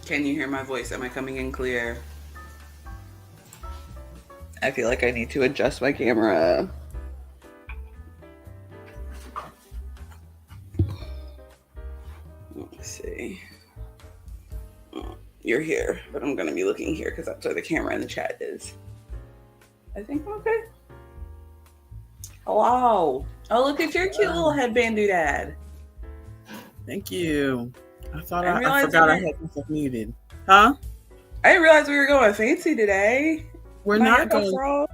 Can you hear my voice? Am I coming in clear? I feel like I need to adjust my camera. Let's see. You're here, but I'm going to be looking here because that's where the camera in the chat is. I think I'm okay. Hello. Oh, look at your cute little headband doodad. Thank you. I forgot I had myself muted. Huh? I didn't realize we were going fancy today. We're not going.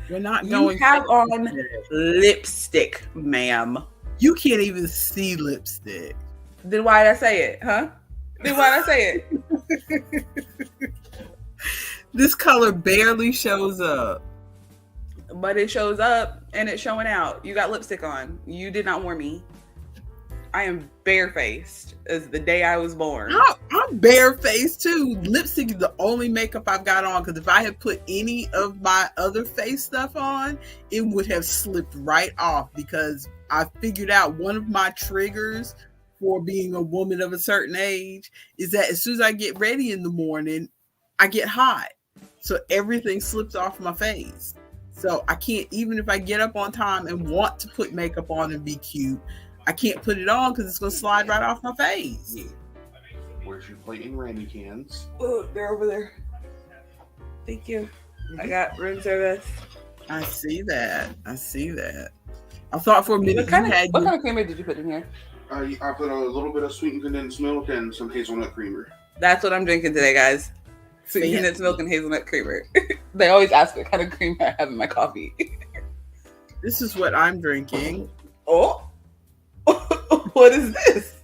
You have on lipstick, ma'am. You can't even see lipstick. Then why did I say it, huh? Then why did I say it? This color barely shows up. But it shows up and it's showing out. You got lipstick on. You did not warn me. I am barefaced as the day I was born. I'm barefaced too. Lipstick is the only makeup I've got on because if I had put any of my other face stuff on, it would have slipped right off because I figured out one of my triggers for being a woman of a certain age is that as soon as I get ready in the morning, I get hot. So everything slips off my face. So I can't, even if I get up on time and want to put makeup on and be cute, I can't put it on because it's going to slide right off my face. Where's your plate and ramen cans? Oh, they're over there. Thank you. I got room service. I see that. I thought for a minute what kind of creamer did you put in here? I put a little bit of sweetened condensed milk and some hazelnut creamer. That's what I'm drinking today, guys. Sweetened condensed milk and hazelnut creamer. They always ask what kind of creamer I have in my coffee. This is what I'm drinking. Oh. What is this?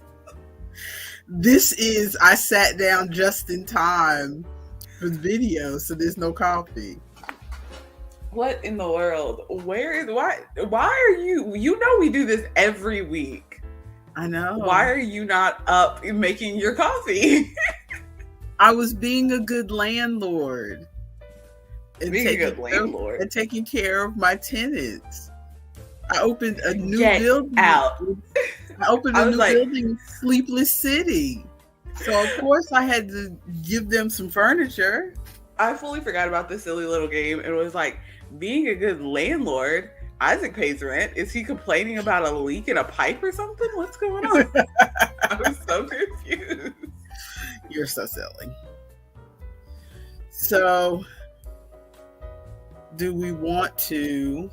This is, I sat down just in time for the video, so there's no coffee. What in the world? Why are you we do this every week. I know. Why are you not up making your coffee? I was being a good landlord. And taking care of my tenants. I opened a new building. I opened a new building in Sleepless City. So of course I had to give them some furniture. I fully forgot about this silly little game and was like, being a good landlord, Isaac pays rent. Is he complaining about a leak in a pipe or something? What's going on? I was so confused. You're so silly. So, do we want to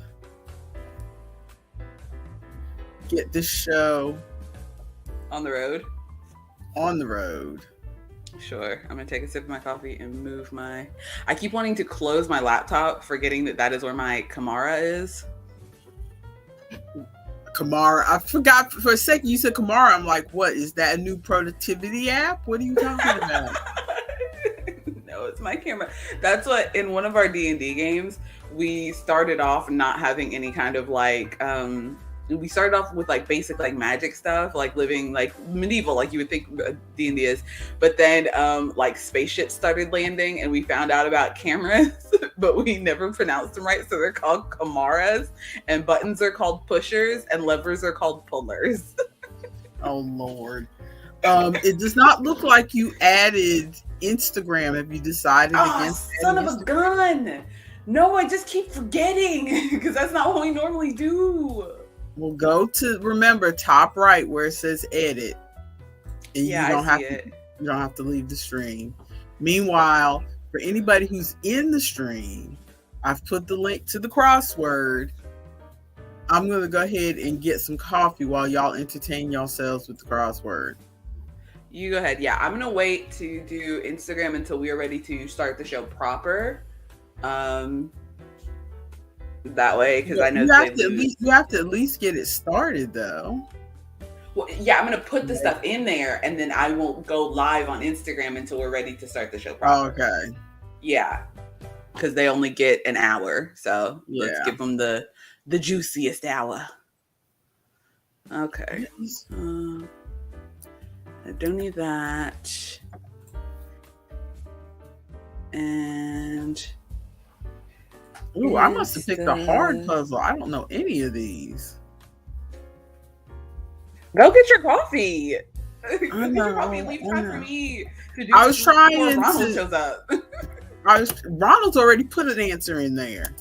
get this show on the road? On the road. Sure. I'm going to take a sip of my coffee and move my... I keep wanting to close my laptop, forgetting that is where my Kamara is. Kamara. I forgot for a second you said Kamara. I'm like, what? Is that a new productivity app? What are you talking about? No, it's my camera. That's what, in one of our D&D games, we started off not having any kind of we started off with basic magic stuff, living medieval, like you would think D&D is, but then spaceships started landing and we found out about cameras, but we never pronounced them right, so they're called Kamaras, and buttons are called pushers, and levers are called pullers. Oh Lord. It does not look like you added Instagram. Have you decided against son of a gun? No, I just keep forgetting because that's not what we normally do. We'll go to, remember, top right where it says edit. And you don't have to leave the stream. Meanwhile, for anybody who's in the stream, I've put the link to the crossword. I'm going to go ahead and get some coffee while y'all entertain yourselves with the crossword. You go ahead. Yeah, I'm going to wait to do Instagram until we are ready to start the show proper. That way, because I know you have to at least get it started, though. Well, yeah, I'm gonna put the stuff in there, and then I won't go live on Instagram until we're ready to start the show proper. Okay. Yeah, because they only get an hour, so let's give them the juiciest hour. Okay. I don't need that, and. Ooh, I must have picked a hard puzzle. I don't know any of these. Go get your coffee. There should probably leave time for me to do I was this trying before Ronald to- shows up. Ronald's already put an answer in there.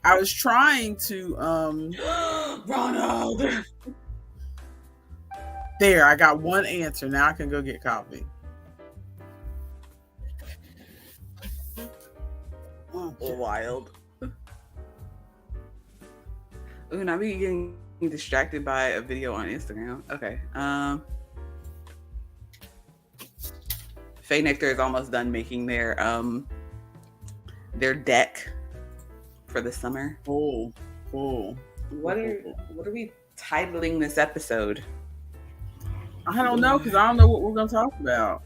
I was trying to Ronald. there, I got one answer. Now I can go get coffee. Wild. Ooh, now we getting distracted by a video on Instagram. Okay. Faye Nectar is almost done making their deck for the summer. Cool. What are we titling this episode? I don't know because I don't know what we're gonna talk about.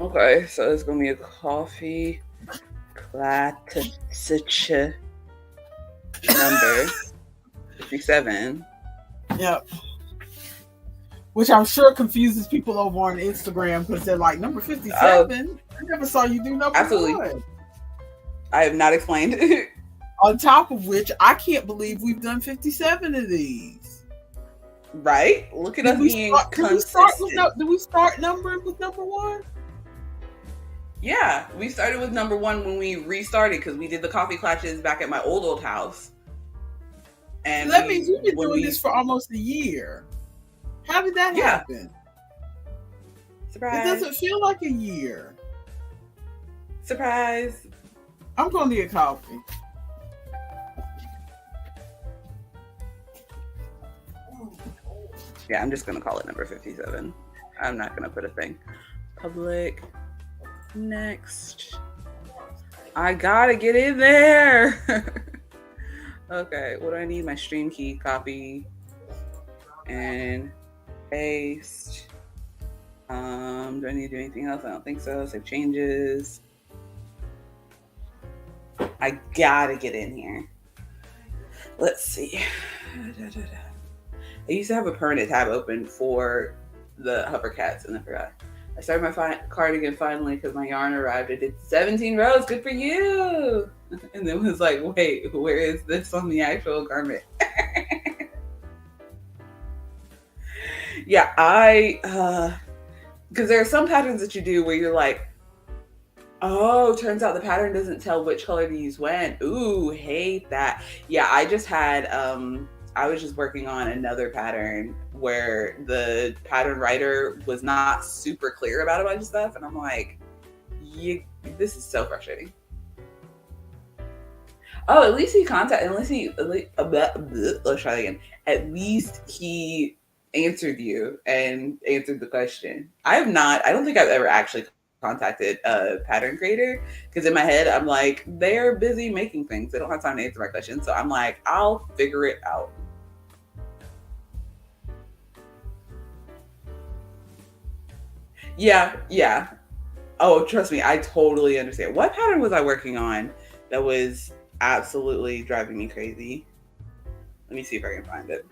Okay, so it's gonna be a coffee Klatsch number 57. Yep. Which I'm sure confuses people over on Instagram because they're like, number 57? I never saw you do number Absolutely. 1. I have not explained. On top of which, I can't believe we've done 57 of these. Right? Look at us being consistent. Did we start numbering with number 1? Yeah, we started with number 1 when we restarted because we did the coffee clashes back at my old house. And that means we've been doing this for almost a year. How did that happen? Surprise. It doesn't feel like a year. Surprise. I'm going to get coffee. Yeah, I'm just going to call it number 57. I'm not going to put a thing. Public. Next. I gotta get in there. Okay, what do I need? My stream key, copy, and paste. Do I need to do anything else? I don't think so. Save changes. I gotta get in here. Let's see. I used to have a permanent tab open for the hover cats, and I forgot. I started my cardigan finally because my yarn arrived. I did 17 rows. Good for you. And then was like, wait, where is this on the actual garment? Yeah, because there are some patterns that you do where you're like, oh, turns out the pattern doesn't tell which color to use when. Ooh, hate that. Yeah, I just had, I was just working on another pattern where the pattern writer was not super clear about a bunch of stuff. And I'm like, this is so frustrating. Oh, at least let's try that again. At least he answered you and answered the question. I don't think I've ever actually contacted a pattern creator because in my head, I'm like, they're busy making things. They don't have time to answer my questions. So I'm like, I'll figure it out. Yeah. Oh, trust me, I totally understand. What pattern was I working on that was absolutely driving me crazy? Let me see if I can find it.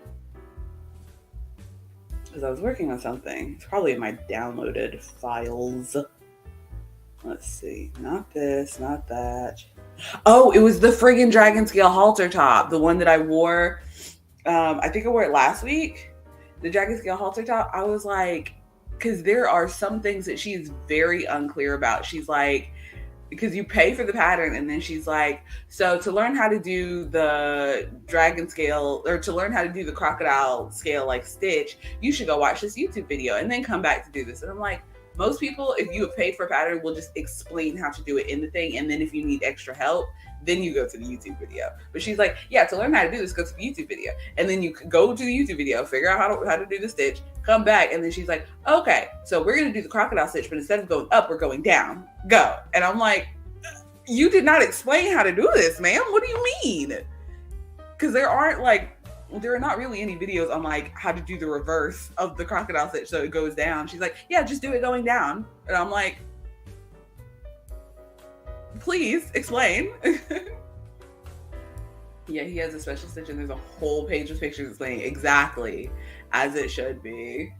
Because I was working on something. It's probably in my downloaded files. Let's see. Not this, not that. Oh, it was the friggin' dragon scale halter top. The one that I wore. I think I wore it last week. The dragon scale halter top. I was like, because there are some things that she's very unclear about. She's like, because you pay for the pattern and then she's like, so to learn how to do the dragon scale or to learn how to do the crocodile scale like stitch, you should go watch this YouTube video and then come back to do this. And I'm like, most people, if you have paid for a pattern, will just explain how to do it in the thing. And then if you need extra help, then you go to the YouTube video. But she's like, yeah, to learn how to do this, go to the YouTube video. And then you go to the YouTube video, figure out how to do the stitch, come back. And then she's like, okay, so we're going to do the crocodile stitch, but instead of going up, we're going down. Go. And I'm like, you did not explain how to do this, ma'am. What do you mean? Because there are not really any videos on like how to do the reverse of the crocodile stitch so it goes down. She's like, yeah, just do it going down. And I'm like, please explain. Yeah, he has a special stitch and there's a whole page of pictures explaining exactly as it should be.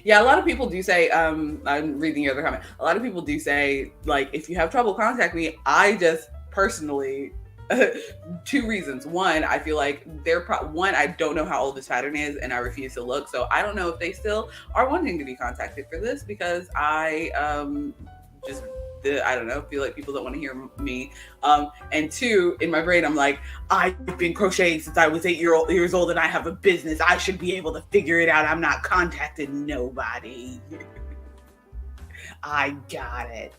Yeah, a lot of people do say, I'm reading your other comment. A lot of people do say, like, if you have trouble, contact me. I just personally Two reasons. One, I feel like one, I don't know how old this pattern is, and I refuse to look. So I don't know if they still are wanting to be contacted for this, because I I don't know, feel like people don't want to hear me. And two, in my brain, I'm like, I've been crocheting since I was 8 years old, and I have a business. I should be able to figure it out. I'm not contacting nobody. I got it.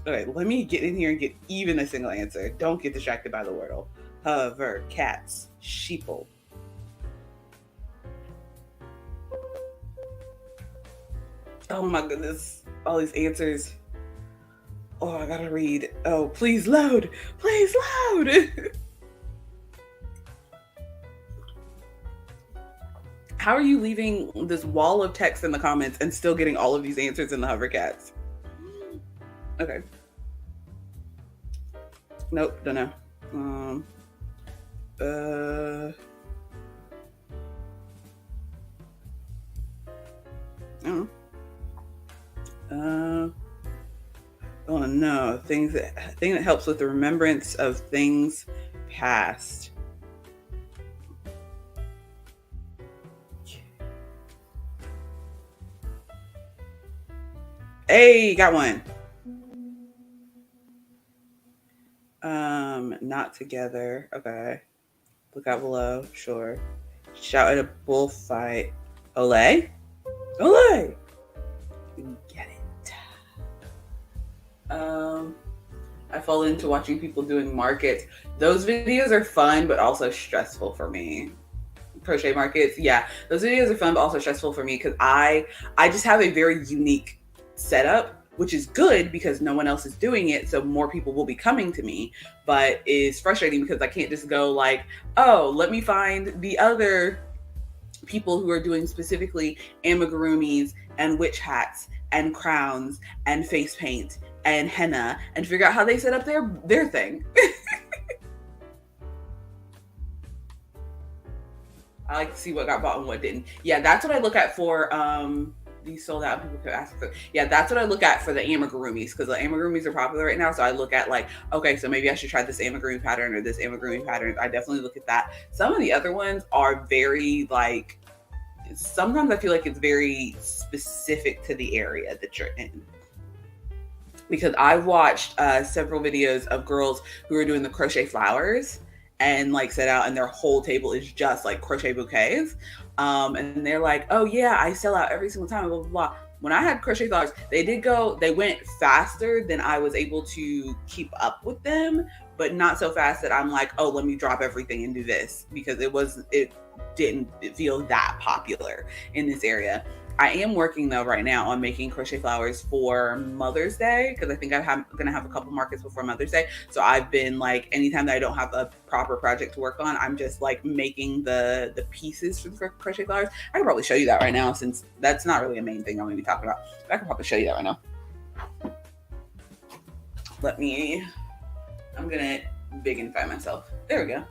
Okay, let me get in here and get even a single answer. Don't get distracted by the wordle. Hover, cats, sheeple. Oh my goodness. All these answers. Oh, I gotta read. Oh, please load. Please load. How are you leaving this wall of text in the comments and still getting all of these answers in the hover cats? Okay. Nope, don't know. Oh no, thing that helps with the remembrance of things past. Hey, got one. Not together. Okay. Look out below. Sure. Shout at a bullfight. Olay? Olay! Get it. I fall into watching people doing markets. Those videos are fun, but also stressful for me. Crochet markets. Yeah. Those videos are fun, but also stressful for me because I just have a very unique setup, which is good because no one else is doing it, so more people will be coming to me, but is frustrating because I can't just go like, oh, let me find the other people who are doing specifically amigurumis and witch hats and crowns and face paint and henna and figure out how they set up their thing. I like to see what got bought and what didn't. Yeah, that's what I look at for these sold out. People could ask for. Yeah, that's what I look at for the amigurumis, because the amigurumis are popular right now. So I look at like, okay, so maybe I should try this amigurumi pattern or this amigurumi pattern. I definitely look at that. Some of the other ones are very like, sometimes I feel like it's very specific to the area that you're in. Because I've watched several videos of girls who are doing the crochet flowers and like set out, and their whole table is just like crochet bouquets. And they're like, oh yeah, I sell out every single time, blah, blah, blah. When I had crochet flowers, they went faster than I was able to keep up with them, but not so fast that I'm like, oh, let me drop everything and do this, because it didn't feel that popular in this area. I am working though right now on making crochet flowers for Mother's Day, because I think I'm going to have a couple markets before Mother's Day. So I've been like, anytime that I don't have a proper project to work on, I'm just like making the pieces for the crochet flowers. I can probably show you that right now, since that's not really a main thing I'm going to be talking about. But I can probably show you that right now. I'm going to bigify myself. There we go.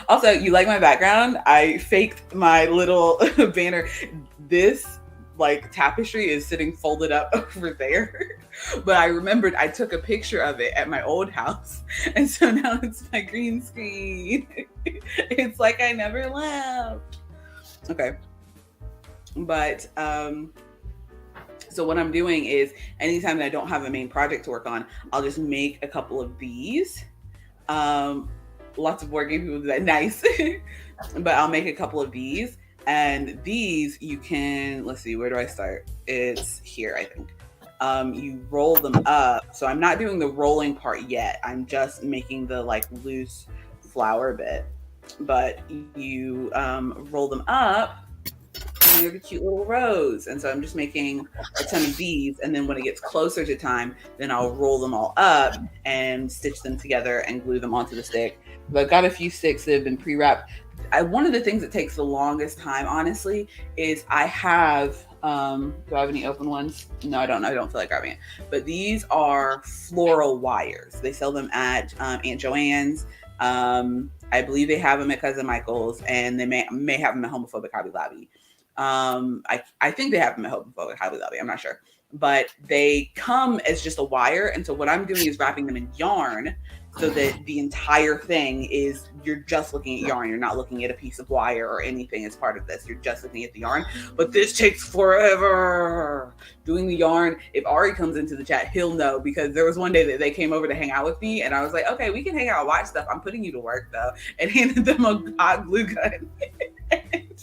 Also, you like my background? I faked my little banner. This like tapestry is sitting folded up over there, but I remembered I took a picture of it at my old house, and so now it's my green screen. It's like I never left. Okay, but so what I'm doing is, anytime that I don't have a main project to work on, I'll just make a couple of these. Lots of board game people do that. Nice. But I'll make a couple of these. And these you can, let's see, where do I start? It's here, I think. You roll them up. So I'm not doing the rolling part yet. I'm just making the like loose flower bit. But you roll them up, and they're the cute little rows. And so I'm just making a ton of these. And then when it gets closer to time, then I'll roll them all up and stitch them together and glue them onto the stick. But I've got a few sticks that have been pre-wrapped. One of the things that takes the longest time, honestly, is I have, do I have any open ones? No, I don't. I don't feel like grabbing it. But these are floral wires. They sell them at Aunt Joanne's. I believe they have them at Cousin Michael's, and they may have them at Homophobic Hobby Lobby. I think they have them at Homophobic Hobby Lobby. I'm not sure. But they come as just a wire. And so what I'm doing is wrapping them in yarn so that the entire thing is, you're just looking at yarn. You're not looking at a piece of wire or anything as part of this. You're just looking at the yarn. But this takes forever doing the yarn. If Ari comes into the chat, he'll know, because there was one day that they came over to hang out with me, and I was like, okay, we can hang out and watch stuff. I'm putting you to work though, and handed them a hot glue gun and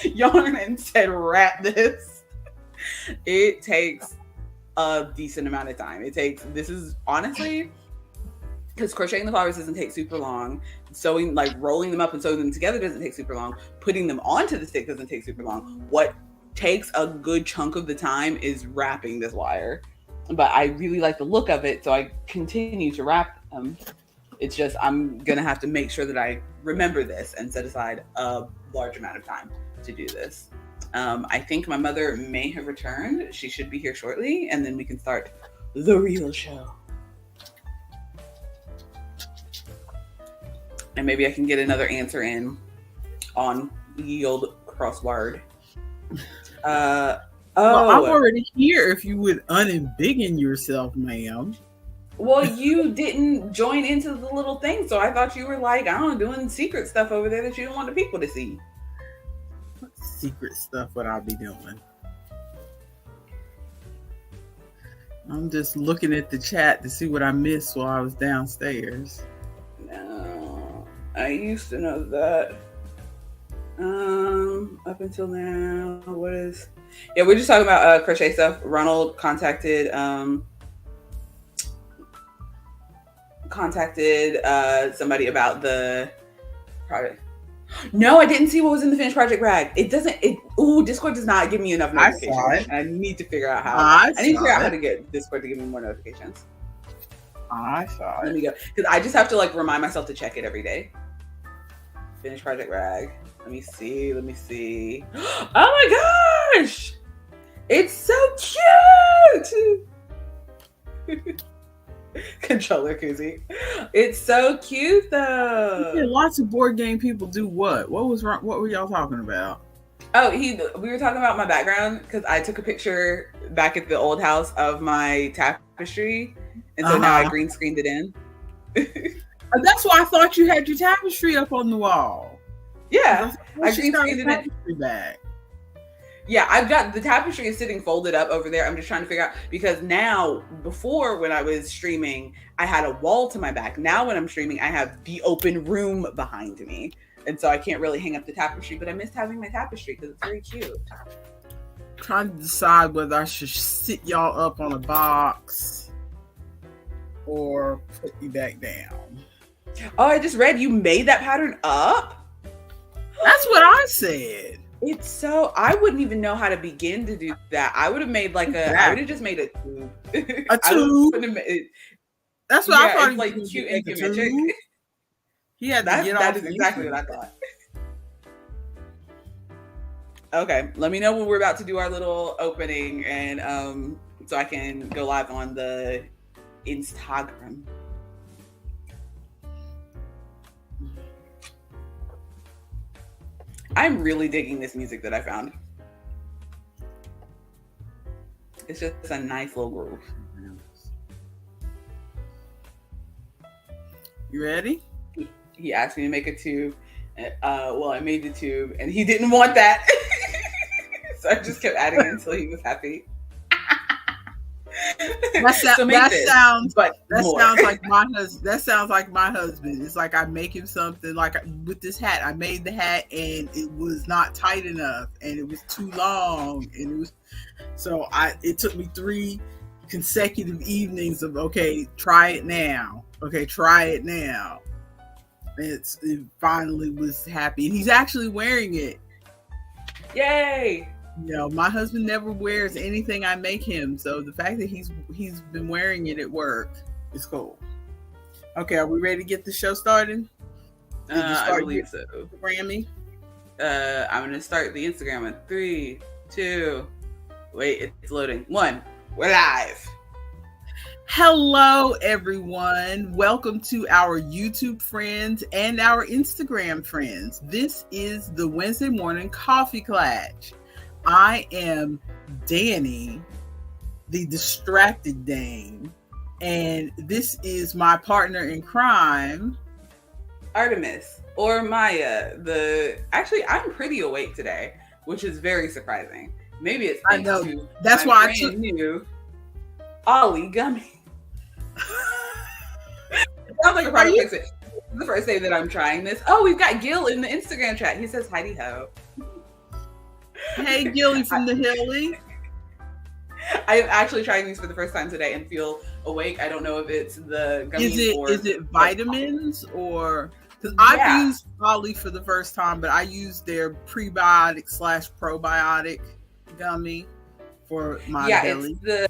yarn and said, wrap this. It takes a decent amount of time. This is honestly, because crocheting the flowers doesn't take super long. Sewing, like rolling them up and sewing them together, doesn't take super long. Putting them onto the stick doesn't take super long. What takes a good chunk of the time is wrapping this wire. But I really like the look of it, so I continue to wrap them. It's just, I'm gonna have to make sure that I remember this and set aside a large amount of time to do this. I think my mother may have returned. She should be here shortly, and then we can start the real show. And maybe I can get another answer in on yield crossword. Well, I'm already here if you would unembiggen yourself, ma'am. Well, you didn't join into the little thing, so I thought you were like, I don't know, doing secret stuff over there that you don't want the people to see. What secret stuff would I be doing? I'm just looking at the chat to see what I missed while I was downstairs. No, I used to know that. Up until now, what is? Yeah, we're just talking about crochet stuff. Ronald contacted somebody about the project. No, I didn't see what was in the finished project rag. Discord does not give me enough notifications. I saw it. I need to figure out how. I need to figure out how to get Discord to give me more notifications. I saw it. Let me go, because I just have to like remind myself to check it every day. Finished project rag. Let me see. Oh my gosh! It's so cute! Controller koozie. It's so cute though. Yeah, lots of board game people do what? What was wrong? What were y'all talking about? Oh, we were talking about my background, because I took a picture back at the old house of my tapestry, and so now I green screened it in. That's why I thought you had your tapestry up on the wall. Yeah, I green screened it tapestry back. Yeah, I've got the tapestry is sitting folded up over there. I'm just trying to figure out, because now, before when I was streaming, I had a wall to my back. Now when I'm streaming, I have the open room behind me. And so I can't really hang up the tapestry, but I missed having my tapestry because it's very cute. Trying to decide whether I should sit y'all up on a box or put you back down. Oh, I just read you made that pattern up? That's what I said. It's so, I wouldn't even know how to begin to do that. I would have made like I would have just made a tube. A tube? That's what I thought. It's like cute and symmetric. He had to get that is exactly what I thought. Okay, let me know when we're about to do our little opening, and so I can go live on the Instagram. I'm really digging this music that I found. It's just a nice little groove. You ready? He asked me to make a tube. I made the tube, and he didn't want that. So I just kept adding it until he was happy. That sounds like my husband. That sounds like my husband. It's like I make him something, like with this hat. I made the hat and it was not tight enough, and it was too long, and it took me 3 consecutive evenings of try it now. It finally was happy, and he's actually wearing it. Yay! My husband never wears anything I make him, so the fact that he's been wearing it at work is cool. Okay, are we ready to get the show started? I believe so. Grammy. I'm gonna start the Instagram in 3, 2. Wait, it's loading. 1. We're live. Hello, everyone. Welcome to our YouTube friends and our Instagram friends. This is the Wednesday morning coffee Klatsch. I am Dani, the distracted Dane, And this is my partner in crime, Artemis or Maya. Actually, I'm pretty awake today, which is very surprising. Maybe it's thanks to that's my why brand new Ollie gummy. Sounds like a product placement. This is the first day that I'm trying this. Oh, we've got Gil in the Instagram chat. He says Heidi ho. Hey, Gilly from the Hilly. I'm actually trying these for the first time today and feel awake. I don't know if it's the gummies Is it vitamins or because I've used Ollie for the first time, but I used their prebiotic / probiotic gummy for my belly. It's the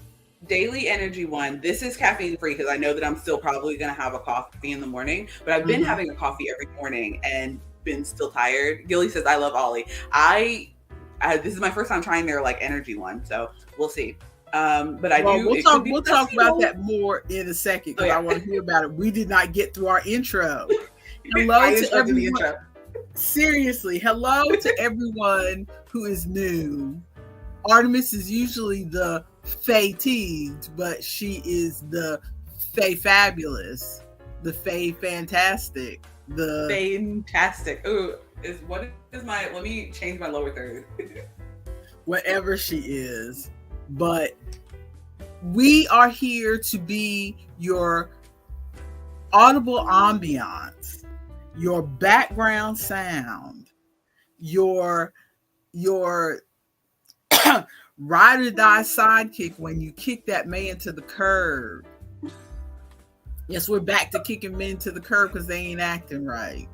daily energy one. This is caffeine free because I know that I'm still probably going to have a coffee in the morning, but I've been having a coffee every morning and been still tired. Gilly says I love Ollie. This is my first time trying their like energy one, so we'll see. But we'll talk about that more in a second because I want to hear about it. We did not get through our intro. Hello to everyone. Seriously, hello to everyone who is new. Artemis is usually the fatigued, but she is the fabulous, the fantastic, the fantastic. Ooh, let me change my lower third. Whatever she is. But we are here to be your audible ambiance, your background sound, your ride or die sidekick when you kick that man to the curb. Yes, we're back to kicking men to the curb because they ain't acting right.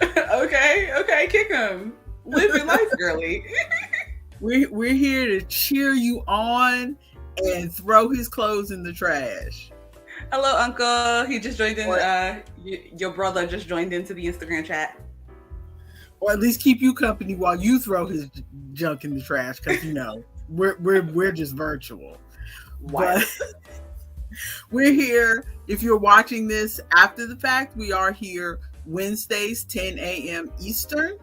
Okay, kick him. Live your life, girly. We're here to cheer you on and throw his clothes in the trash. Hello, Uncle. He just joined in. Your brother just joined into the Instagram chat. Or at least keep you company while you throw his junk in the trash, because we're just virtual. What? We're here. If you're watching this after the fact, we are here Wednesdays, 10 a.m. Eastern.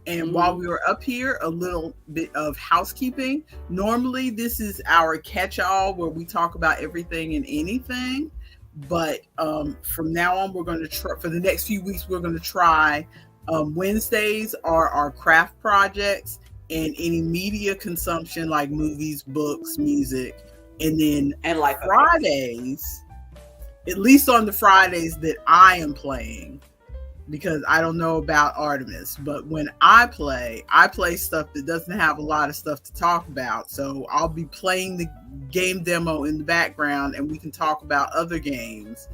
And while we were up here, a little bit of housekeeping. Normally, this is our catch-all where we talk about everything and anything. But from now on, we're going to try, for the next few weeks, we're going to try Wednesdays are our craft projects and any media consumption like movies, books, music. And then Fridays, at least on the Fridays that I am playing, because I don't know about Artemis, but when I play stuff that doesn't have a lot of stuff to talk about. So I'll be playing the game demo in the background and we can talk about other games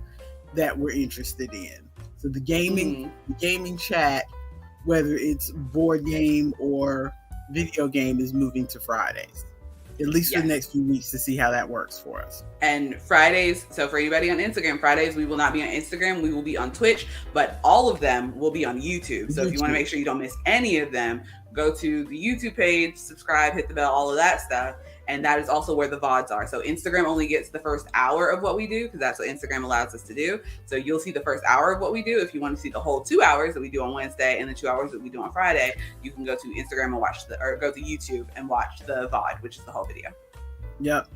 that we're interested in. So the gaming chat, whether it's board game or video game, is moving to Fridays. At least for the next few weeks to see how that works for us. And Fridays, so for anybody on Instagram, Fridays, we will not be on Instagram. We will be on Twitch, but all of them will be on YouTube. So if you want to make sure you don't miss any of them, go to the YouTube page, subscribe, hit the bell, all of that stuff. And that is also where the VODs are. So Instagram only gets the first hour of what we do because that's what Instagram allows us to do. So you'll see the first hour of what we do. If you want to see the whole 2 hours that we do on Wednesday and the 2 hours that we do on Friday, you can go to Instagram and go to YouTube and watch the VOD, which is the whole video. Yep.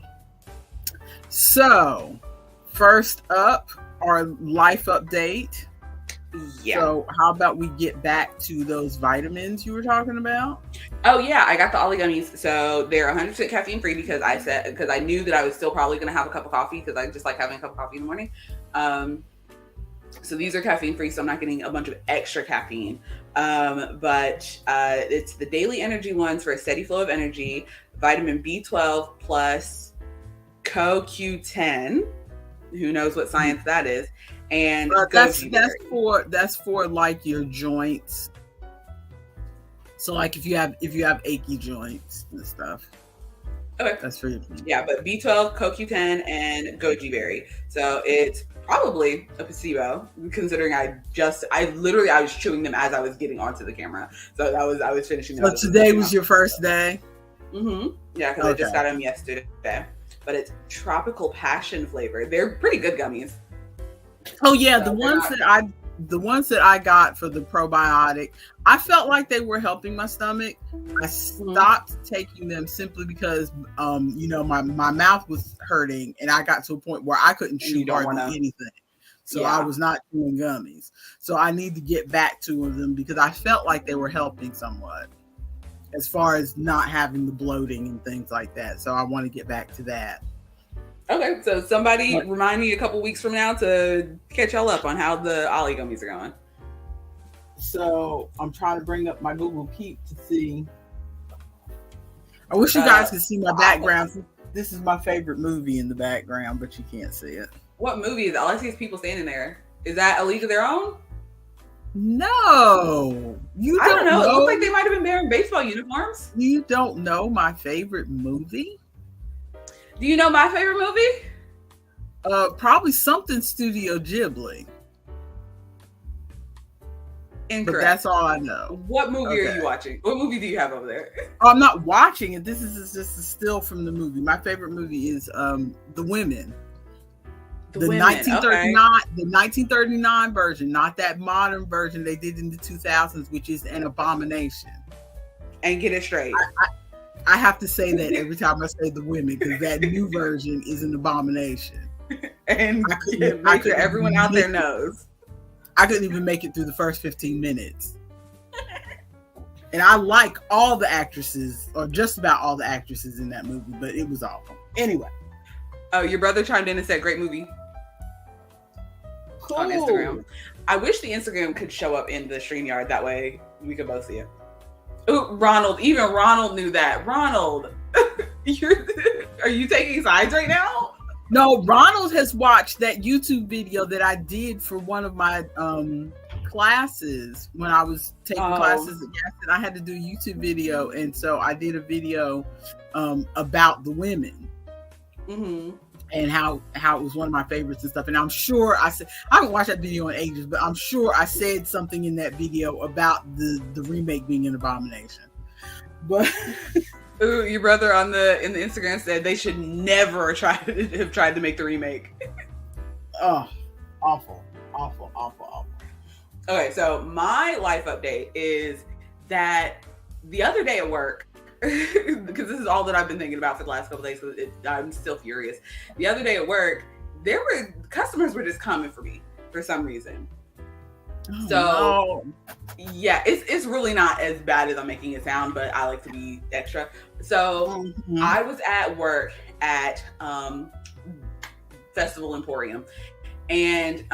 So first up, our life update. Yeah. So how about we get back to those vitamins you were talking about? Oh yeah, I got the Ollie gummies. So they're 100% caffeine free because I knew that I was still probably going to have a cup of coffee because I just like having a cup of coffee in the morning. So these are caffeine free, so I'm not getting a bunch of extra caffeine. But it's the daily energy ones for a steady flow of energy, vitamin B12 plus CoQ10. Who knows what science that is? And that's for like your joints. So like if you have achy joints and stuff. Okay. That's for your joints. Yeah, but B12, CoQ10, and goji berry. So it's probably a placebo, considering I was chewing them as I was getting onto the camera. So I was finishing them. So today was your first day? Mm-hmm. Yeah, because I just got them yesterday. But it's tropical passion flavor. They're pretty good gummies. Oh yeah, the ones that the ones that I got for the probiotic, I felt like they were helping my stomach. I stopped taking them simply because, my mouth was hurting, and I got to a point where I couldn't chew hardly anything. So I was not chewing gummies. So I need to get back to them because I felt like they were helping somewhat as far as not having the bloating and things like that. So I want to get back to that. Okay, so somebody remind me a couple weeks from now to catch y'all up on how the Ollie gummies are going. So I'm trying to bring up my Google Keep to see. I wish you guys could see my background. This is my favorite movie in the background, but you can't see it. What movie is it? All I see is people standing there. Is that A League of Their Own? No. I don't know. It looks like they might have been wearing baseball uniforms. You don't know my favorite movie? Do you know my favorite movie? Probably something Studio Ghibli. Incorrect. But that's all I know. What movie are you watching? What movie do you have over there? I'm not watching it. This is just a still from the movie. My favorite movie is The Women. The 1939, the 1939 version, not that modern version they did in the 2000s, which is an abomination. And get it straight. I have to say that every time I say The Women, because that new version is an abomination. And make sure everyone out there knows. I couldn't even make it through the first 15 minutes. And I like all the actresses, or just about all the actresses in that movie, but it was awful. Anyway. Oh, your brother chimed in and said, great movie. Cool. On Instagram. I wish the Instagram could show up in the StreamYard. That way we could both see it. Ooh, Ronald. Even Ronald knew that. Ronald, are you taking sides right now? No, Ronald has watched that YouTube video that I did for one of my classes when I was taking classes at Gaston. I had to do a YouTube video, and so I did a video about The Women. Mm-hmm. And how it was one of my favorites and stuff. And I'm sure I haven't watched that video in ages, but I'm sure I said something in that video about the remake being an abomination. But ooh, your brother in the Instagram said they should never have tried to make the remake. Oh, awful. Okay, so my life update is that the other day at work, because this is all that I've been thinking about for the last couple of days, so I'm still furious. The other day at work, customers were just coming for me for some reason. Yeah, it's really not as bad as I'm making it sound, but I like to be extra. So I was at work at Festival Emporium, and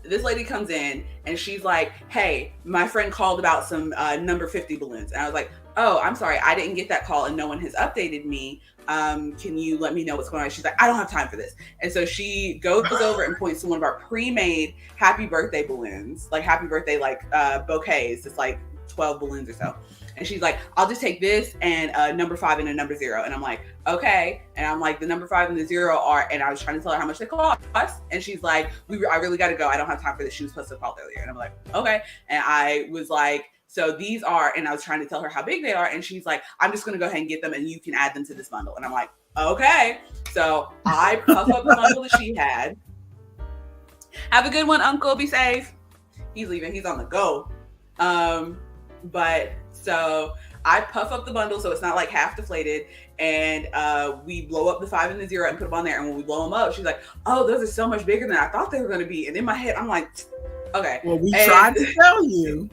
this lady comes in and she's like, hey, my friend called about some number 50 balloons. And I was like, oh, I'm sorry, I didn't get that call and no one has updated me. Can you let me know what's going on? She's like, I don't have time for this. And so she goes over and points to one of our pre-made happy birthday balloons, like happy birthday, like bouquets. It's like 12 balloons or so. And she's like, I'll just take this and number 5 and a number 0. And I'm like, okay. And I'm like, the number 5 and the 0 are, and I was trying to tell her how much they cost. And she's like, I really got to go. I don't have time for this. She was supposed to call earlier. And I'm like, okay. And I was like, so these are, and I was trying to tell her how big they are. And she's like, I'm just going to go ahead and get them and you can add them to this bundle. And I'm like, okay. So I puff up the bundle that she had. Have a good one, Uncle. Be safe. He's leaving. He's on the go. But so I puff up the bundle so it's not like half deflated, and we blow up the 5 and the 0 and put them on there. And when we blow them up, she's like, oh, those are so much bigger than I thought they were going to be. And in my head, I'm like, okay. Well, we tried to tell you.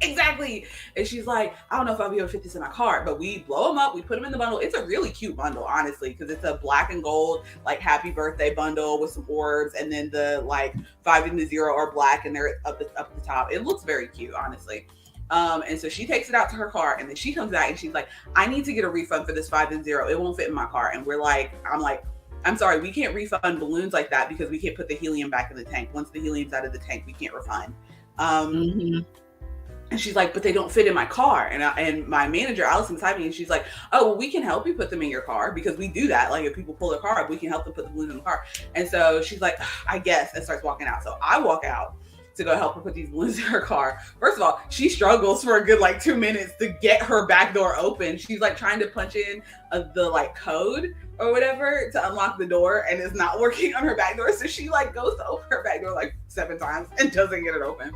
Exactly. And she's like, I don't know if I'll be able to fit this in my car, but we blow them up. We put them in the bundle. It's a really cute bundle, honestly, because it's a black and gold, like happy birthday bundle with some orbs. And then the like 5 and the 0 are black and they're up the top. It looks very cute, honestly. And so she takes it out to her car and then she comes back and she's like, I need to get a refund for this 5 and 0. It won't fit in my car. And I'm like, I'm sorry, we can't refund balloons like that because we can't put the helium back in the tank. Once the helium's out of the tank, we can't refund. And she's like, but they don't fit in my car. And my manager, Allison, was typing, and she's like, oh, well, we can help you put them in your car because we do that. Like if people pull their car up, we can help them put the balloons in the car. And so she's like, I guess, and starts walking out. So I walk out to go help her put these balloons in her car. First of all, she struggles for a good like 2 minutes to get her back door open. She's like trying to punch in the like code or whatever to unlock the door, and it's not working on her back door. So she like goes to open her back door like 7 times and doesn't get it open.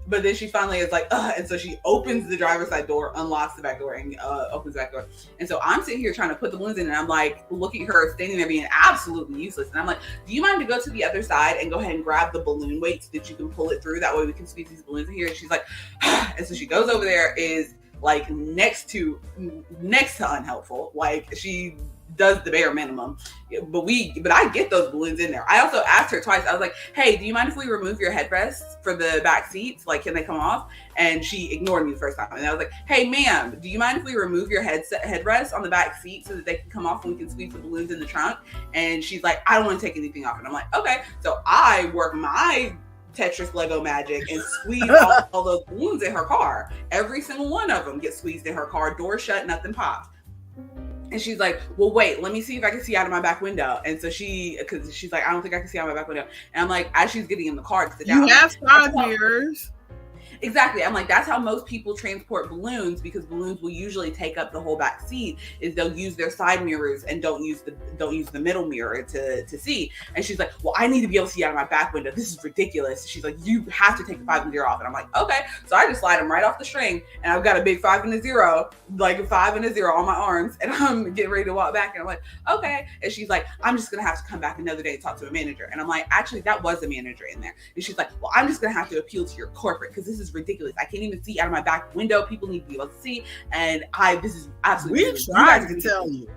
But then she finally is like, and so she opens the driver's side door, unlocks the back door, and opens the back door. And so I'm sitting here trying to put the balloons in, and I'm like looking at her standing there being absolutely useless. And I'm like, do you mind to go to the other side and go ahead and grab the balloon weight so that you can pull it through? That way we can squeeze these balloons in here. And she's like, and so she goes over there, is like next to unhelpful. Like she does the bare minimum, but I get those balloons in there. I also asked her twice. I was like, hey, do you mind if we remove your headrests for the back seats? Like, can they come off? And she ignored me the first time. And I was like, hey ma'am, do you mind if we remove your headrest on the back seat so that they can come off and we can squeeze the balloons in the trunk? And she's like, I don't want to take anything off. And I'm like, okay. So I work my Tetris Lego magic and squeeze all those balloons in her car. Every single one of them gets squeezed in her car, door shut, nothing popped. And she's like, well, wait, let me see if I can see out of my back window. And so because she's like, I don't think I can see out of my back window. And I'm like, as she's getting in the car to sit down, you have side mirrors. Exactly. I'm like, that's how most people transport balloons, because balloons will usually take up the whole back seat. Is they'll use their side mirrors and don't use the middle mirror to see. And she's like, well, I need to be able to see out of my back window. This is ridiculous. She's like, you have to take the 5 and 0 off. And I'm like, okay. So I just slide them right off the string, and I've got a big 5 and a 0, like a 5 and a 0 on my arms, and I'm getting ready to walk back. And I'm like, okay. And she's like, I'm just gonna have to come back another day and talk to a manager. And I'm like, actually, that was a manager in there. And she's like, well, I'm just gonna have to appeal to your corporate, because this is ridiculous. I can't even see out of my back window. People need to be able to see, and this is absolutely. We tried to tell you.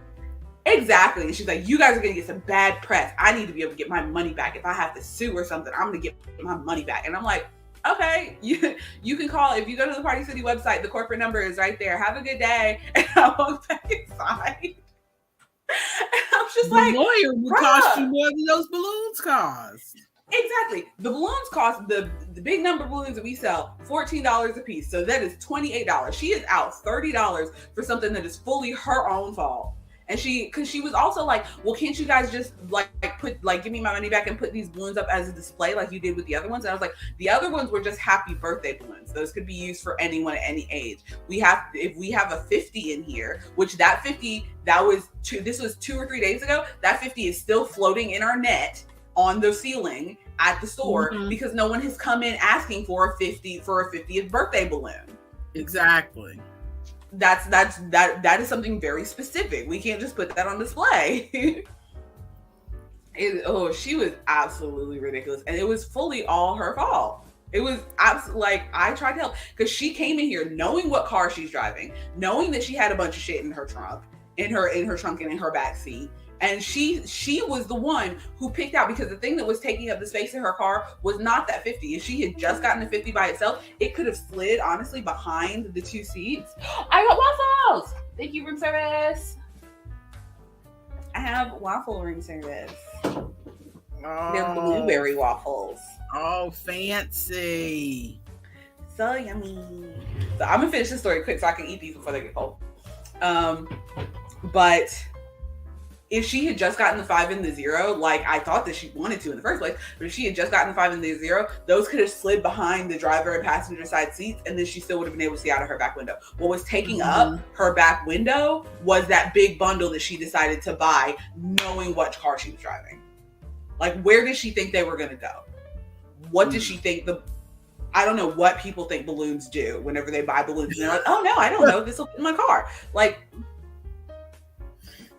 Exactly. And she's like, you guys are gonna get some bad press. I need to be able to get my money back. If I have to sue or something, I'm gonna get my money back. And I'm like, okay, you can call. If you go to the Party City website, the corporate number is right there. Have a good day. And I walked back inside. And I'm just The like, lawyer will cost you more than those balloons cost. Exactly. The balloons cost, the big number balloons that we sell, $14 a piece. So that is $28. She is out $30 for something that is fully her own fault. And because she was also like, well, can't you guys just give me my money back and put these balloons up as a display like you did with the other ones? And I was like, the other ones were just happy birthday balloons. Those could be used for anyone at any age. If we have a 50 in here, which that 50, this was 2 or 3 days ago, that 50 is still floating in our net on the ceiling at the store, because no one has come in asking for a 50th birthday balloon. Exactly. That is something very specific. We can't just put that on display. She was absolutely ridiculous, and it was fully all her fault. It was absolutely like, I tried to help, because she came in here knowing what car she's driving, knowing that she had a bunch of shit in her trunk, in her trunk and in her back seat. And she was the one who picked out, because the thing that was taking up the space in her car was not that 50. If she had just gotten a 50 by itself, it could have slid, honestly, behind the 2 seats. I got waffles! Thank you, room service. I have waffle room service. They're blueberry waffles. Oh, fancy. So yummy. So I'm gonna finish this story quick so I can eat these before they get cold. But if she had just gotten the 5 and the 0, like I thought that she wanted to in the first place, but if she had just gotten the 5 and the 0, those could have slid behind the driver and passenger side seats, and then she still would have been able to see out of her back window. What was taking up her back window was that big bundle that she decided to buy, knowing what car she was driving. Like, where did she think they were going to go? What did she think I don't know what people think balloons do whenever they buy balloons. And they're like, oh no, I don't know. This will fit in my car. Like,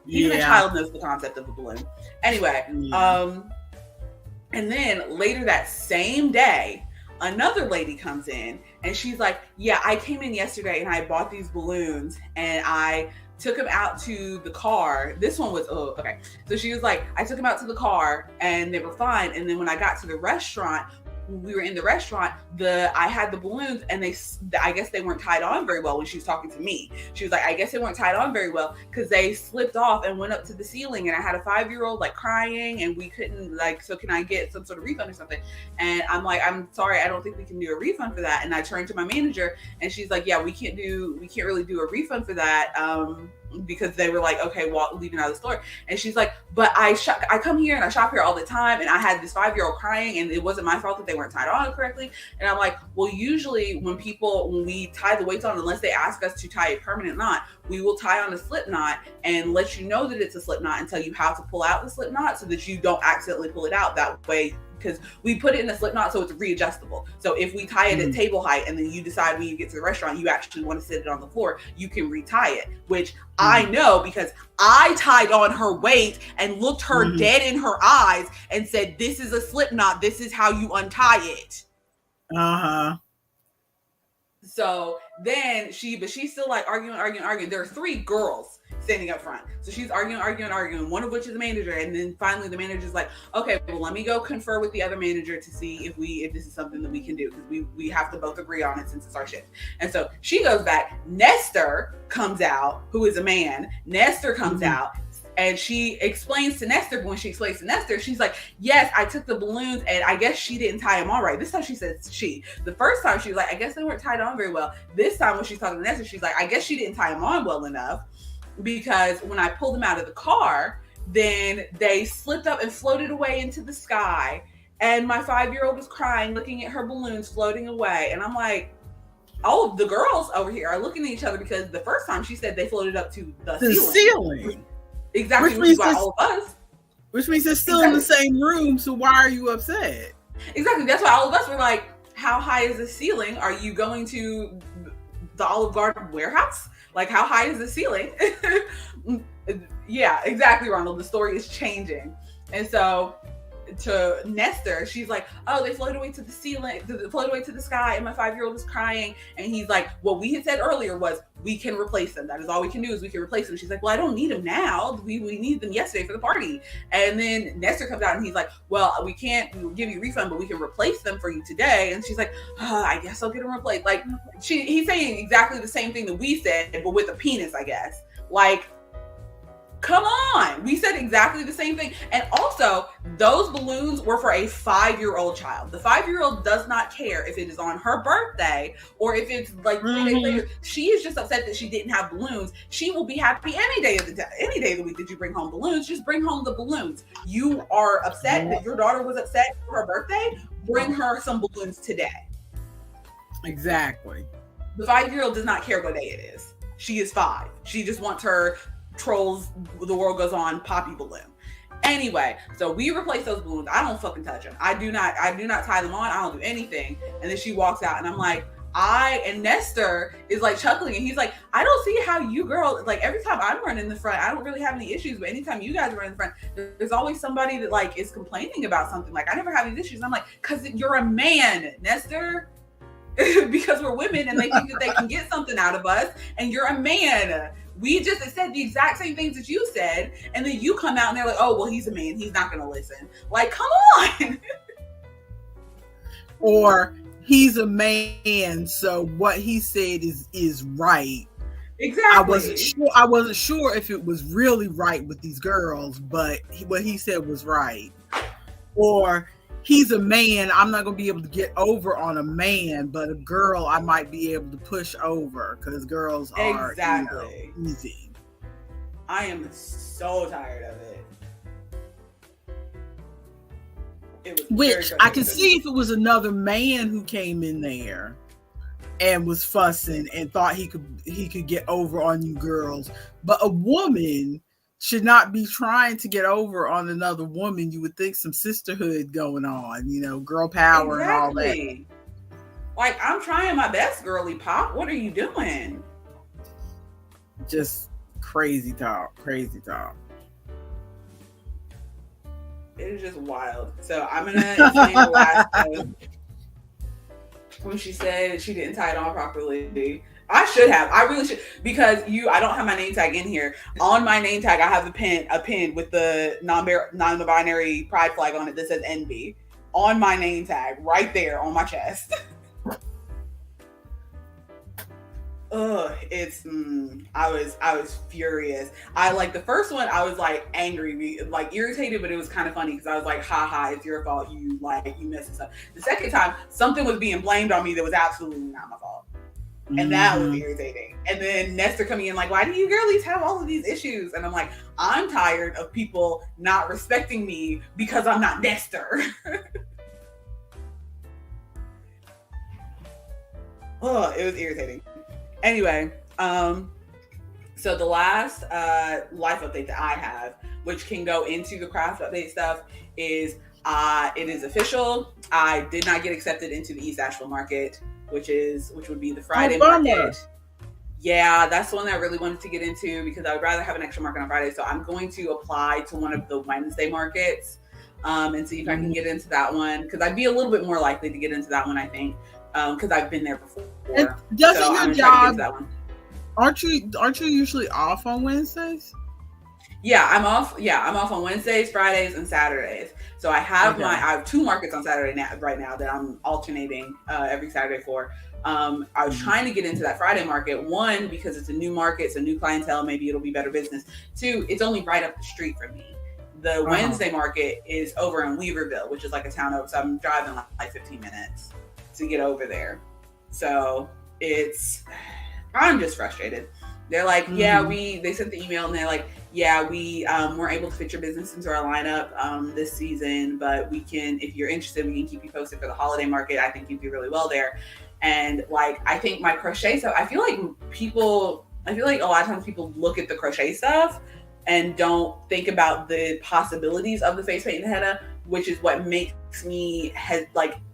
even a child knows the concept of a balloon. Anyway, and then later that same day, another lady comes in and she's like, yeah, I came in yesterday and I bought these balloons and I took them out to the car. This one was, okay. So she was like, I took them out to the car and they were fine. And then when I got to the restaurant, we were in the restaurant, I had the balloons and I guess they weren't tied on very well when she was talking to me. She was like, I guess they weren't tied on very well because they slipped off and went up to the ceiling, and I had a 5-year-old like crying and we couldn't so can I get some sort of refund or something? And I'm like, I'm sorry, I don't think we can do a refund for that. And I turned to my manager and she's like, yeah, we can't really do a refund for that. because they were like, okay, leaving out of the store. And she's like, but I come here and I shop here all the time, and I had this 5-year-old crying, and it wasn't my fault that they weren't tied on correctly. And I'm like, well, usually when we tie the weights on, unless they ask us to tie a permanent knot, we will tie on a slip knot and let you know that it's a slip knot and tell you how to pull out the slip knot so that you don't accidentally pull it out that way. Because we put it in a slip knot so it's readjustable. So if we tie it at table height and then you decide when you get to the restaurant you actually want to sit it on the floor, you can retie it, which I know because I tied on her weight and looked her dead in her eyes and said, this is a slip knot. This is how you untie it. Uh-huh. So then she's still like arguing. There are 3 girls standing up front. So she's arguing, one of which is the manager. And then finally the manager's like, okay, well, let me go confer with the other manager to see if this is something that we can do, because we have to both agree on it since it's our shift. And so she goes back. Nestor comes out, who is a man. Nestor comes out. And she explains to Nestor, but when she explains to Nestor, she's like, yes, I took the balloons and I guess she didn't tie them on right. This time she says she. The first time she was like, I guess they weren't tied on very well. This time when she's talking to Nestor, she's like, I guess she didn't tie them on well enough, because when I pulled them out of the car, then they slipped up and floated away into the sky. And my 5-year-old was crying, looking at her balloons floating away. And I'm like, oh, the girls over here are looking at each other, because the first time she said they floated up to the ceiling. Exactly, which is why all of us. Which means they're still in the same room, so why are you upset? Exactly, that's why all of us were like, how high is the ceiling? Are you going to the Olive Garden warehouse? Like, how high is the ceiling? Yeah, exactly, Ronald. The story is changing. And so to Nestor, she's like, oh, they floated away to the ceiling, floated away to the sky, and my 5-year-old was crying. And he's like, what we had said earlier was, we can replace them. That is all we can do, is we can replace them. She's like, well, I don't need them now. We need them yesterday for the party. And then Nestor comes out and he's like, well, we can't give you a refund, but we can replace them for you today. And she's like, I guess I'll get them replaced. Like, he's saying exactly the same thing that we said, but with a penis, I guess. Like, come on. We said exactly the same thing. And also, those balloons were for a 5-year-old child. The 5-year-old does not care if it is on her birthday or if it's like 3 days later. She is just upset that she didn't have balloons. She will be happy any day of the week that you bring home balloons. Just bring home the balloons. You are upset that your daughter was upset for her birthday. Bring her some balloons today. Exactly. The 5-year-old does not care what day it is. She is 5. She just wants her Trolls The World Goes On poppy balloon. Anyway, so we replace those balloons. I don't fucking touch them. I do not tie them on. I don't do anything. And then she walks out and I'm like, and Nestor is like chuckling and he's like, I don't see how you girl, like every time I'm running in the front, I don't really have any issues, but anytime you guys run in the front, there's always somebody that like is complaining about something. Like, I never have these issues. And I'm like, cause you're a man, Nestor. Because we're women and they think that they can get something out of us, and you're a man. We just said the exact same things that you said, and then you come out and they're like, oh, well, he's a man. He's not going to listen. Like, come on. Or he's a man, so what he said is right. Exactly. I wasn't sure if it was really right with these girls, but what he said was right. Or he's a man, I'm not going to be able to get over on a man, but a girl I might be able to push over, because girls are easy. I am so tired of it. Which I can see if it was another man who came in there and was fussing and thought he could get over on you girls, but a woman should not be trying to get over on another woman. You would think some sisterhood going on, girl power and all that. Like, I'm trying my best, girly pop. What are you doing? Just crazy talk. It is just wild. So I'm going to explain the last one. When she said she didn't tie it on properly. I should have. I really should, because I don't have my name tag in here. On my name tag, I have a pin with the non-binary pride flag on it that says NB. On my name tag, right there on my chest. Ugh, I was furious. I like the first one, I was like angry, like irritated, but it was kind of funny because I was like, ha, it's your fault. You messed this up. The second time, something was being blamed on me that was absolutely not my fault. And that was irritating. And then Nestor coming in like, why do you girlies have all of these issues? And I'm like, I'm tired of people not respecting me because I'm not Nestor. Oh, it was irritating. Anyway, so the last life update that I have, which can go into the craft update stuff, is it is official. I did not get accepted into the East Asheville market, which would be the Friday market. Yeah, that's the one that I really wanted to get into because I would rather have an extra market on Friday. So I'm going to apply to one of the Wednesday markets and see if I can get into that one, because I'd be a little bit more likely to get into that one, I think, because I've been there before. And doesn't so your job? Aren't you usually off on Wednesdays? Yeah, I'm off. Yeah, I'm off on Wednesdays, Fridays, and Saturdays. So I have I have 2 markets on Saturday right now that I'm alternating every Saturday for. I was trying to get into that Friday market. 1, because it's a new market, it's a new clientele. Maybe it'll be better business. 2, it's only right up the street from me. The Wednesday market is over in Weaverville, which is like a town over. So I'm driving like 15 minutes to get over there. So I'm just frustrated. They're like, they sent the email and they're like, we weren't able to fit your business into our lineup this season, but we can, if you're interested, we can keep you posted for the holiday market. I think you'd do really well there. And like, I think my crochet stuff, I feel like a lot of times people look at the crochet stuff and don't think about the possibilities of the face paint and henna, which is what makes me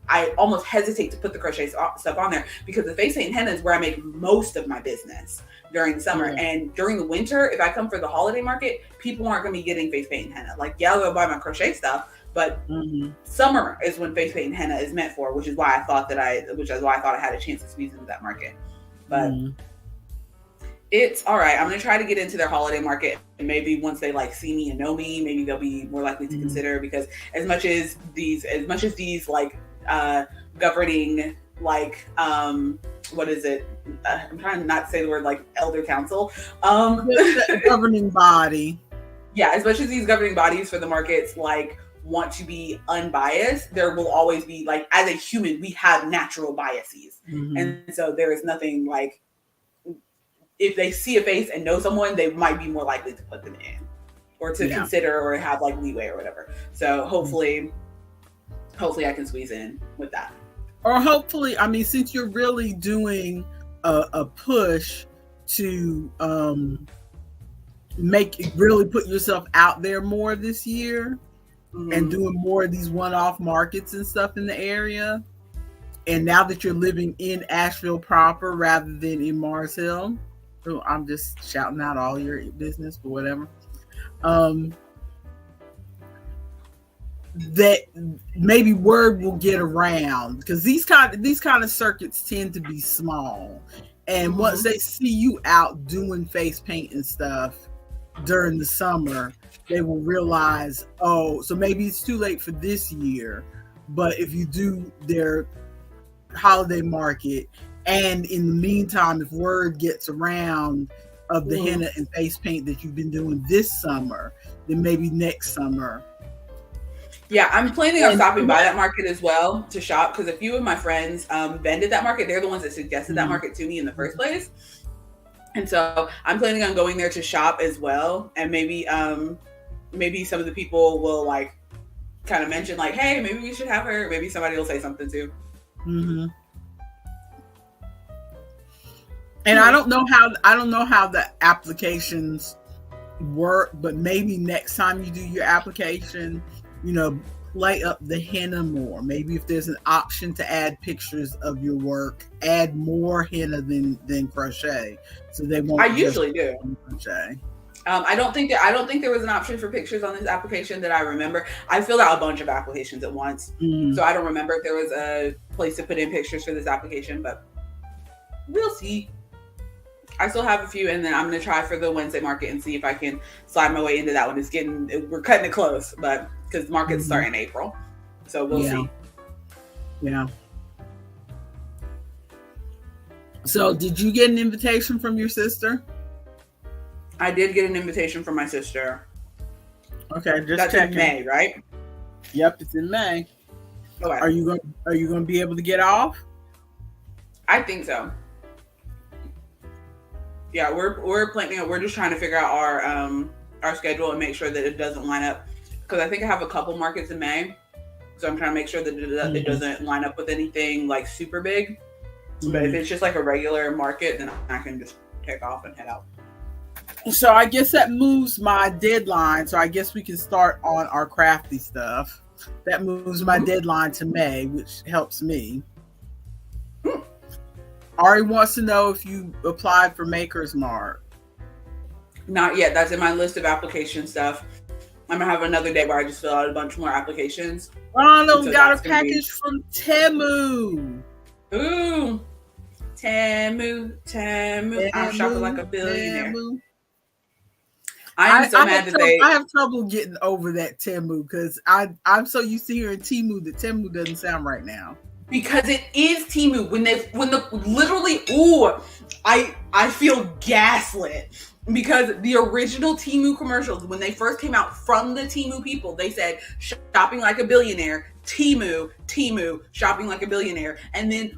I almost hesitate to put the crochet stuff on there, because the face paint and henna is where I make most of my business during the summer. And during the winter, if I come for the holiday market, people aren't going to be getting face paint and henna. Like, they'll buy my crochet stuff, but summer is when face paint and henna is meant for, which is why I thought I had a chance to squeeze into that market. But it's all right. I'm going to try to get into their holiday market, and maybe once they like see me and know me, maybe they'll be more likely to consider, because as much as these like governing, like what is it? I'm trying not to say the word like elder council. The governing body. Yeah, as much as these governing bodies for the markets like want to be unbiased, there will always be, like, as a human, we have natural biases, and so there is nothing like, if they see a face and know someone, they might be more likely to put them in, or to consider, or have like leeway or whatever. So hopefully I can squeeze in with that. Or hopefully, I mean, since you're really doing a push to really put yourself out there more this year, and doing more of these one-off markets and stuff in the area, and now that you're living in Asheville proper rather than in Mars Hill, so I'm just shouting out all your business, but whatever. That maybe word will get around, because these kind of circuits tend to be small, and once they see you out doing face paint and stuff during the summer, they will realize, oh, so maybe it's too late for this year, but if you do their holiday market, and in the meantime, if word gets around of the henna and face paint that you've been doing this summer, then maybe next summer. Yeah, I'm planning on stopping by that market as well to shop, because a few of my friends vended that market. They're the ones that suggested that market to me in the first place. And so I'm planning on going there to shop as well. And maybe some of the people will like kind of mention like, hey, maybe we should have her. Maybe somebody will say something too. And I don't know how the applications work, but maybe next time you do your application, play up the henna more. Maybe if there's an option to add pictures of your work, add more henna than crochet, so they won't. I usually do crochet. I don't think there was an option for pictures on this application that I remember. I filled out a bunch of applications at once, so I don't remember if there was a place to put in pictures for this application, but we'll see. I still have a few, and then I'm going to try for the Wednesday market and see if I can slide my way into that one. We're cutting it close, but because the markets start in April, so we'll see. Yeah. So, did you get an invitation from your sister? I did get an invitation from my sister. Okay, that's checking. In May, right? Yep, it's in May. Okay. Are you going to be able to get off? I think so. Yeah, we're planning. We're just trying to figure out our schedule and make sure that it doesn't line up. Because I think I have a couple markets in May, so I'm trying to make sure that it doesn't line up with anything like super big. But if it's just like a regular market, then I can just take off and head out. So I guess that moves my deadline. So I guess we can start on our crafty stuff. That moves my deadline to May, which helps me. Ari wants to know if you applied for Maker's Mark. Not yet. That's in my list of application stuff. I'm gonna have another day where I just fill out a bunch more applications. Ronald got a package from Temu. Ooh, Temu. I'm shopping like a billionaire. Temu. I'm so mad that I have trouble getting over that Temu because I'm so used to hearing Temu that Temu doesn't sound right now. Because it is Temu. When the literally, I feel gaslit. Because the original Temu commercials, when they first came out from the Temu people, they said shopping like a billionaire, Temu, shopping like a billionaire, and then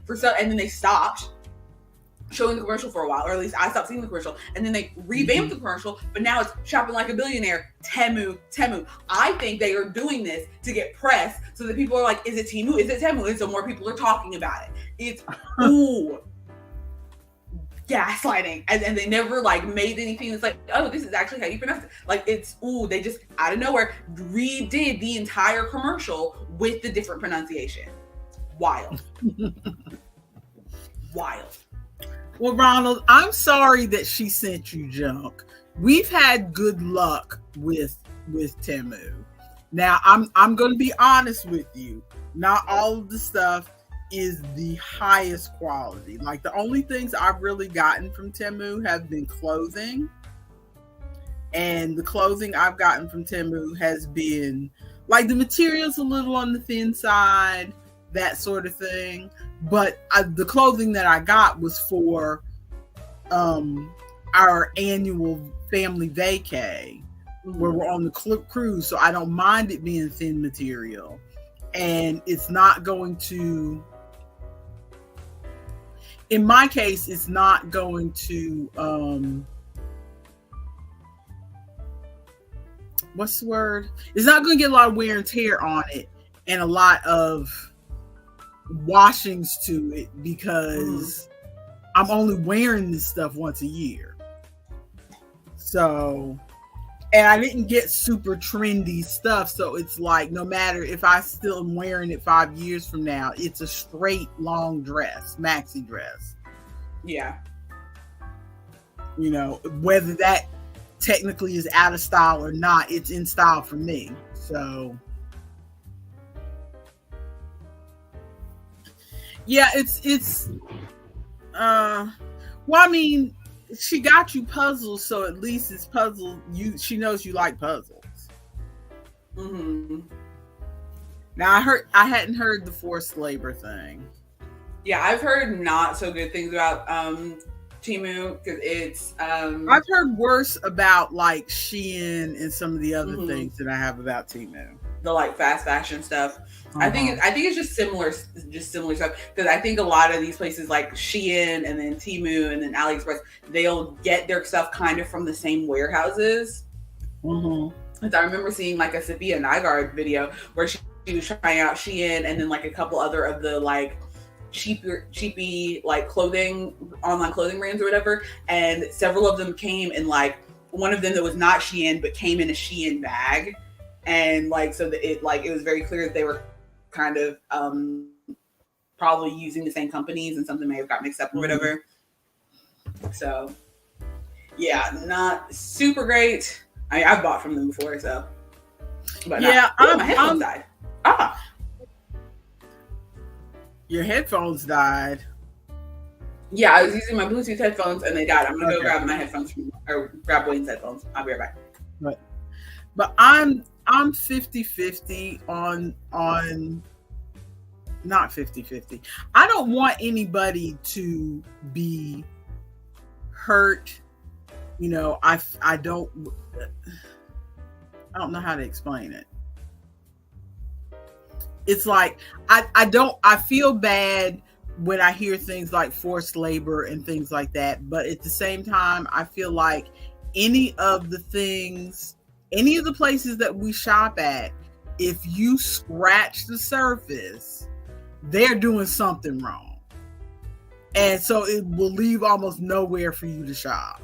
they stopped showing the commercial for a while, or at least I stopped seeing the commercial, and then they revamped the commercial, but now it's shopping like a billionaire, Temu. I think they are doing this to get press so that people are like, is it Temu? Is it Temu? And so more people are talking about it. It's gaslighting, and they never like made anything that's like, oh, this is actually how you pronounce it. Like it's they just out of nowhere redid the entire commercial with the different pronunciation. Wild. Well, Ronald, I'm sorry that she sent you junk. We've had good luck with Temu. Now, I'm going to be honest with you. Not all of the stuff is the highest quality. Like the only things I've really gotten from Temu have been clothing. And the clothing I've gotten from Temu has been like the material's a little on the thin side, that sort of thing. But the clothing that I got was for our annual family vacay where we're on the cruise. So I don't mind it being thin material. And it's not going to, in my case, it's not going to, what's the word? It's not going to get a lot of wear and tear on it and a lot of washings to it because I'm only wearing this stuff once a year. So, and I didn't get super trendy stuff. So it's like, no matter if I still am wearing it 5 years from now, it's a straight long dress, maxi dress. Yeah. You know, whether that technically is out of style or not, it's in style for me. So yeah, well, I mean, she got you puzzles, so at least it's puzzle. She knows you like puzzles. Mm-hmm. Now I hadn't heard the forced labor thing. Yeah, I've heard not so good things about Temu because it's. I've heard worse about like Shein and some of the other things that I have about Temu. The like fast fashion stuff. I think it's just similar stuff because I think a lot of these places like Shein and then Temu and then AliExpress, they'll get their stuff kind of from the same warehouses. Because I remember seeing like a Sophia Nygaard video where she was trying out Shein and then like a couple other of the like cheapy like online clothing brands or whatever, and several of them came in like one of them that was not Shein but came in a Shein bag. And like, so that it was very clear that they were kind of probably using the same companies and something may have got mixed up or whatever. So yeah, not super great. I've bought from them before, so. But yeah, my headphones died. Your headphones died. Yeah, I was using my Bluetooth headphones and they died. I'm gonna go grab my headphones or grab Wayne's headphones. I'll be right back. But I'm 50-50 on not 50-50. I don't want anybody to be hurt. You know, I don't know how to explain it. It's like I feel bad when I hear things like forced labor and things like that. But at the same time, I feel like any of the places that we shop at, if you scratch the surface, they're doing something wrong. And so it will leave almost nowhere for you to shop.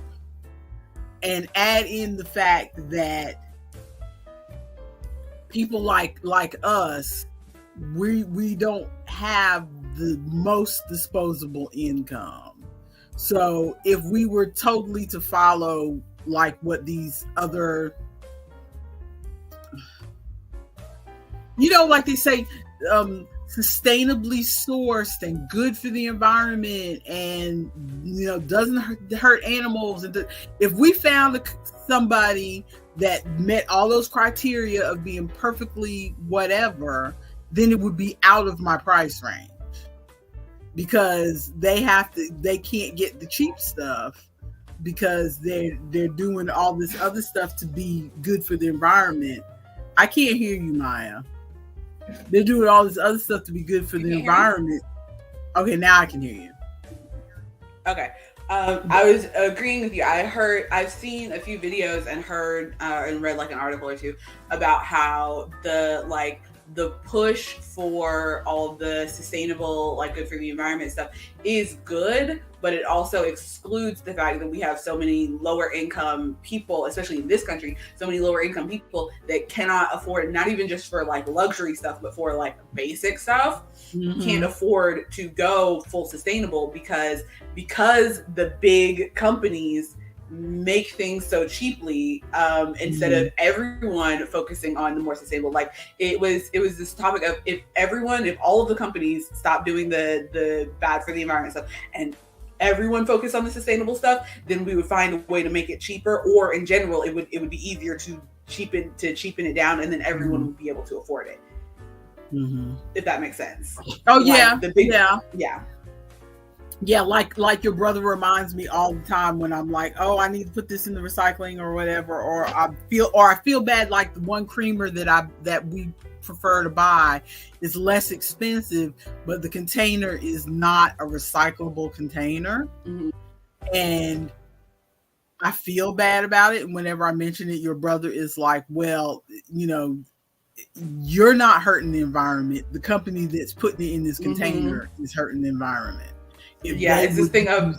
And add in the fact that people like us, we don't have the most disposable income. So if we were totally to follow like what these other, like they say, sustainably sourced and good for the environment and doesn't hurt animals, and if we found somebody that met all those criteria of being perfectly whatever, then it would be out of my price range, because they can't get the cheap stuff because they're doing all this other stuff to be good for the environment. I can't hear you, Maya. They're doing all this other stuff to be good for the environment. Okay, now I can hear you. Okay. I was agreeing with you. I've seen a few videos and heard and read like an article or two about how the push for all the sustainable, like good for the environment stuff is good, but it also excludes the fact that we have so many lower income people, especially in this country, so many lower income people that cannot afford, not even just for like luxury stuff, but for like basic stuff, can't afford to go full sustainable because the big companies make things so cheaply, instead of everyone focusing on the more sustainable. Like it was this topic of if all of the companies stopped doing the bad for the environment stuff and everyone focused on the sustainable stuff, then we would find a way to make it cheaper, or in general it would be easier to cheapen it down, and then everyone would be able to afford it. If that makes sense. Oh, like yeah. The big, yeah. Yeah, like your brother reminds me all the time when I'm like, oh, I need to put this in the recycling or whatever, or I feel bad, like the one creamer that we prefer to buy is less expensive, but the container is not a recyclable container. And I feel bad about it. And whenever I mention it, your brother is like, well, you're not hurting the environment. The company that's putting it in this container is hurting the environment. It's this thing of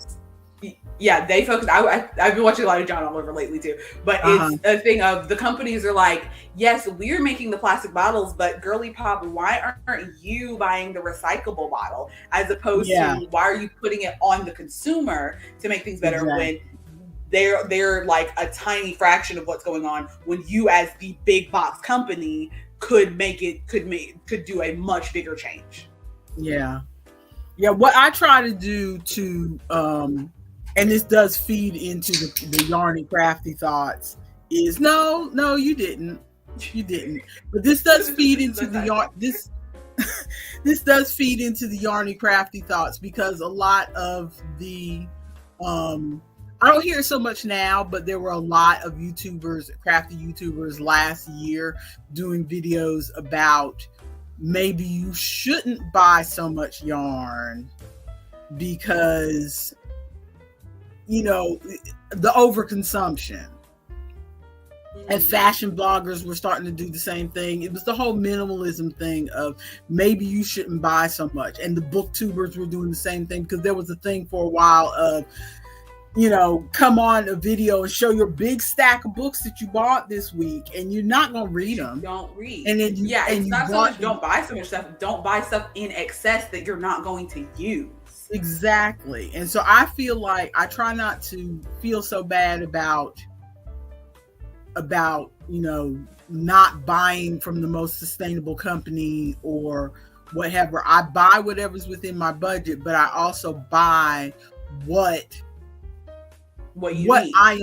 they focus. I've been watching a lot of John Oliver lately too, but it's a thing of the companies are like, yes, we're making the plastic bottles, but girly pop, why aren't you buying the recyclable bottle, as opposed to why are you putting it on the consumer to make things better when they're like a tiny fraction of what's going on, when you as the big box company could do a much bigger change. Yeah, what I try to do to, and this does feed into the yarny crafty thoughts, is no, you didn't, but this does feed into the yarn. This does feed into the yarny crafty thoughts, because a lot of the, I don't hear it so much now, but there were a lot of crafty YouTubers last year doing videos about maybe you shouldn't buy so much yarn because, the overconsumption. And fashion bloggers were starting to do the same thing. It was the whole minimalism thing of maybe you shouldn't buy so much. And the booktubers were doing the same thing, because there was a thing for a while of, come on a video and show your big stack of books that you bought this week, and you're not going to read them. Don't read. And then it's not so much don't buy so much stuff. Don't buy stuff in excess that you're not going to use. Exactly. And so I feel like I try not to feel so bad about not buying from the most sustainable company or whatever. I buy whatever's within my budget, but I also buy what I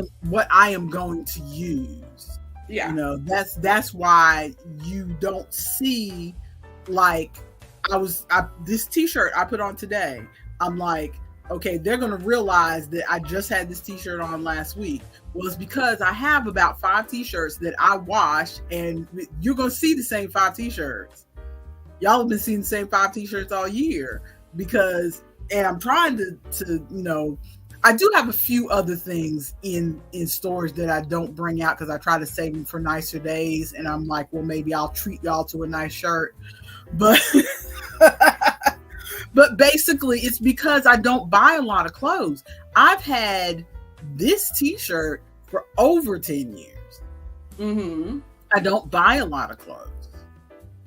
am going to use. Yeah. That's why you don't see, like, this t-shirt I put on today. I'm like, okay, they're going to realize that I just had this t-shirt on last week. Well, it's because I have about 5 t-shirts that I wash, and you're going to see the same 5 t-shirts. Y'all have been seeing the same 5 t-shirts all year. because, and I'm trying to I do have a few other things in storage that I don't bring out because I try to save them for nicer days. And I'm like, well, maybe I'll treat y'all to a nice shirt. But but basically it's because I don't buy a lot of clothes. I've had this t-shirt for over 10 years. Mm-hmm. I don't buy a lot of clothes.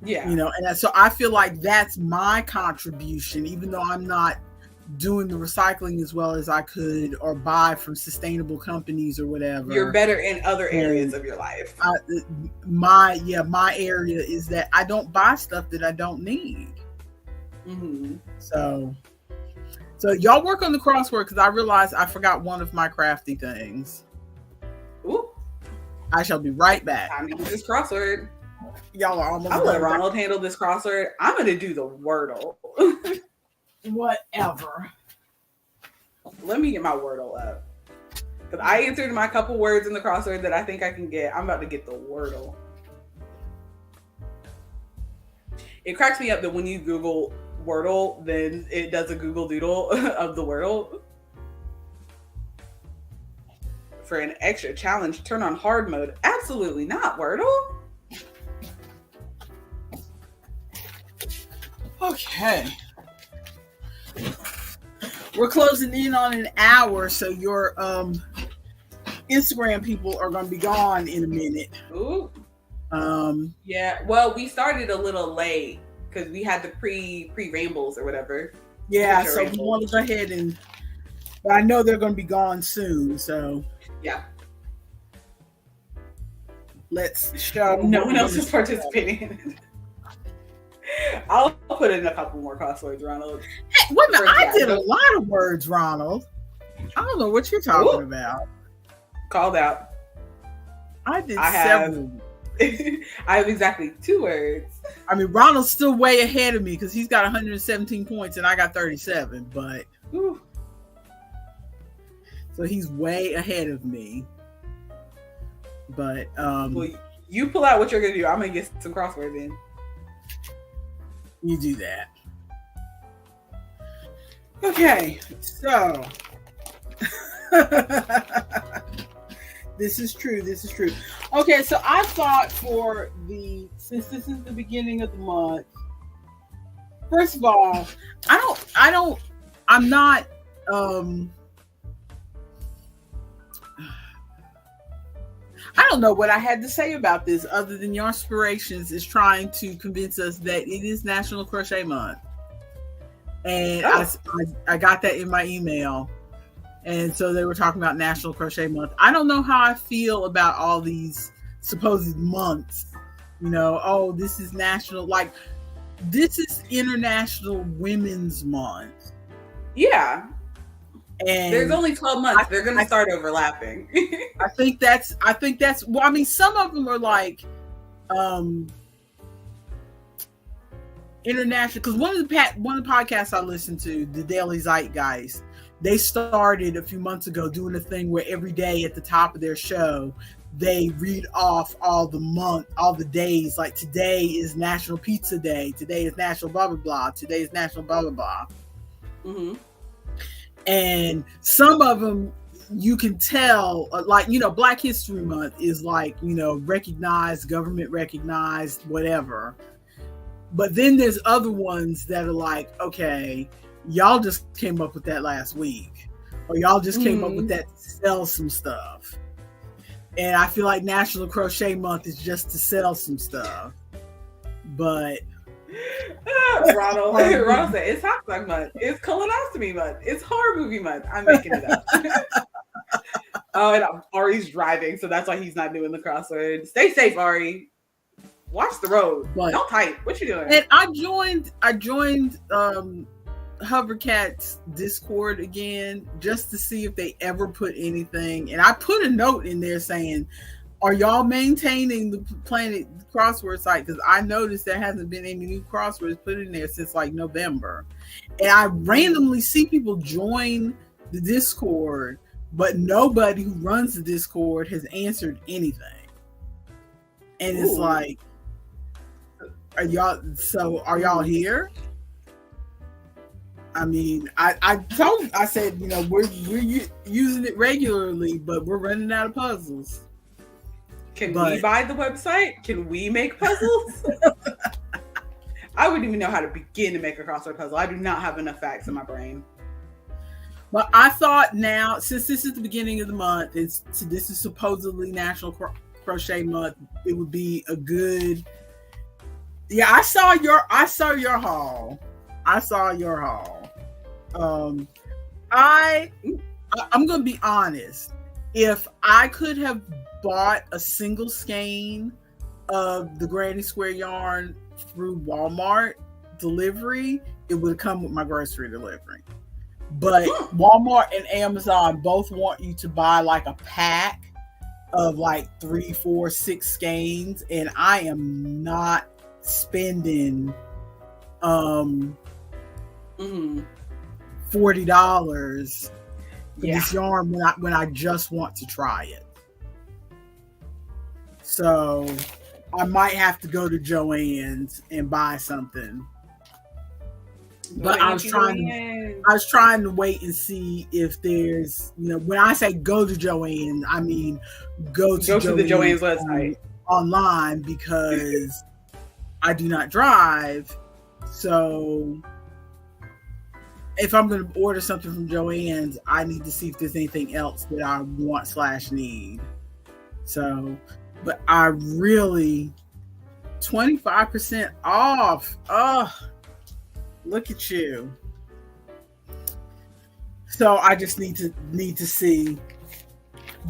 Yeah. And so I feel like that's my contribution, even though I'm not doing the recycling as well as I could or buy from sustainable companies or whatever. You're better in other areas of your life. My area is that I don't buy stuff that I don't need. Mm-hmm. So y'all work on the crossword because I realized I forgot one of my crafty things. Ooh. I shall be right back. Time to do this crossword. Y'all are almost. I'll let Ronald handle this crossword. I'm going to do the Wordle. Whatever. Let me get my Wordle up. Because I answered my couple words in the crossword that I think I can get. I'm about to get the Wordle. It cracks me up that when you Google Wordle, then it does a Google Doodle of the Wordle. For an extra challenge, turn on hard mode. Absolutely not, Wordle. Okay. We're closing in on an hour, so your Instagram people are going to be gone in a minute. Ooh. Yeah. Well, we started a little late because we had the pre rambles or whatever. Yeah. So we want to go ahead but I know they're going to be gone soon. So yeah. Let's show. No one else is participating in it. I'll put in a couple more crosswords, Ronald. Hey, wait a minute. I did a lot of words, Ronald. I don't know what you're talking about. Called out. I did several. I have exactly 2 words. I mean, Ronald's still way ahead of me because he's got 117 points and I got 37. But so he's way ahead of me. But well, you pull out what you're gonna do. I'm gonna get some crosswords in. You do that. Okay, so this is true. Okay, so I thought since this is the beginning of the month, first of all, I'm not I don't know what I had to say about this other than your inspirations is trying to convince us that it is National Crochet Month. And I got that in my email. And so they were talking about National Crochet Month. I don't know how I feel about all these supposed months. This is national, this is International Women's Month. Yeah. And there's only 12 months. They're going to start overlapping. I think that's, well, I mean, some of them are like, international, because one of the podcasts I listened to, the Daily Zeitgeist, they started a few months ago doing a thing where every day at the top of their show, they read off all the days, like today is National Pizza Day, today is National blah, blah, blah, today is National blah, blah, blah. Mm-hmm. And some of them you can tell, Black History Month is recognized, government recognized, whatever. But then there's other ones that are like, okay, y'all just came up with that last week, or y'all just came up with that to sell some stuff. And I feel like National Crochet Month is just to sell some stuff. But Ronald said it's hot dog month, it's colonoscopy month, it's horror movie month. I'm making it up. And Ari's driving, so that's why he's not doing the crossword. Stay safe, Ari. Watch the road. Don't type. What you doing? And I joined Hovercat's Discord again just to see if they ever put anything. And I put a note in there saying, are y'all maintaining the Planet crossword site? Because I noticed there hasn't been any new crosswords put in there since November. And I randomly see people join the Discord, but nobody who runs the Discord has answered anything. And it's like, are y'all here? I mean, I said, you know, we're using it regularly, but we're running out of puzzles. Can we buy the website? Can we make puzzles? I wouldn't even know how to begin to make a crossword puzzle. I do not have enough facts in my brain. Well, I thought now, since this is the beginning of the month, this is supposedly National Crochet Month, it would be a good. Yeah, I saw your haul. I'm gonna be honest. If I could have bought a single skein of the Granny Square yarn through Walmart delivery, it would have come with my grocery delivery. But Walmart and Amazon both want you to buy like a pack of like 3, 4, 6 skeins, and I am not spending $40 for this yarn when I just want to try it. So I might have to go to Joann's and buy something. But I was trying to wait and see if there's, you know, when I say go to Joann's, I mean go to the Joann's website online, because I do not drive. So if I'm going to order something from Joann's, I need to see if there's anything else that I want/need. So, but I really 25% off. Oh, look at you. So I just need to see.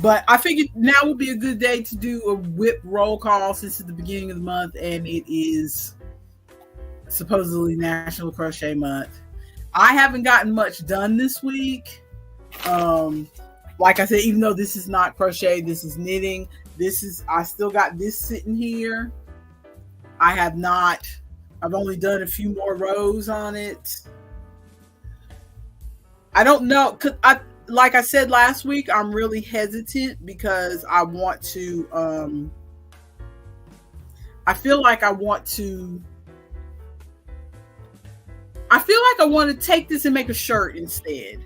But I figured now would be a good day to do a whip roll call since it's the beginning of the month and it is supposedly National Crochet Month. I haven't gotten much done this week. Like I said, even though this is not crochet, this is knitting. I still got this sitting here. I've only done a few more rows on it. I don't know, cause like I said last week, I'm really hesitant because I want to. I feel like I want to take this and make a shirt instead.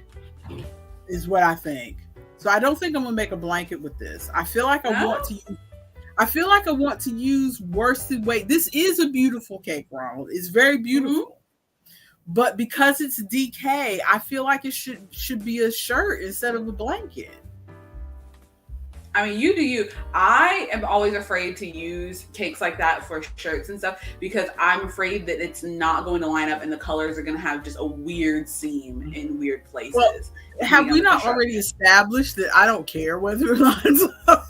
Is what I think. So I don't think I'm gonna make a blanket with this. I feel like I want to use worsted weight. This is a beautiful cake roll. It's very beautiful. Mm-hmm. But because it's DK, I feel like it should be a shirt instead of a blanket. I mean, you do you. I am always afraid to use cakes like that for shirts and stuff because I'm afraid that it's not going to line up and the colors are going to have just a weird seam in weird places. Well, have we not already established that I don't care whether it lines up?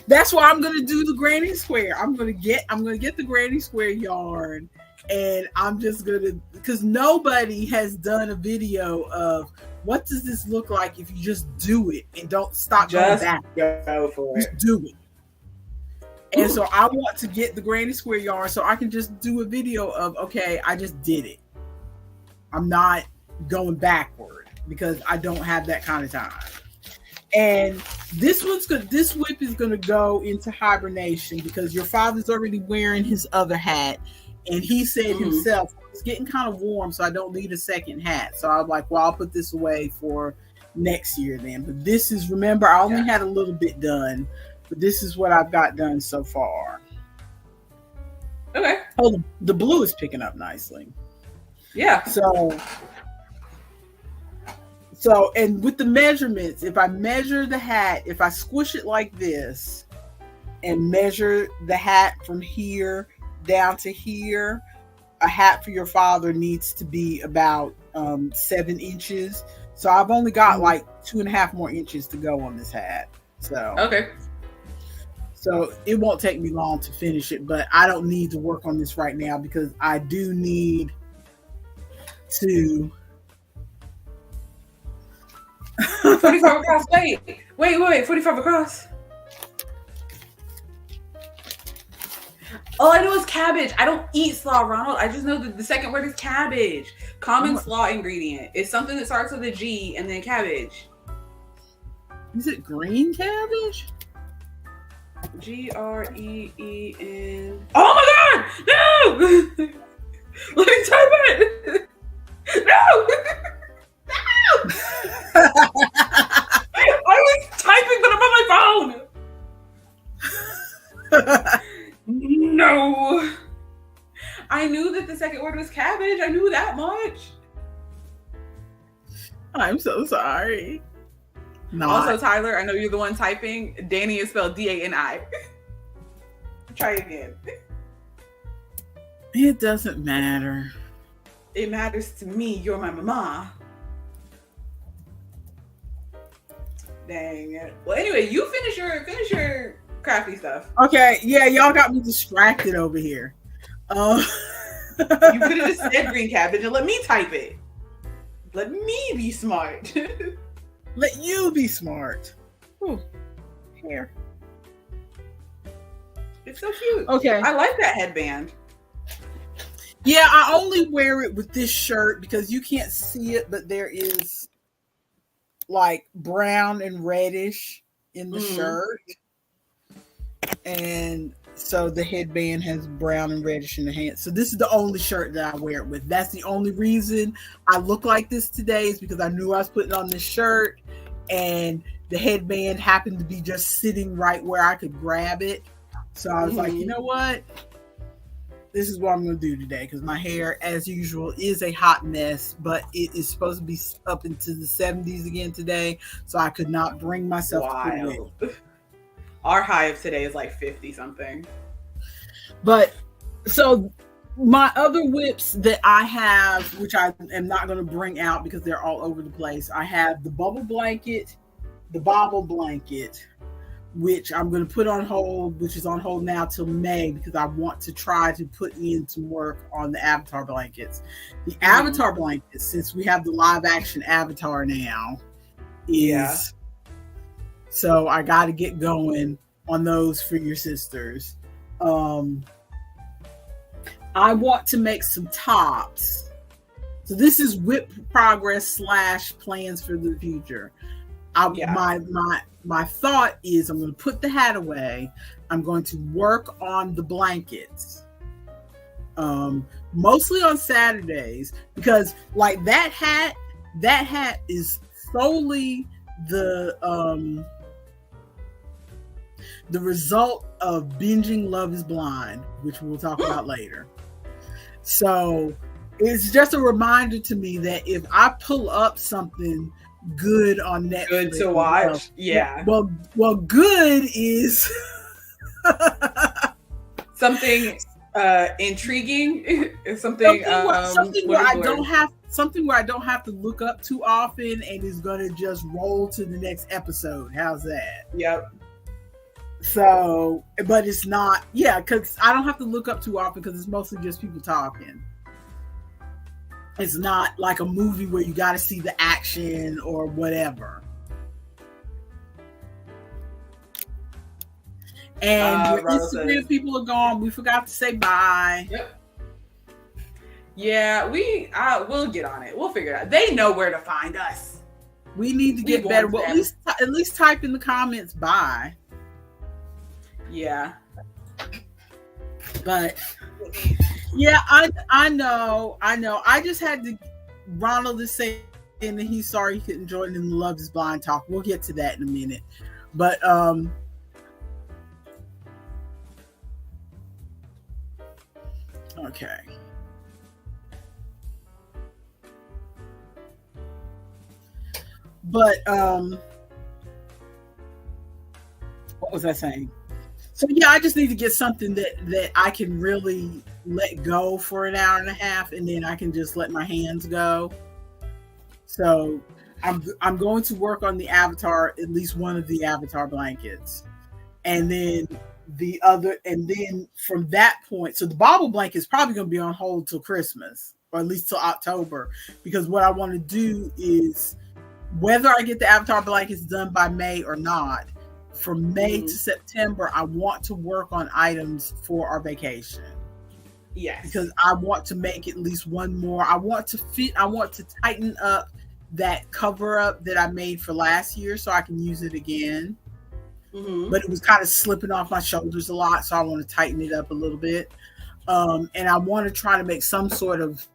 That's why I'm going to do the Granny Square. I'm going to get the Granny Square yarn. And I'm just gonna, because nobody has done a video of what does this look like if you just do it and don't stop going back. Go for it. Just do it. And so I want to get the Granny Square yarn so I can just do a video of, okay, I just did it. I'm not going backward because I don't have that kind of time. And this whip is gonna go into hibernation because your father's already wearing his other hat. And he said himself, it's getting kind of warm, so I don't need a second hat. So I was like, well, I'll put this away for next year then. But this is, remember, I only had a little bit done, but this is what I've got done so far. Okay. Oh, the blue is picking up nicely. Yeah. So, and with the measurements, if I measure the hat, if I squish it like this and measure the hat from here down to here, a hat for your father needs to be about 7 inches. So I've only got like 2.5 more inches to go on this hat. So okay. So it won't take me long to finish it, but I don't need to work on this right now because I do need to 45 across. Wait, 45 across. All I know is cabbage. I don't eat slaw, Ronald. I just know that the second word is cabbage. Common slaw ingredient. It's something that starts with a G and then cabbage. Is it green cabbage? Green. Oh my God! No! Let me type it. No. No. I was typing, but I'm on my phone. No. I knew that the second word was cabbage. I knew that much. I'm so sorry. No. Also, Tyler, I know you're the one typing. Dani is spelled D-A-N-I. Try again. It doesn't matter. It matters to me. You're my mama. Dang it. Well, anyway, you finish your crafty stuff. Okay, yeah, y'all got me distracted over here. You could have just said green cabbage and let me type it. Let me be smart. Let you be smart. Ooh, here. It's so cute. Okay. I like that headband. Yeah, I only wear it with this shirt because you can't see it, but there is like brown and reddish in the shirt. And so the headband has brown and reddish in the hands. So this is the only shirt that I wear it with. That's the only reason I look like this today, is because I knew I was putting on this shirt and the headband happened to be just sitting right where I could grab it. So I was like, you know what? This is what I'm going to do today, because my hair, as usual, is a hot mess, but it is supposed to be up into the 70s again today, so I could not bring myself to put it. Our high of today is like 50 something. But so my other whips that I have, which I am not going to bring out because they're all over the place. I have the bubble blanket, the bobble blanket, which I'm going to put on hold, which is on hold now till May, because I want to try to put in some work on the Avatar blankets. The Avatar blankets, since we have the live action Avatar now, is so I got to get going on those for your sisters. I want to make some tops. So this is whip progress / plans for the future. My thought is I'm going to put the hat away. I'm going to work on the blankets. Mostly on Saturdays, because like that hat is solely the result of binging Love is Blind, which we'll talk about later. So it's just a reminder to me that if I pull up something good on Netflix, good to watch, well, good is something intriguing, something where I don't have to look up too often, and is going to just roll to the next episode. How's that? Yep. So, but it's not, because I don't have to look up too often because it's mostly just people talking. It's not like a movie where you got to see the action or whatever. And your Instagram people are gone. We forgot to say bye. Yep. Yeah, we'll get on it. We'll figure it out. They know where to find us. We need to get better. Well, at least type in the comments bye. Yeah. But yeah, I know. I just had to. Ronald is saying that he's sorry he couldn't join in the Love is Blind talk. We'll get to that in a minute. But okay. But what was I saying? So yeah, I just need to get something that I can really let go for an hour and a half, and then I can just let my hands go. So I'm going to work on the Avatar, at least one of the Avatar blankets, and then the other, and then from that point, so the bobble blanket is probably going to be on hold till Christmas, or at least till October, because what I want to do is, whether I get the Avatar blankets done by May or not, from May to September, I want to work on items for our vacation. Yes. Because I want to make at least one more. I want to tighten up that cover up that I made for last year so I can use it again. But it was kind of slipping off my shoulders a lot, so I want to tighten it up a little bit. And I want to try to make some sort of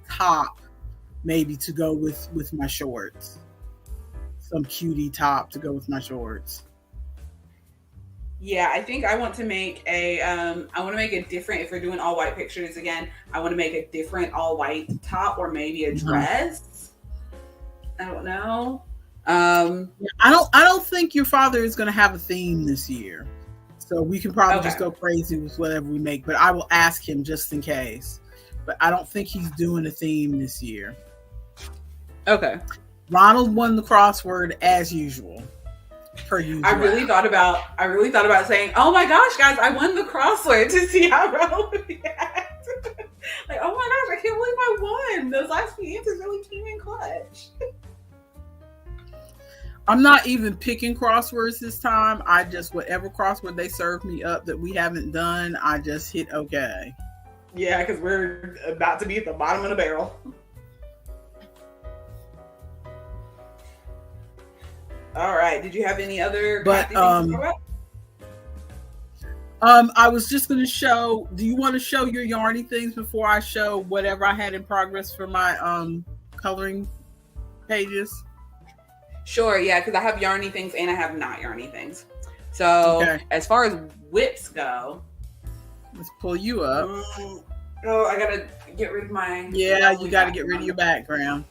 top, maybe to go with my shorts. Some cutie top to go with my shorts. Yeah, I think I want to make a different, if we're doing all white pictures again, I want to make a different all white top or maybe a dress. I don't know. I don't think your father is going to have a theme this year. So we can probably just go crazy with whatever we make, but I will ask him just in case. But I don't think he's doing a theme this year. Okay. Ronald won the crossword as usual. Per usual. I really thought about saying, "Oh my gosh, guys, I won the crossword," to see how Ronald would react. Like, "Oh my gosh, I can't believe I won. Those last few answers really came in clutch." I'm not even picking crosswords this time. I just, whatever crossword they serve me up that we haven't done, I just hit okay. Yeah, because we're about to be at the bottom of the barrel. All right. Did you have any other things to talk about? I was just going to show. Do you want to show your yarny things before I show whatever I had in progress for my coloring pages? Sure. Yeah, because I have yarny things and I have not yarny things. So as far as whips go, let's pull you up. Oh, I gotta get rid of my. Yeah, you got to get rid of your background.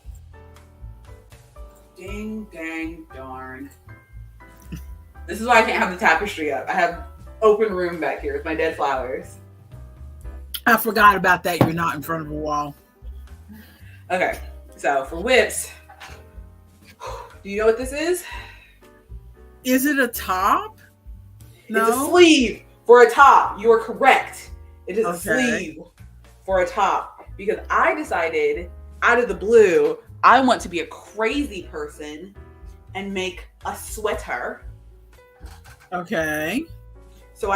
Ding, dang, darn. This is why I can't have the tapestry up. I have open room back here with my dead flowers. I forgot about that. You're not in front of a wall. Okay, so for whips, do you know what this is? Is it a top? No. It's a sleeve for a top. You are correct. It is a sleeve for a top because I decided out of the blue, I want to be a crazy person and make a sweater. Okay. So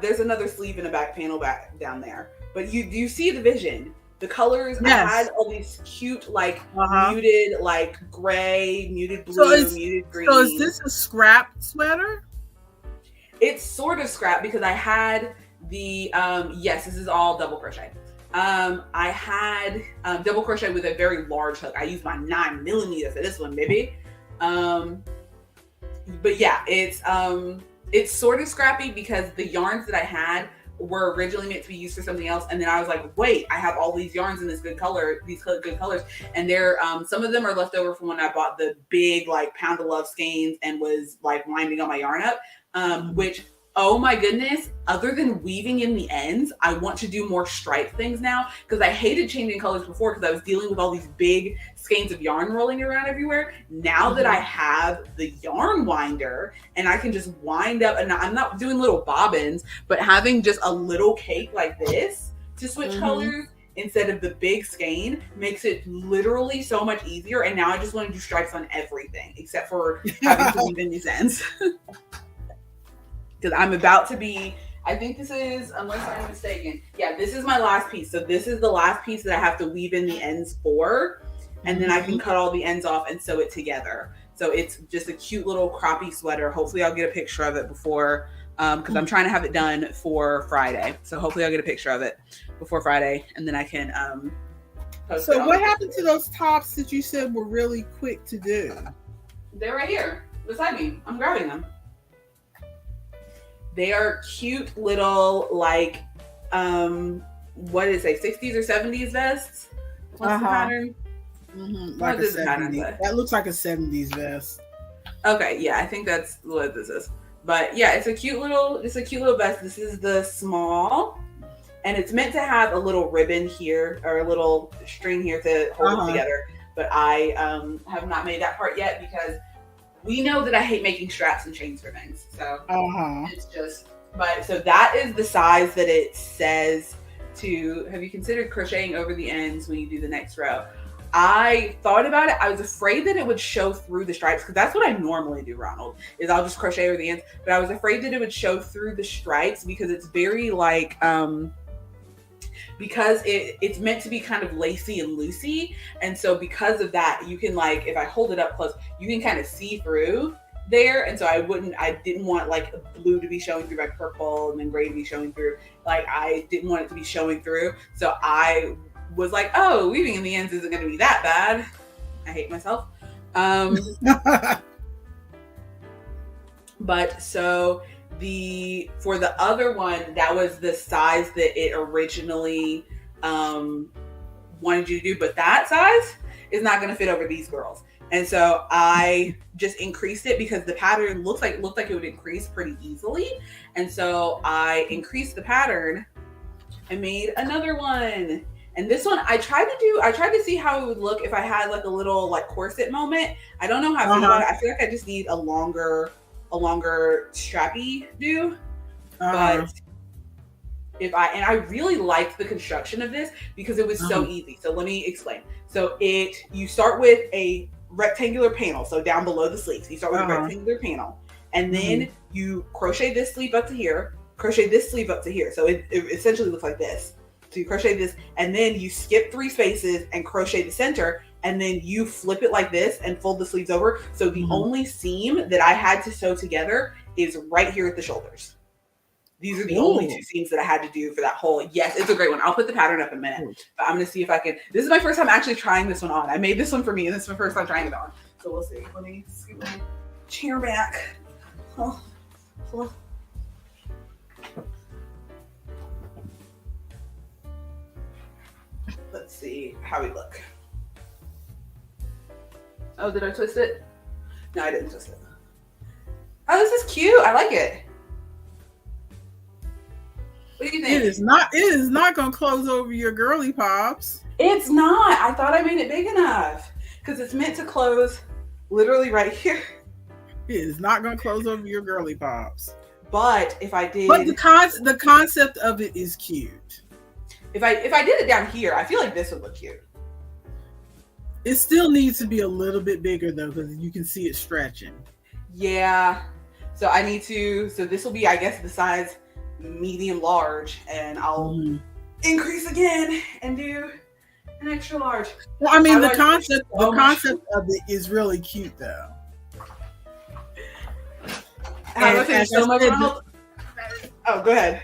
there's another sleeve in the back panel back down there. But you see the vision. The colors, yes. I had all these cute, like muted, like gray, muted blue, muted green. So is this a scrap sweater? It's sort of scrap because I had the, yes, this is all double crochet. I had double crochet with a very large hook. I used my 9mm for this one, baby. But yeah, it's sort of scrappy because the yarns that I had were originally meant to be used for something else, and then I was like, wait, I have all these yarns in this good color, these good colors, and they're some of them are left over from when I bought the big like Pound of Love skeins and was like winding all my yarn up, which, oh my goodness, other than weaving in the ends, I want to do more stripe things now because I hated changing colors before because I was dealing with all these big skeins of yarn rolling around everywhere. Now that I have the yarn winder and I can just wind up, and I'm not doing little bobbins, but having just a little cake like this to switch colors instead of the big skein makes it literally so much easier. And now I just want to do stripes on everything except for having to weave in these ends. Because I'm about to be, I think this is, unless I'm mistaken, yeah, this is my last piece. So this is the last piece that I have to weave in the ends for, and then I can cut all the ends off and sew it together. So it's just a cute little croppy sweater. Hopefully I'll get a picture of it before, because I'm trying to have it done for Friday. So hopefully I'll get a picture of it before Friday, and then I can post it. So what happened to those tops that you said were really quick to do? They're right here beside me. I'm grabbing them. They are cute little, like, what did it say, 60s or 70s vests? What's the pattern? Like a 70s. That looks like a 70s vest. Okay, yeah, I think that's what this is. But yeah, it's a cute little vest. This is the small, and it's meant to have a little ribbon here or a little string here to hold it together. But I have not made that part yet because we know that I hate making straps and chains for things. So it's just, but so that is the size that it says to. Have you considered crocheting over the ends when you do the next row? I thought about it. I was afraid that it would show through the stripes because that's what I normally do, Ronald, is I'll just crochet over the ends. But I was afraid that it would show through the stripes because it's very like, because it's meant to be kind of lacy and loosey. And so because of that, you can, like, if I hold it up close, you can kind of see through there, and so I didn't want like blue to be showing through my purple and then gray to be showing through. Like I didn't want it to be showing through, so I was like, oh, weaving in the ends isn't going to be that bad. I hate myself. But so for the other one, that was the size that it originally wanted you to do, but that size is not going to fit over these girls. And so I just increased it because the pattern looked like it would increase pretty easily. And so I increased the pattern and made another one. And this one I tried to see how it would look if I had like a little like corset moment. I don't know how to do about it. I feel like I just need a longer strappy do. But I really liked the construction of this because it was so easy. So let me explain. So you start with a rectangular panel. So down below the sleeves, you start with a rectangular panel, and then you crochet this sleeve up to here, crochet this sleeve up to here. So it essentially looks like this. So you crochet this, and then you skip 3 spaces and crochet the center, and then you flip it like this and fold the sleeves over. So the only seam that I had to sew together is right here at the shoulders. These are the only 2 seams that I had to do for that whole. Yes, it's a great one. I'll put the pattern up in a minute, but I'm going to see if I can. This is my first time actually trying this one on. I made this one for me, and this is my first time trying it on. So we'll see. Let me scoot my chair back. Oh. Let's see how we look. Oh, did I twist it? No, I didn't twist it. Oh, this is cute. I like it. What do you think? It is not going to close over your girly pops. It's not. I thought I made it big enough because it's meant to close literally right here. It is not going to close over your girly pops. But if I did, but the concept of it is cute. If I did it down here, I feel like this would look cute. It still needs to be a little bit bigger though, because you can see it stretching. Yeah. So I need to. So this will be, I guess, the size medium large, and I'll increase again and do an extra large. Well, I mean, the concept of it is really cute though. Oh, go ahead.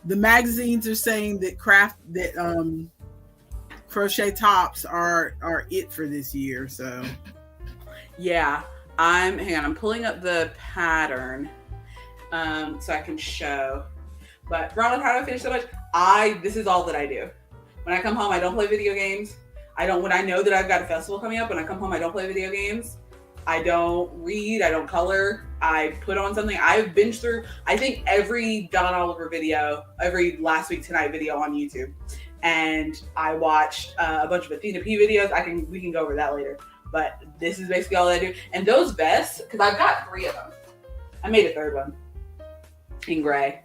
The magazines are saying that crochet tops are it for this year. So yeah, I'm pulling up the pattern so I can show. But Ronald, how do I finish so much? This is all that I do. When I come home, I don't play video games. When I know that I've got a festival coming up, when I come home, I don't play video games. I don't read. I don't color. I put on something. I've binged through, I think, every Don Oliver video, every Last Week Tonight video on YouTube. And I watched a bunch of Athena P videos. We can go over that later. But this is basically all I do. And those vests, because I've got 3 of them. I made a 3rd one in gray.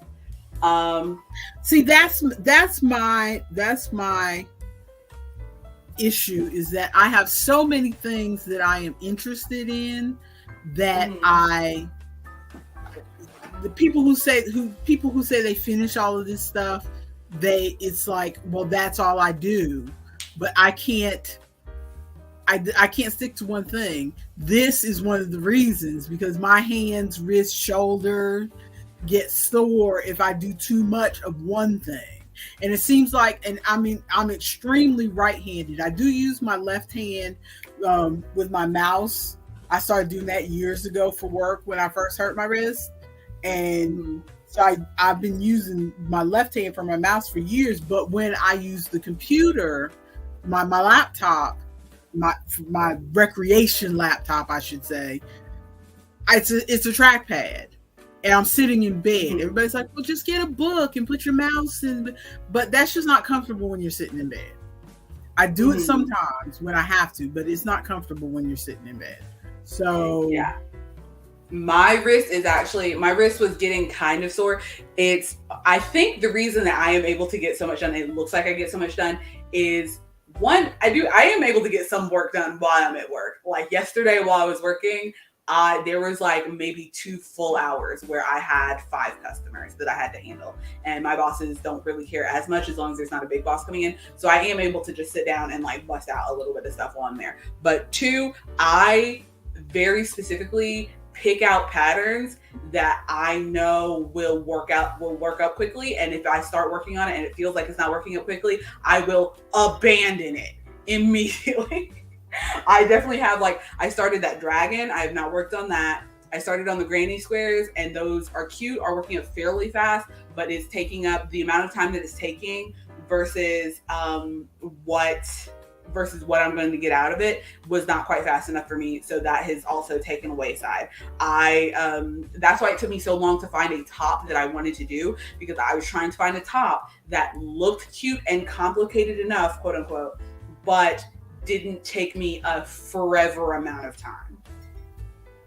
See, that's my issue, is that I have so many things that I am interested in that the people who say they finish all of this stuff, it's like, well, that's all I do, but I can't stick to one thing. This is one of the reasons, because my hands, wrist, shoulder get sore if I do too much of one thing. And it seems like, and I mean, I'm extremely right-handed. I do use my left hand with my mouse. I started doing that years ago for work when I first hurt my wrist. And so I've been using my left hand for my mouse for years. But when I use the computer, my laptop, my recreation laptop, I should say, it's a trackpad. And I'm sitting in bed. Everybody's like, well, just get a book and put your mouse in. But that's just not comfortable when you're sitting in bed. I do it sometimes when I have to, but it's not comfortable when you're sitting in bed. So yeah. My wrist was getting kind of sore. I think the reason that I am able to get so much done, it looks like I get so much done, is one, I am able to get some work done while I'm at work. Like yesterday while I was working, there was like maybe 2 full hours where I had 5 customers that I had to handle, and my bosses don't really care as much as long as there's not a big boss coming in. So I am able to just sit down and like bust out a little bit of stuff while I'm there. But 2, I very specifically pick out patterns that I know will work up quickly. And if I start working on it and it feels like it's not working up quickly, I will abandon it immediately. I definitely have, like, I started that dragon. I have not worked on that. I started on the granny squares, and those are cute, are working up fairly fast, but it's taking up the amount of time that it's taking versus what I'm going to get out of it was not quite fast enough for me. So that has also taken a wayside. That's why it took me so long to find a top that I wanted to do, because I was trying to find a top that looked cute and complicated enough, quote unquote, but didn't take me a forever amount of time.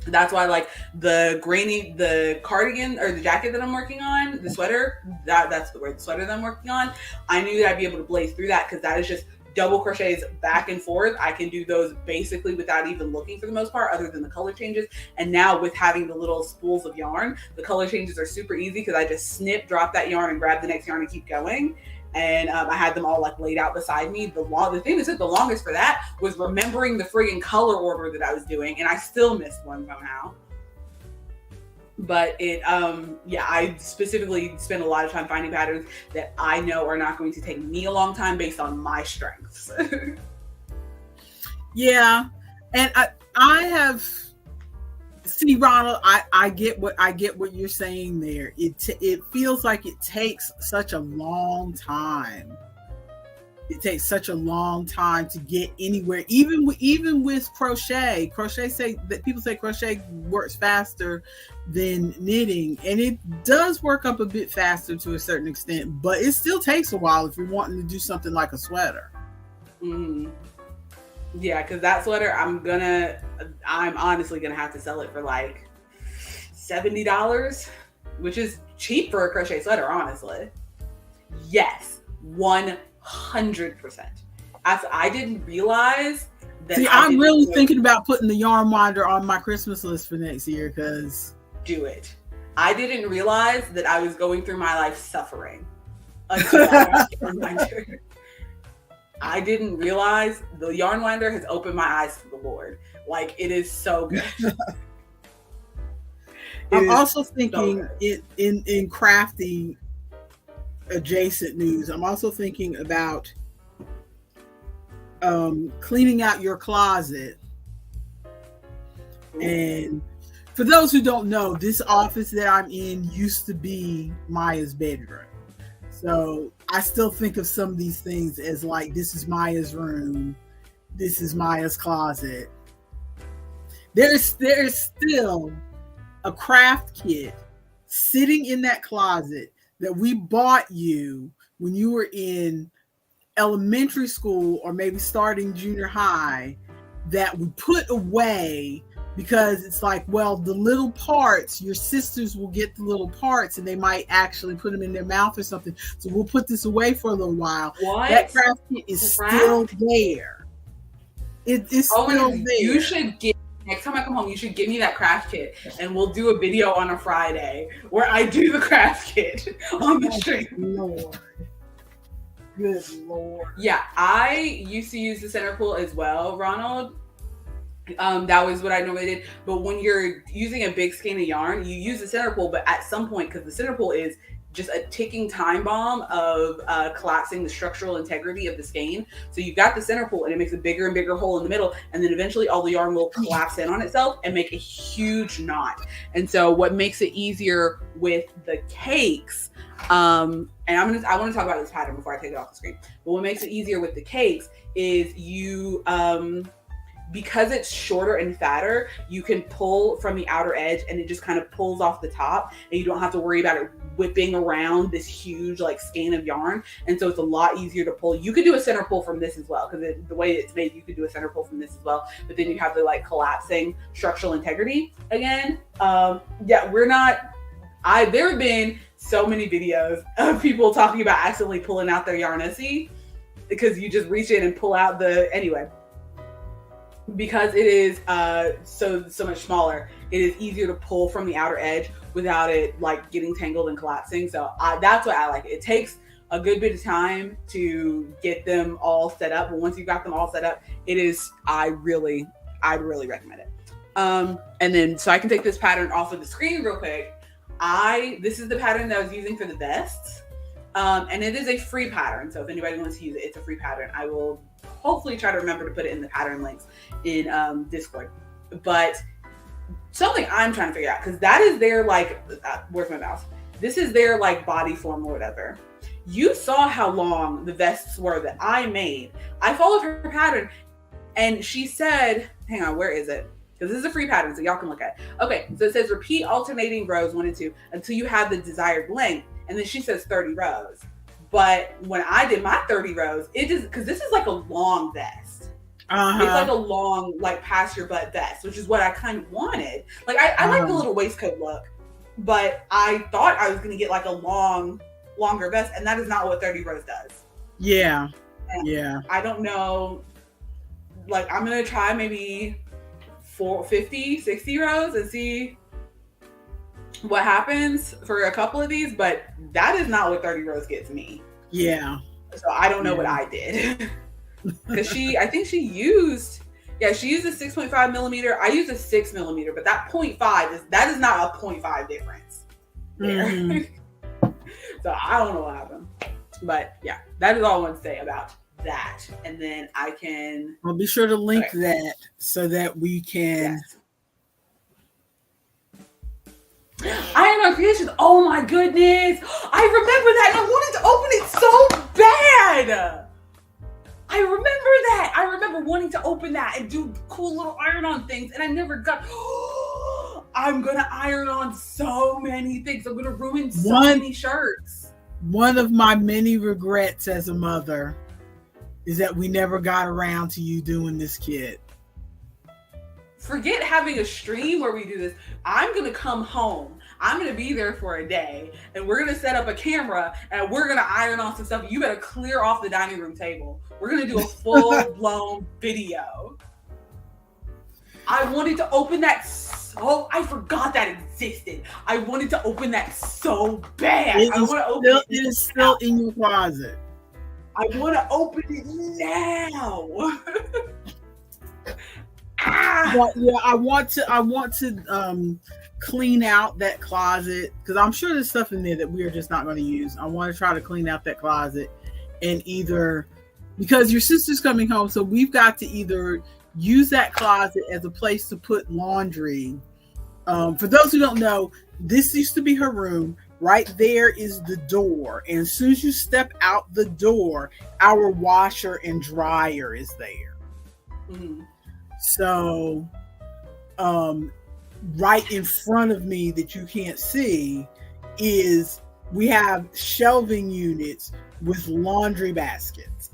That's why, like, the cardigan or the jacket that I'm working on, the sweater, that's the word, the sweater that I'm working on, I knew that I'd be able to blaze through that, because that is just double crochets back and forth. I can do those basically without even looking for the most part, other than the color changes. And now with having the little spools of yarn, the color changes are super easy, because I just snip, drop that yarn, and grab the next yarn and keep going. And I had them all, like, laid out beside me. The thing that took the longest for that was remembering the friggin' color order that I was doing, and I still missed one somehow. But I specifically spend a lot of time finding patterns that I know are not going to take me a long time based on my strengths. Yeah, and I have. See, Ronald, I get what you're saying there. It feels like it takes such a long time. It takes such a long time to get anywhere. Even with crochet. People say crochet works faster than knitting, and it does work up a bit faster to a certain extent, but it still takes a while if you're wanting to do something like a sweater. Mm-hmm. Yeah, because that sweater, I'm honestly gonna have to sell it for like $70, which is cheap for a crochet sweater, honestly. Yes, 100%. I didn't realize that. See, I'm really thinking about putting the yarn winder on my Christmas list for next year, because do it. I didn't realize that I was going through my life suffering until I got the yarn winder. I didn't realize the yarn winder has opened my eyes to the Lord. Like, it is so good. I'm also thinking in crafting adjacent news. I'm also thinking about cleaning out your closet. And for those who don't know, this office that I'm in used to be Maya's bedroom. So I still think of some of these things as like, this is Maya's room, this is Maya's closet. There's still a craft kit sitting in that closet that we bought you when you were in elementary school or maybe starting junior high, that we put away because it's like, well, the little parts, your sisters will get the little parts and they might actually put them in their mouth or something. So we'll put this away for a little while. What? That craft kit is still there. It's still there. You should get, next time I come home, you should give me that craft kit and we'll do a video on a Friday where I do the craft kit on the stream. Lord. Good Lord. Yeah, I used to use the center pull as well, Ronald. That was what I normally did. But when you're using a big skein of yarn, you use the center pull, but at some point, because the center pull is just a ticking time bomb of collapsing the structural integrity of the skein. So you've got the center pull and it makes a bigger and bigger hole in the middle. And then eventually all the yarn will collapse in on itself and make a huge knot. And so what makes it easier with the cakes, and I want to talk about this pattern before I take it off the screen. But what makes it easier with the cakes is you, because it's shorter and fatter, you can pull from the outer edge and it just kind of pulls off the top and you don't have to worry about it whipping around this huge like skein of yarn. And so it's a lot easier to pull. You could do a center pull from this as well, because the way it's made, you could do a center pull from this as well, but then you have the like collapsing structural integrity again. There have been so many videos of people talking about accidentally pulling out their yarn essie because you just reach in and pull out because it is so much smaller, it is easier to pull from the outer edge without it like getting tangled and collapsing. So that's what I like. It takes a good bit of time to get them all set up, but once you've got them all set up, I'd really recommend it. And then, so I can take this pattern off of the screen real quick. This is the pattern that I was using for the vests. And it is a free pattern. So if anybody wants to use it, it's a free pattern. I will hopefully try to remember to put it in the pattern links in Discord. But something I'm trying to figure out, because that is their like, where's my mouse? This is their like body form or whatever. You saw how long the vests were that I made. I followed her pattern and she said, hang on, where is it? Because this is a free pattern, so y'all can look at it. Okay, so it says repeat alternating rows 1 and 2 until you have the desired length. And then she says 30 rows. But when I did my 30 rows, it just, because this is like a long vest. It's like a long, like past your butt vest, which is what I kind of wanted. Like I like the little waistcoat look, but I thought I was going to get like a longer vest, and that is not what 30 rows does. Yeah. And yeah. I don't know. Like I'm going to try maybe 50, 60 rows and see what happens for a couple of these, but that is not what 30 rows gets me. Yeah. So I don't know what I did. Because I think she used a 6.5 millimeter. I used a 6 millimeter, but that 0.5 that is not a 0.5 difference there. Mm-hmm. So I don't know what happened. But yeah, that is all I want to say about that. And then I can... I'll be sure to link that so that we can... Yes. Iron on Creations. Oh my goodness. I remember that. And I wanted to open it so bad. I remember that. I remember wanting to open that and do cool little iron-on things, and I never got... I'm going to iron on so many things. I'm going to ruin so many shirts. One of my many regrets as a mother is that we never got around to you doing this kit. Forget having a stream where we do this. I'm going to come home. I'm going to be there for a day, and we're going to set up a camera, and we're going to iron on some stuff. You better clear off the dining room table. We're going to do a full-blown video. I wanted to open that I forgot that existed. I wanted to open that so bad. It is still in your closet. I want to open it now. But yeah, I want to clean out that closet, because I'm sure there's stuff in there that we are just not going to use. I want to try to clean out that closet, and either, because your sister's coming home, so we've got to either use that closet as a place to put laundry. For those who don't know, this used to be her room. Right there is the door, and as soon as you step out the door, our washer and dryer is there. Mm-hmm. So, right in front of me that you can't see is, we have shelving units with laundry baskets,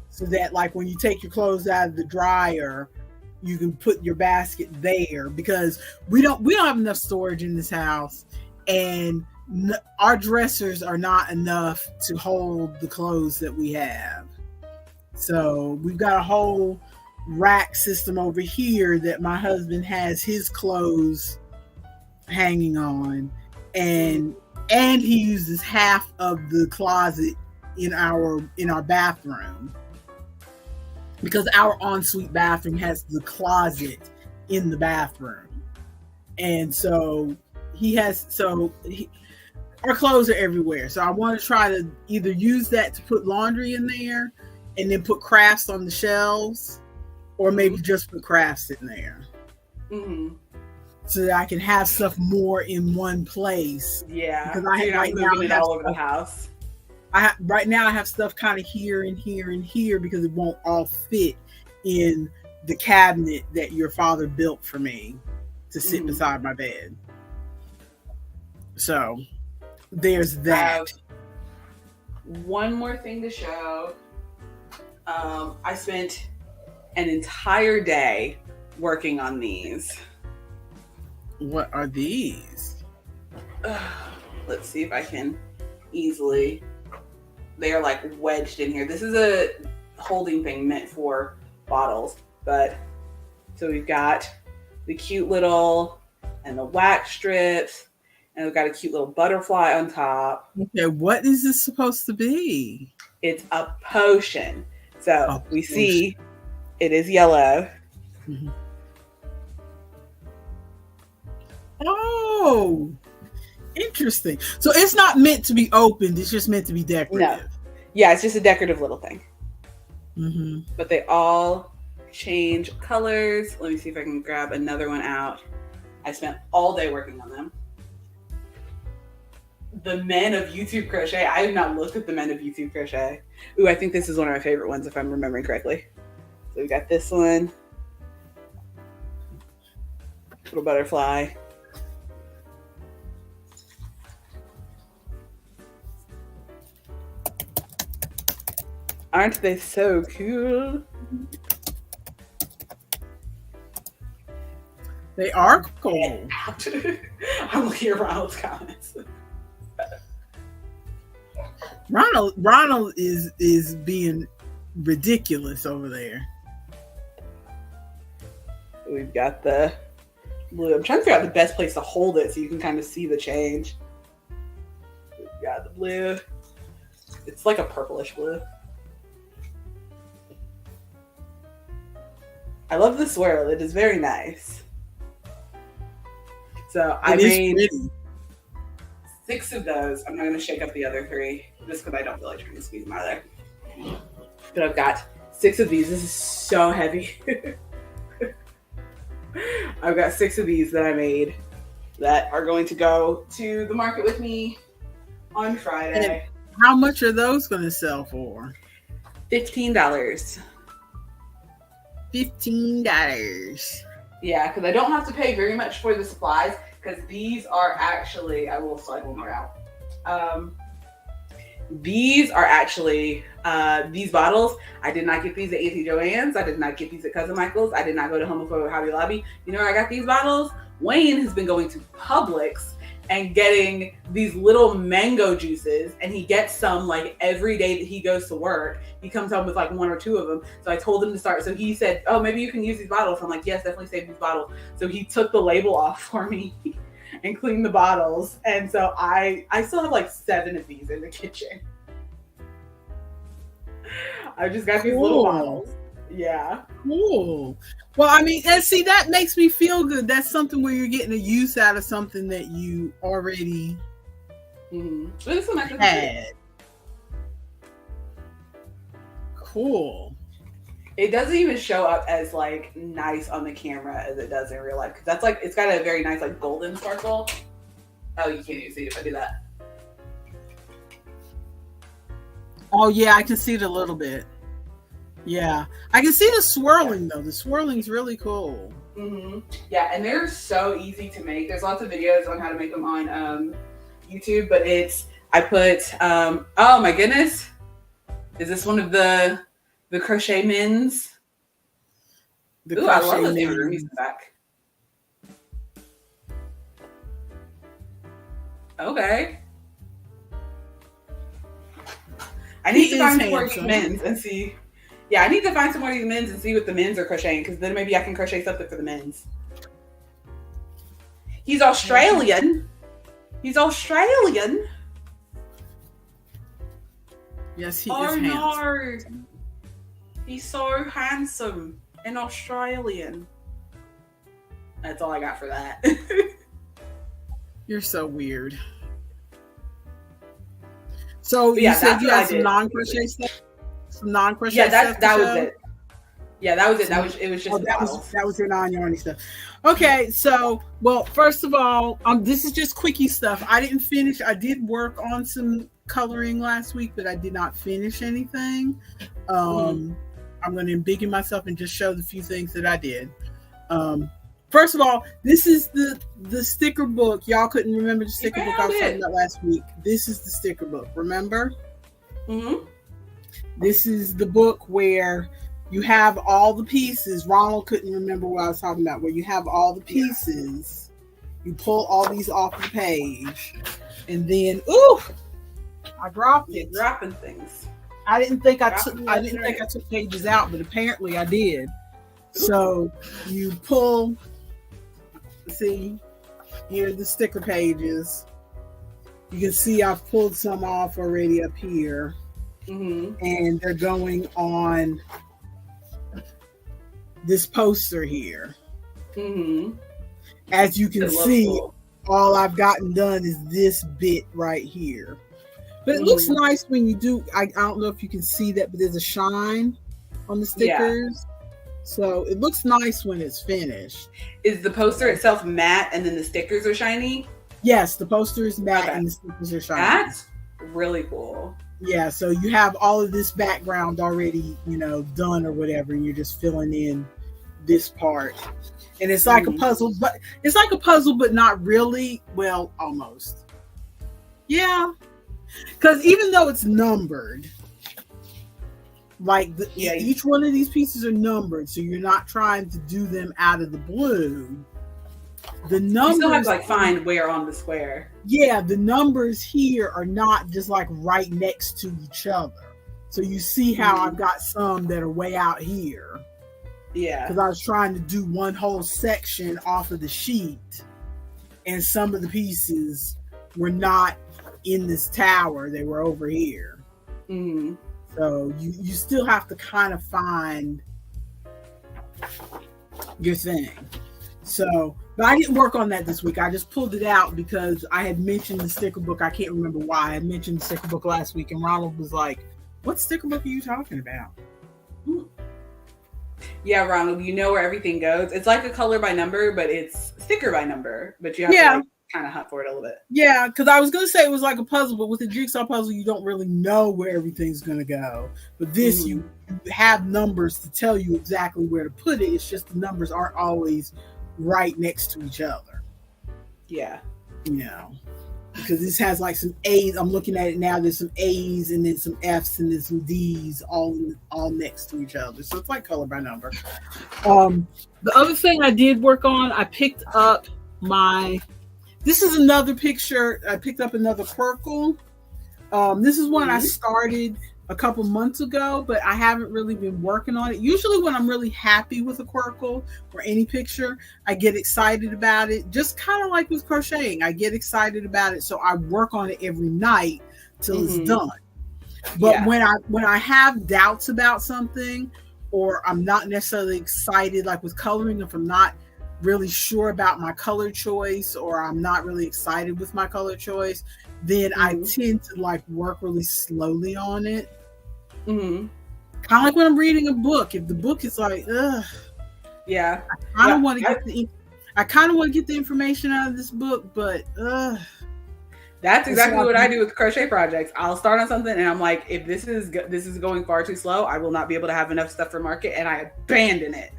so that like when you take your clothes out of the dryer, you can put your basket there, because we don't have enough storage in this house, and our dressers are not enough to hold the clothes that we have. So we've got a whole rack system over here that my husband has his clothes hanging on, and he uses half of the closet in our bathroom, because our ensuite bathroom has the closet in the bathroom. And so our clothes are everywhere. So I want to try to either use that to put laundry in there and then put crafts on the shelves, or maybe just put crafts in there. Mm-hmm. So that I can have stuff more in one place. Yeah. Because I have moving it all over the house. Right now I have stuff kind of here and here and here, because it won't all fit in the cabinet that your father built for me to sit beside my bed. So there's that. One more thing to show. I spent an entire day working on these. What are these? Let's see if I can easily. They are like wedged in here. This is a holding thing meant for bottles. But so we've got the cute little and the wax strips, and we've got a cute little butterfly on top. Okay, what is this supposed to be? It's a potion. So we see it is yellow. Mm-hmm. Oh, interesting. So it's not meant to be opened. It's just meant to be decorative. Yeah, it's just a decorative little thing. Mm-hmm. But they all change colors. Let me see if I can grab another one out. I spent all day working on them. The Men of YouTube Crochet. I have not looked at the Men of YouTube Crochet. Ooh, I think this is one of my favorite ones if I'm remembering correctly. So we got this one. Little butterfly. Aren't they so cool? They are cool. I'm looking at Ronald's comments. Ronald is being ridiculous over there. We've got the blue. I'm trying to figure out the best place to hold it so you can kind of see the change. We've got the blue. It's like a purplish blue. I love the swirl. It is very nice. So I made 6 of those. I'm not going to shake up the other 3 just because I don't feel like trying to squeeze them out of there. But I've got 6 of these. This is so heavy. I've got 6 of these that I made that are going to go to the market with me on Friday. And how much are those going to sell for? $15. $15. Yeah, because I don't have to pay very much for the supplies because these are actually, I will slide one more out. These are actually, these bottles, I did not get these at Auntie Joanne's. I did not get these at Cousin Michael's. I did not go to Home Depot or Hobby Lobby. You know where I got these bottles? Wayne has been going to Publix and getting these little mango juices, and he gets some like every day that he goes to work. He comes home with like 1 or 2 of them. So I told him to start. So he said, oh, maybe you can use these bottles. I'm like, yes, definitely save these bottles. So he took the label off for me and cleaned the bottles. And so I still have like 7 of these in the kitchen. I just got these little bottles. Yeah. Cool. Well, I mean, and see, that makes me feel good. That's something where you're getting a use out of something that you already had. Cool. It doesn't even show up as like nice on the camera as it does in real life. Cause that's like, it's got a very nice like golden sparkle. Oh, you can't even see it if I do that. Oh yeah, I can see it a little bit. Yeah, I can see the swirling though. The swirling's really cool. Yeah, and they're so easy to make. There's lots of videos on how to make them on YouTube, but I put, oh my goodness. Is this one of the crochet mins? Ooh, I love those amigurumis back. Okay. I need to find some more of these mins and see. Yeah, I need to find some more of these mins and see what the mins are crocheting, because then maybe I can crochet something for the mins. He's Australian. He's Australian. Yes, he is handsome. No. He's so handsome and Australian. That's all I got for that. You're so weird. So you said you had some non-crochet stuff? Some non-crochet stuff? That was it. Yeah, that was it. It was just that was your non-yarny stuff. Okay, so well, first of all, this is just quickie stuff. I didn't finish. I did work on some coloring last week, but I did not finish anything. I'm going to embiggen myself and just show the few things that I did. First of all, this is the sticker book. Y'all couldn't remember the sticker book I was talking about last week. This is the sticker book. Remember? This is the book where you have all the pieces. Ronald couldn't remember what I was talking about. Where you have all the pieces. You pull all these off the page. And then, ooh! I dropped it. Dropping things. I didn't think I took pages out, but apparently I did. So you pull, see, here are the sticker pages. You can see I've pulled some off already up here. And they're going on this poster here. As you can It looks see, cool. all I've gotten done is this bit right here. But it looks nice when you do. I don't know if you can see that, but there's a shine on the stickers. So it looks nice when it's finished. Is the poster itself matte and then the stickers are shiny? Yes, the poster is matte and the stickers are shiny. That's really cool. Yeah, so you have all of this background already, done or whatever, and you're just filling in this part. And it's like a puzzle, but not really. Well, almost. Yeah. Because even though it's numbered, like each one of these pieces are numbered, so you're not trying to do them out of the blue. The numbers, you still have to like find where on the square. Yeah, the numbers here are not just like right next to each other. So you see how I've got some that are way out here. Yeah. Because I was trying to do one whole section off of the sheet, and some of the pieces were not in this tower, they were over here. Mm-hmm. So you still have to kind of find your thing. So, but I didn't work on that this week. I just pulled it out because I had mentioned the sticker book. I can't remember why. I had mentioned the sticker book last week, and Ronald was like, what sticker book are you talking about? Yeah, Ronald, you know where everything goes. It's like a color by number, but it's sticker by number. But you have to like, kind of hunt for it a little bit. Yeah, because I was going to say it was like a puzzle, but with a jigsaw puzzle, you don't really know where everything's going to go. But this, you have numbers to tell you exactly where to put it. It's just the numbers aren't always right next to each other. Yeah. Because this has like some A's. I'm looking at it now. There's some A's and then some F's and then some D's all next to each other. So it's like color by number. The other thing I did work on, I picked up this is another picture. I picked up another Quirkle. This is one I started a couple months ago, but I haven't really been working on it. Usually when I'm really happy with a Quirkle or any picture, I get excited about it. Just kind of like with crocheting, I get excited about it. So I work on it every night till it's done. But when I have doubts about something, or I'm not necessarily excited, like with coloring, if I'm not really sure about my color choice, or I'm not really excited with my color choice, then I tend to like work really slowly on it. Kind of like when I'm reading a book. If the book is like, ugh, I kind of want to get the information out of this book, but that's exactly what I do with crochet projects. I'll start on something and I'm like, if this is going far too slow, I will not be able to have enough stuff for market, and I abandon it.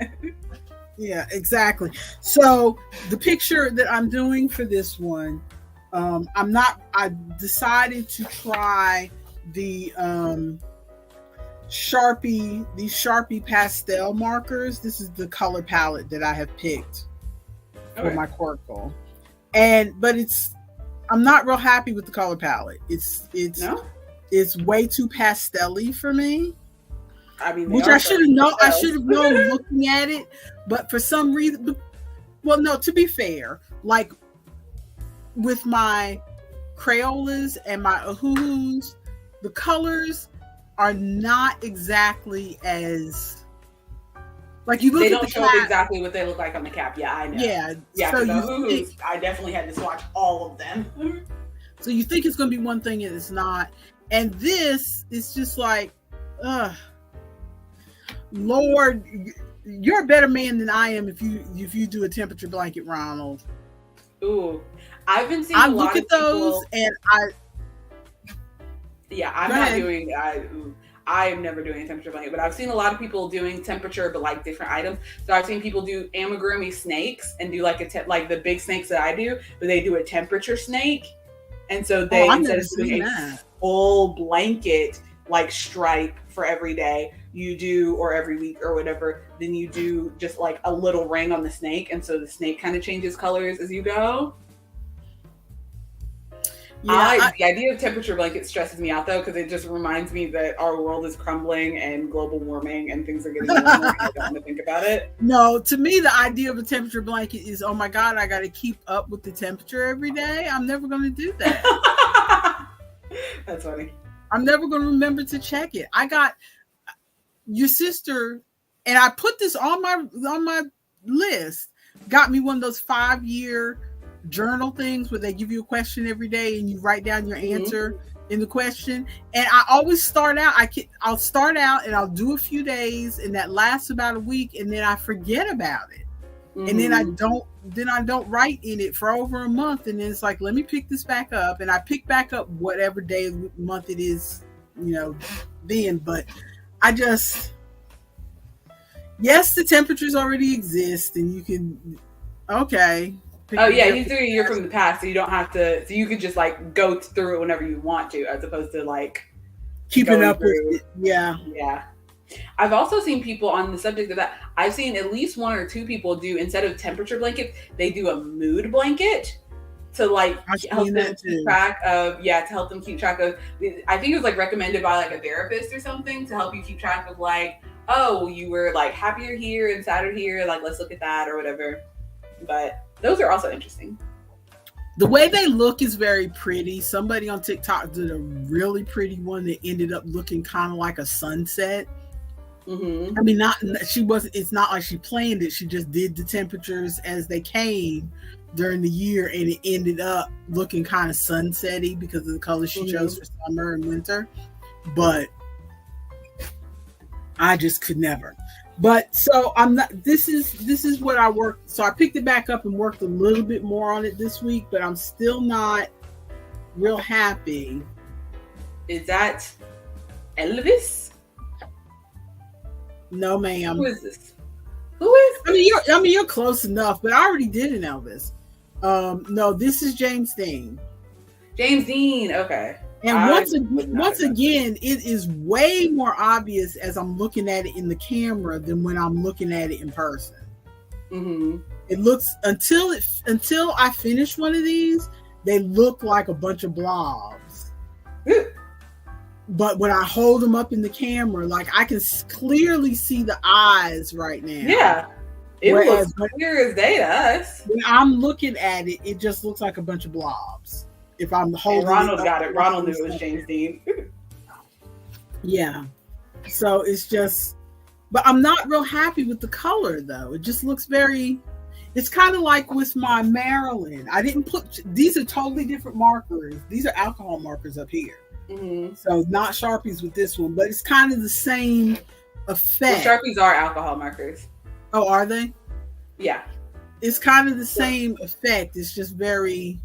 Yeah, exactly. So the picture that I'm doing for this one, I decided to try the Sharpie pastel markers. This is the color palette that I have picked for my Quirkle. But I'm not real happy with the color palette. It's way too pastel-y for me. I mean, which I should have known. I should have known looking at it, but for some reason, well, no. To be fair, like with my Crayolas and my Ohuhus, the colors are not exactly as like you look. They at don't the show cap, exactly what they look like on the cap. Yeah, I know. Yeah. So the Ohuhus, I definitely had to swatch all of them. So you think it's going to be one thing and it's not, and this is just like, Lord, you're a better man than I am if you do a temperature blanket, Ronald. Ooh, I've been seeing. I look at those and I'm not doing. I am never doing a temperature blanket, but I've seen a lot of people doing temperature, but like different items. So I've seen people do amigurumi snakes and do like like the big snakes that I do, but they do a temperature snake, and so they instead of doing a full blanket like stripe for every day, you do, or every week or whatever, then you do just like a little ring on the snake, and so the snake kind of changes colors as you go. Yeah, the idea of temperature blankets stresses me out though, because it just reminds me that our world is crumbling and global warming and things are getting warmer. And I don't want to think about it. No, to me the idea of a temperature blanket is, oh my God, I got to keep up with the temperature every day. I'm never going to do that. That's funny. I'm never going to remember to check it. I got your sister, and I put this on my list, got me one of those 5-year journal things where they give you a question every day and you write down your answer in the question. And I always start out, I'll start out and I'll do a few days, and that lasts about a week, and then I forget about it. And then I don't write in it for over a month, and then it's like, let me pick this back up, and I pick back up whatever day of the month it is, then. But I just, yes, the temperatures already exist, and you can, okay. Oh yeah, he's doing a year from the past, so you don't have to. So you could just like go through it whenever you want to, as opposed to like keeping up with it. Yeah. I've also seen people on the subject of that. I've seen at least 1 or 2 people do, instead of temperature blankets, they do a mood blanket to like help them keep track of. Yeah, to help them keep track of. I think it was like recommended by like a therapist or something to help you keep track of like, oh, you were like happier here and sadder here. Like let's look at that or whatever. But those are also interesting. The way they look is very pretty. Somebody on TikTok did a really pretty one that ended up looking kind of like a sunset. I mean, it's not like she planned it. She just did the temperatures as they came during the year, and it ended up looking kind of sunsetty because of the colors she chose for summer and winter. But I just could never. But so I'm not, this is what I worked. So I picked it back up and worked a little bit more on it this week, but I'm still not real happy. Is that Elvis? No, ma'am. Who is this? Who is this? I mean, you're close enough, but I already did an Elvis. No, this is James Dean. James Dean, okay. And once again, it is way more obvious as I'm looking at it in the camera than when I'm looking at it in person. It looks until I finish one of these, they look like a bunch of blobs. But when I hold them up in the camera, like I can clearly see the eyes right now. Yeah, it looks clear as day to us. When I'm looking at it, it just looks like a bunch of blobs. If I'm holding and Ronald got it. Ronald knew it was James Dean. Yeah. So it's just, but I'm not real happy with the color though. It just looks it's kind of like with my Maryland. I didn't put, these are totally different markers. These are alcohol markers up here. So not Sharpies with this one, but it's kind of the same effect. Well, Sharpies are alcohol markers. Oh, are they? Yeah. It's kind of the same effect. It's just very...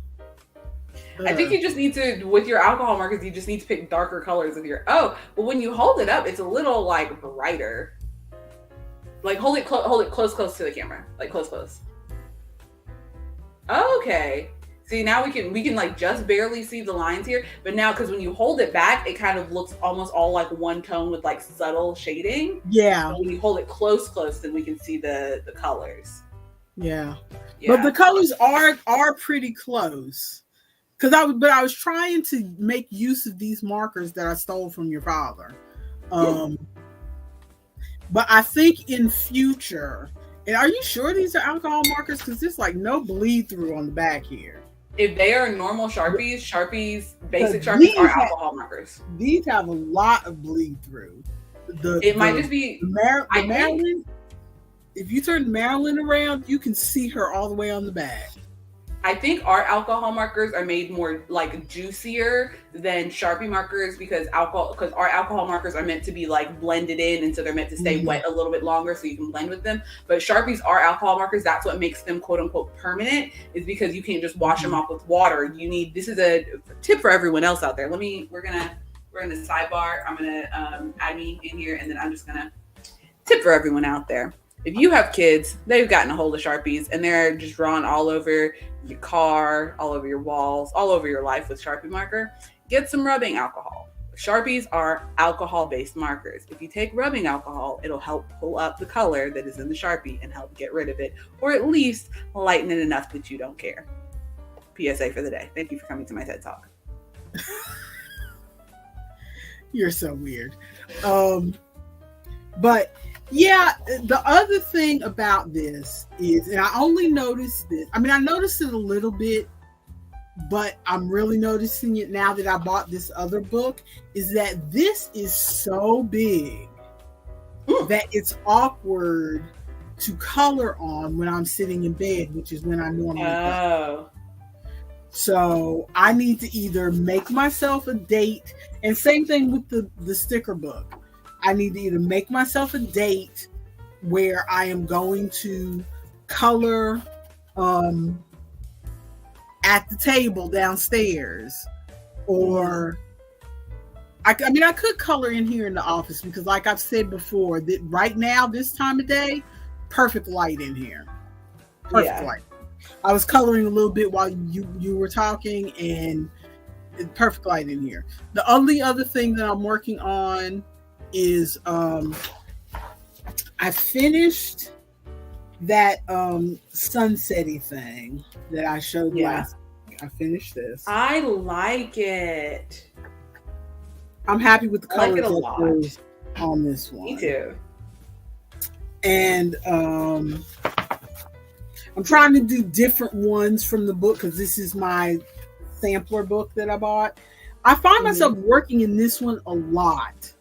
I think you just need to, with your alcohol markers, you just need to pick darker colors of your... Oh, but when you hold it up, it's a little, like, brighter. Like, hold it close to the camera. Like, close. Okay. See, now we can like just barely see the lines here, but now because when you hold it back, it kind of looks almost all like one tone with like subtle shading. Yeah. So when you hold it close, then we can see the colors. Yeah. But the colors are pretty close. I was trying to make use of these markers that I stole from your father. But I think in future, and are you sure these are alcohol markers? Because there's like no bleed through on the back here. If they are normal basic Sharpies are alcohol markers. These have a lot of bleed through. It might just be Maryland. If you turn Maryland around, you can see her all the way on the back. I think our alcohol markers are made more like juicier than Sharpie markers because our alcohol markers are meant to be like blended in, and so they're meant to stay wet a little bit longer so you can blend with them. But Sharpies are alcohol markers. That's what makes them quote unquote permanent, is because you can't just wash them off with water. This is a tip for everyone else out there. We're gonna sidebar. I'm gonna add me in here, and then I'm just gonna tip for everyone out there. If you have kids, they've gotten a hold of Sharpies and they're just drawn all over your car, all over your walls, all over your life with Sharpie marker, get some rubbing alcohol. Sharpies are alcohol-based markers. If you take rubbing alcohol, it'll help pull up the color that is in the Sharpie and help get rid of it, or at least lighten it enough that you don't care. PSA for the day. Thank you for coming to my TED Talk. You're so weird. But yeah, the other thing about this is, and I only noticed this, I noticed it a little bit, but I'm really noticing it now that I bought this other book, is that this is so big that it's awkward to color on when I'm sitting in bed, which is when I normally Oh. So I need to either make myself a date, and same thing with the sticker book. I need to either make myself a date where I am going to color at the table downstairs, or I mean, I could color in here in the office because, like I've said before, that right now, this time of day, perfect light in here. Perfect light. I was coloring a little bit while you were talking, and perfect light in here. The only other thing that I'm working on is I finished that sunsetty thing that I showed last week. I finished this. I like it. I'm happy with the I like colors it a lot on this one. Me too. And I'm trying to do different ones from the book because this is my sampler book that I bought. I find myself working in this one a lot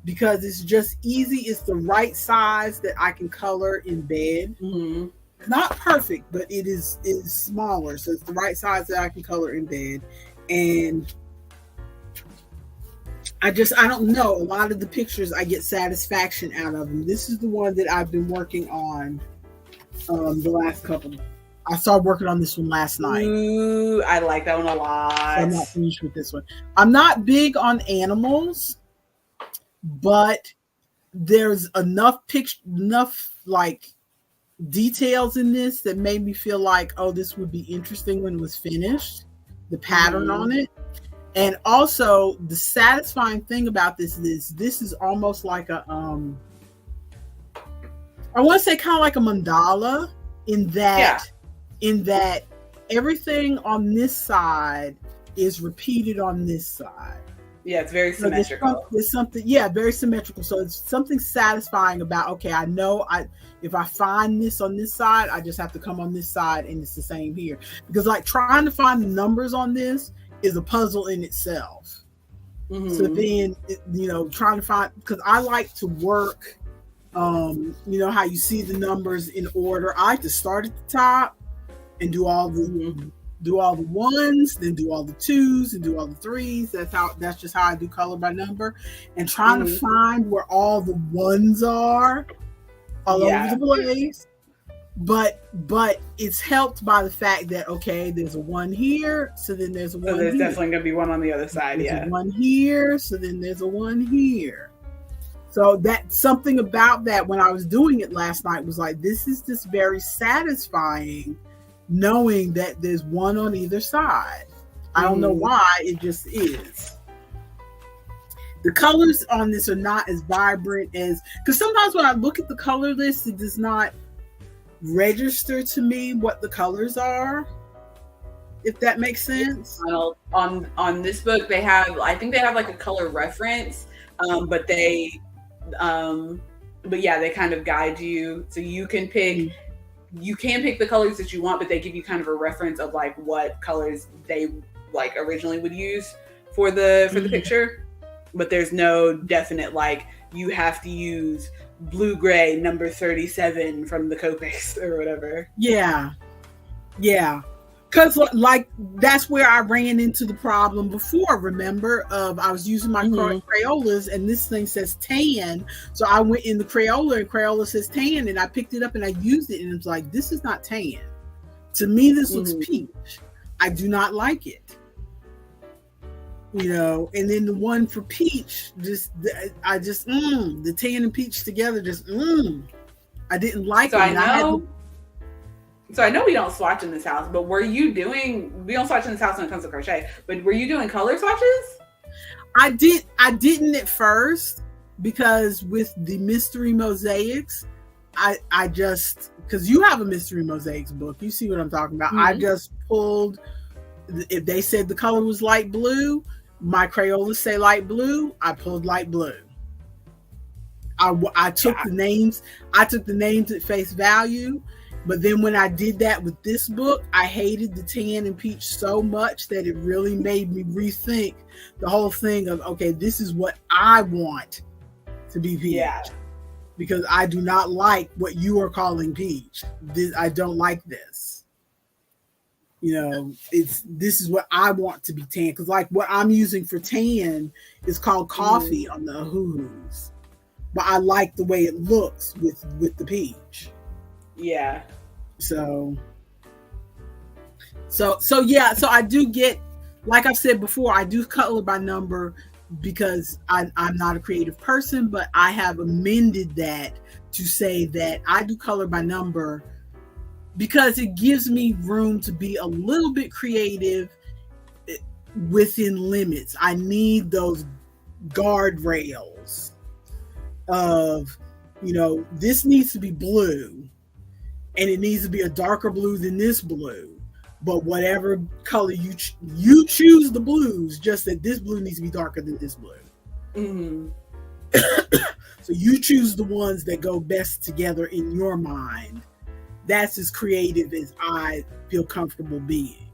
because it's just easy. It's the right size that I can color in bed. Mm-hmm. Not perfect, but it is smaller, so it's the right size that I can color in bed. And I don't know. A lot of the pictures I get satisfaction out of them. This is the one that I've been working on the last couple. I started working on this one last night. Ooh, I like that one a lot. So I'm not finished with this one. I'm not big on animals, but there's enough like details in this that made me feel like, oh, this would be interesting when it was finished. The pattern on it. And also the satisfying thing about this is almost like a I want to say kind of like a mandala in that everything on this side is repeated on this side. Yeah, it's very symmetrical. There's something, very symmetrical. So it's something satisfying about, okay, I know if I find this on this side, I just have to come on this side and it's the same here. Because like trying to find the numbers on this is a puzzle in itself. Mm-hmm. So then, trying to find, because I like to work, how you see the numbers in order. I like to start at the top and do all the ones, then do all the twos and do all the threes. That's just how I do color by number, and trying to find where all the ones are all over the place. But it's helped by the fact that, okay, there's a one here, so then there's a one. So there's definitely gonna be one on the other side. There's a one here, so then there's a one here. So that something about that when I was doing it last night was like, this is just very satisfying, knowing that there's one on either side. I don't know why, it just is. The colors on this are not as vibrant as, because sometimes when I look at the color list, it does not register to me what the colors are, if that makes sense. Well, on this book, I think they have like a color reference, but they kind of guide you, so you can pick. You can pick the colors that you want, but they give you kind of a reference of like what colors they like originally would use for the picture. But there's no definite like you have to use blue gray number 37 from the Copics or whatever. Yeah. Because like that's where I ran into the problem before. Remember, I was using my Crayolas and this thing says tan, so I went in the Crayola and Crayola says tan, and I picked it up and I used it, and it's like, this is not tan. To me, this looks peach. I do not like it. And then the one for peach, the tan and peach together, I didn't like it. So I know we don't swatch in this house, but we don't swatch in this house when it comes to crochet, but were you doing color swatches? I didn't at first, because with the mystery mosaics, I just, because you have a mystery mosaics book, you see what I'm talking about. I just pulled, if they said the color was light blue, my Crayolas say light blue, I pulled light blue. I took the names at face value. But then when I did that with this book, I hated the tan and peach so much that it really made me rethink the whole thing of, okay, this is what I want to be peach. because I do not like what you are calling peach. I don't like this. This is what I want to be tan, because like what I'm using for tan is called coffee on the Hoohoo's, but I like the way it looks with the peach. Yeah. So I do get, like I've said before, I do color by number because I'm not a creative person, but I have amended that to say that I do color by number because it gives me room to be a little bit creative within limits. I need those guardrails of, this needs to be blue and it needs to be a darker blue than this blue. But whatever color you choose the blues, just that this blue needs to be darker than this blue. Mm-hmm. So you choose the ones that go best together in your mind. That's as creative as I feel comfortable being.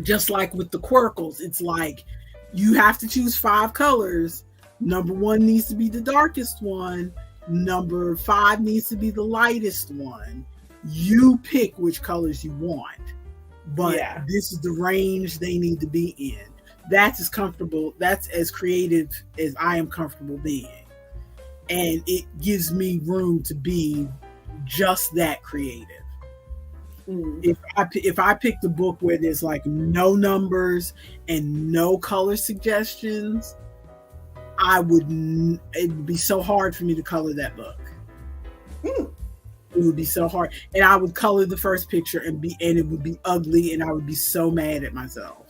Just like with the Quirkles, it's like you have to choose 5 colors. Number 1 needs to be the darkest one. Number 5 needs to be the lightest one. You pick which colors you want, but this is the range they need to be in. That's as comfortable, that's as creative as I am comfortable being. And it gives me room to be just that creative. If I pick the book where there's like no numbers and no color suggestions, it would be so hard for me to color that book. It would be so hard, and I would color the first picture and it would be ugly, and I would be so mad at myself.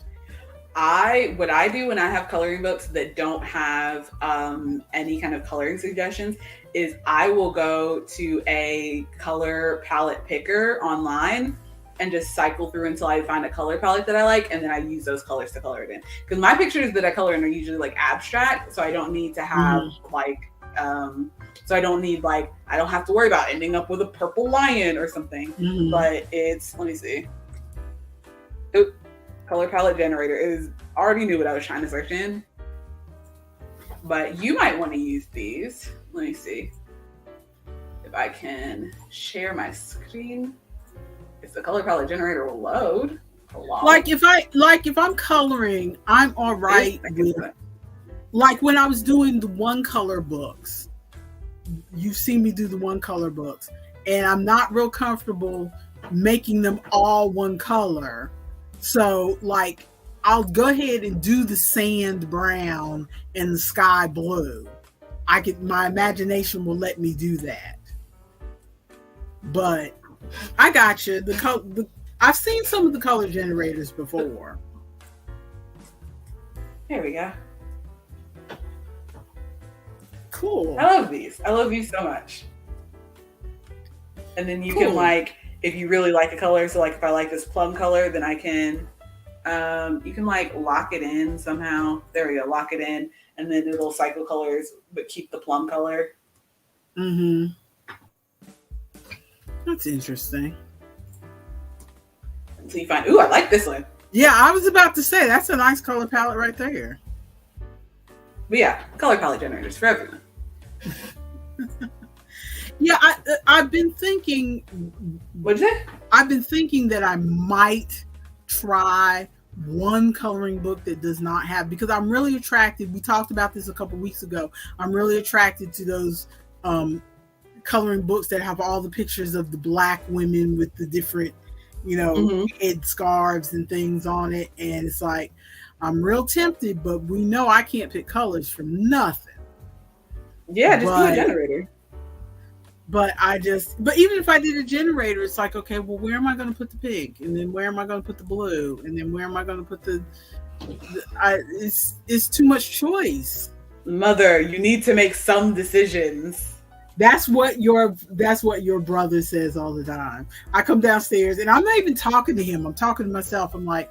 What I do when I have coloring books that don't have any kind of coloring suggestions is I will go to a color palette picker online and just cycle through until I find a color palette that I like, and then I use those colors to color it in. Because my pictures that I color in are usually like abstract, so I don't need to have I don't have to worry about ending up with a purple lion or something. But let me see. Oop, color palette generator is already knew what I was trying to search in. But you might want to use these. Let me see if I can share my screen. If the color palette generator will load. Like if I'm coloring, I'm all right with, like when I was doing the one color books. You've seen me do the one color books, and I'm not real comfortable making them all one color. So like I'll go ahead and do the sand brown and the sky blue. My imagination will let me do that. But I got you. I've seen some of the color generators before. There we go. Cool. I love these. I love these so much. And then you can like, if you really like a color, so like if I like this plum color, then I can, you can like lock it in somehow. There we go, lock it in, and then it'll cycle colors, but keep the plum color. That's interesting. Until you find, ooh, I like this one. Yeah, I was about to say, that's a nice color palette right there. But yeah, color palette generators for everyone. Yeah, I've been thinking. What'd you say? I've been thinking that I might try one coloring book that does not have, because I'm really attracted. We talked about this a couple weeks ago. I'm really attracted to those coloring books that have all the pictures of the Black women with the different, head scarves and things on it. And it's like, I'm real tempted, but we know I can't pick colors from nothing. Yeah, just do a generator. But even if I did a generator, it's like, okay, well, where am I going to put the pink? And then where am I going to put the blue? And then where am I going to put it's too much choice. Mother, you need to make some decisions. That's what your brother says all the time. I come downstairs and I'm not even talking to him. I'm talking to myself. I'm like,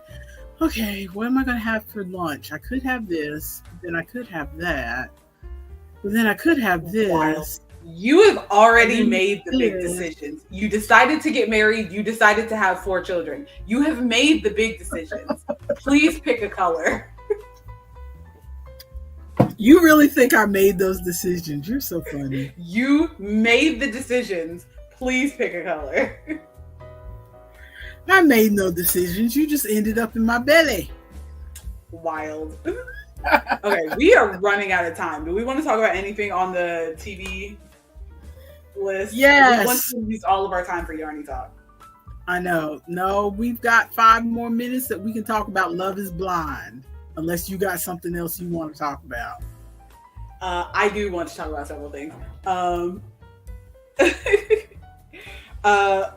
okay, what am I going to have for lunch? I could have this, then I could have that, but then I could have this. You have already made the big decisions. You decided to get married. You decided to have 4 children. You have made the big decisions. Please pick a color. You really think I made those decisions? You're so funny. You made the decisions. Please pick a color. I made no decisions. You just ended up in my belly. Wild. Okay, we are running out of time. Do we want to talk about anything on the TV list? Yes. We want to use all of our time for Yarny Talk. I know. No, we've got 5 more minutes that we can talk about Love is Blind. Unless you got something else you want to talk about. I do want to talk about several things.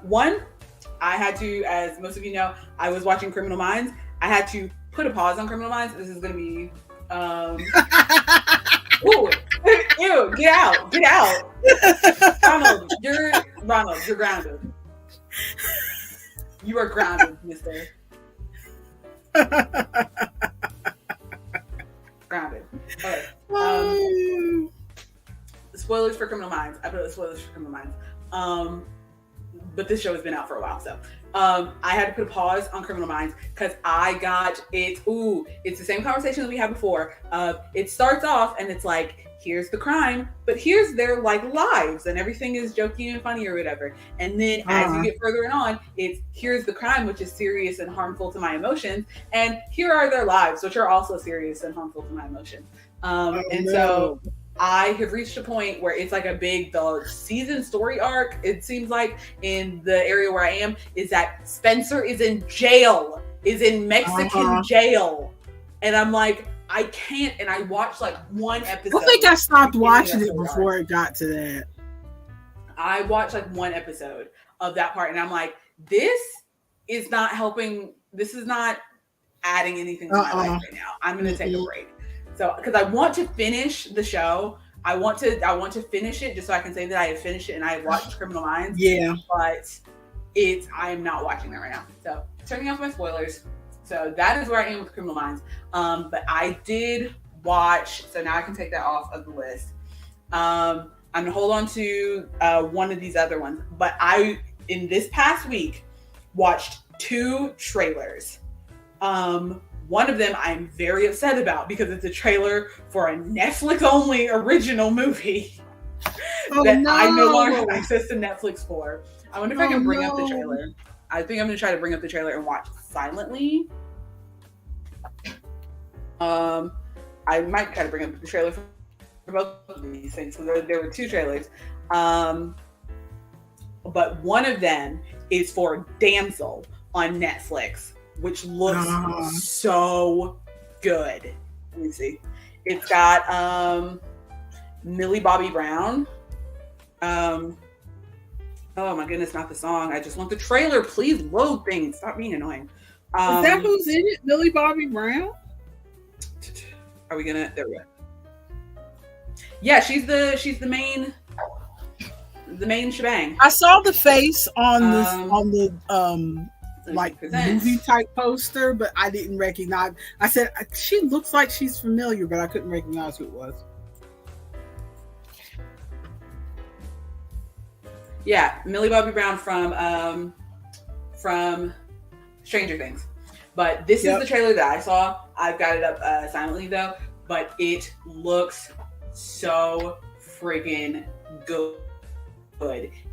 One, I had to, as most of you know, I was watching Criminal Minds. I had to put a pause on Criminal Minds. This is going to be... Ooh, ew, get out. Ronald, you're grounded. You are grounded, mister. Grounded. Okay. Spoilers for Criminal Minds. I put spoilers for Criminal Minds. But this show has been out for a while, so I had to put a pause on Criminal Minds because I got it. Ooh, it's the same conversation that we had before. It starts off and it's like, here's the crime, but here's their like lives and everything is jokey and funny or whatever. And then as you get further on, it's here's the crime, which is serious and harmful to my emotions, and here are their lives, which are also serious and harmful to my emotions. So I have reached a point where it's like the season story arc, it seems like, in the area where I am, is that Spencer is in jail, is in Mexican jail. And I'm like, I can't, and I watched like one episode. I think I stopped watching it before it got to that. I watched like one episode of that part, and I'm like, this is not helping. This is not adding anything to my life right now. I'm going to take a break. So, because I want to finish the show, I want to finish it just so I can say that I have finished it and I have watched Criminal Minds. Yeah, but I am not watching that right now. So, turning off my spoilers. So that is where I am with Criminal Minds. But I did watch, so now I can take that off of the list. I'm gonna hold on to one of these other ones. But in this past week, watched 2 trailers. One of them I'm very upset about because it's a trailer for a Netflix-only original movie that I no longer have access to Netflix for. I wonder if I can bring up the trailer. I think I'm going to try to bring up the trailer and watch silently. I might try to bring up the trailer for both of these things. So there were 2 trailers. But one of them is for Damsel on Netflix, which looks so good. Let me see. It's got Millie Bobby Brown. Oh my goodness, not the song. I just want the trailer. Please load things. Stop being annoying. Is that who's in it? Millie Bobby Brown? Are we gonna? There we go. Yeah, she's the main shebang. I saw the face on the like movie type poster, but I didn't recognize. I said she looks like she's familiar, but I couldn't recognize who it was. Yeah, Millie Bobby Brown from Stranger Things. But this is the trailer that I saw. I've got it up silently though, but it looks so friggin' good.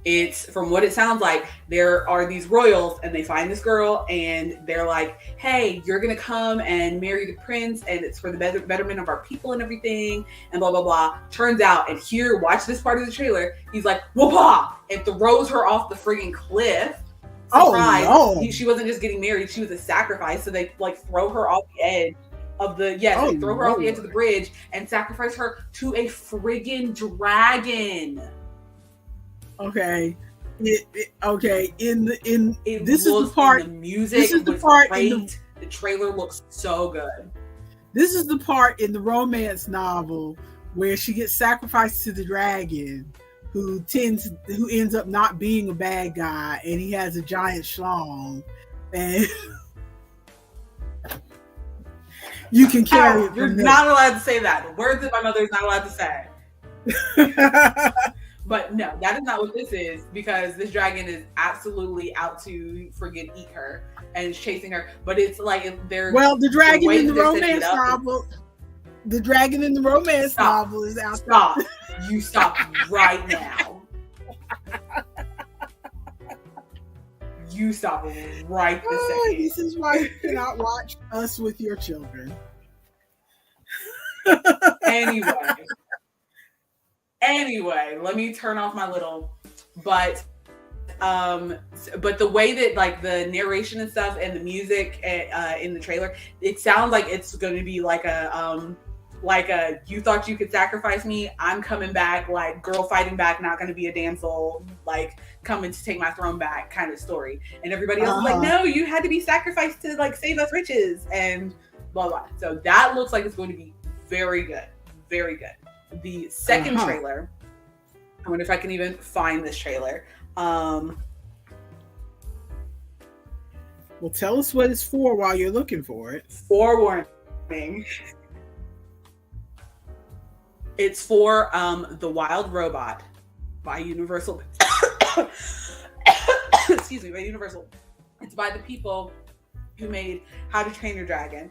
It's, from what it sounds like, there are these royals and they find this girl and they're like, hey, you're gonna come and marry the prince and it's for the betterment of our people and everything and blah blah blah. Turns out, and here, watch this part of the trailer, he's like, whoopah, and throws her off the friggin' cliff. Surprise. Oh no. She wasn't just getting married, she was a sacrifice. So they like throw her off the edge of the they throw her off the edge of the bridge and sacrifice her to a friggin' dragon. Okay. This is the part. The music. This is the part. The trailer looks so good. This is the part in the romance novel where she gets sacrificed to the dragon, who ends up not being a bad guy, and he has a giant schlong, and you can carry it. You're not allowed to say that. The words that my mother is not allowed to say. But no, that is not what this is, because this dragon is absolutely out to friggin' eat her and is chasing her. But it's like they're the dragon in the romance novel. The Dragon in the Romance Stop. novel is out Stop. You stop right now. You stop right this Oh, second. this is why you cannot watch Us with your children. Anyway, let me turn off my little. But the way that like the narration and stuff and the music in the trailer, it sounds like it's going to be like a you thought you could sacrifice me, I'm coming back, like girl fighting back, not going to be a damsel, like coming to take my throne back kind of story. And everybody else is like, no, you had to be sacrificed to like save us riches and blah blah. So that looks like it's going to be very good, very good. The second trailer, I wonder if I can even find this trailer. Well, tell us what it's for while you're looking for it. Forewarning. It's for The Wild Robot by Universal. Excuse me, by Universal. It's by the people who made How to Train Your Dragon.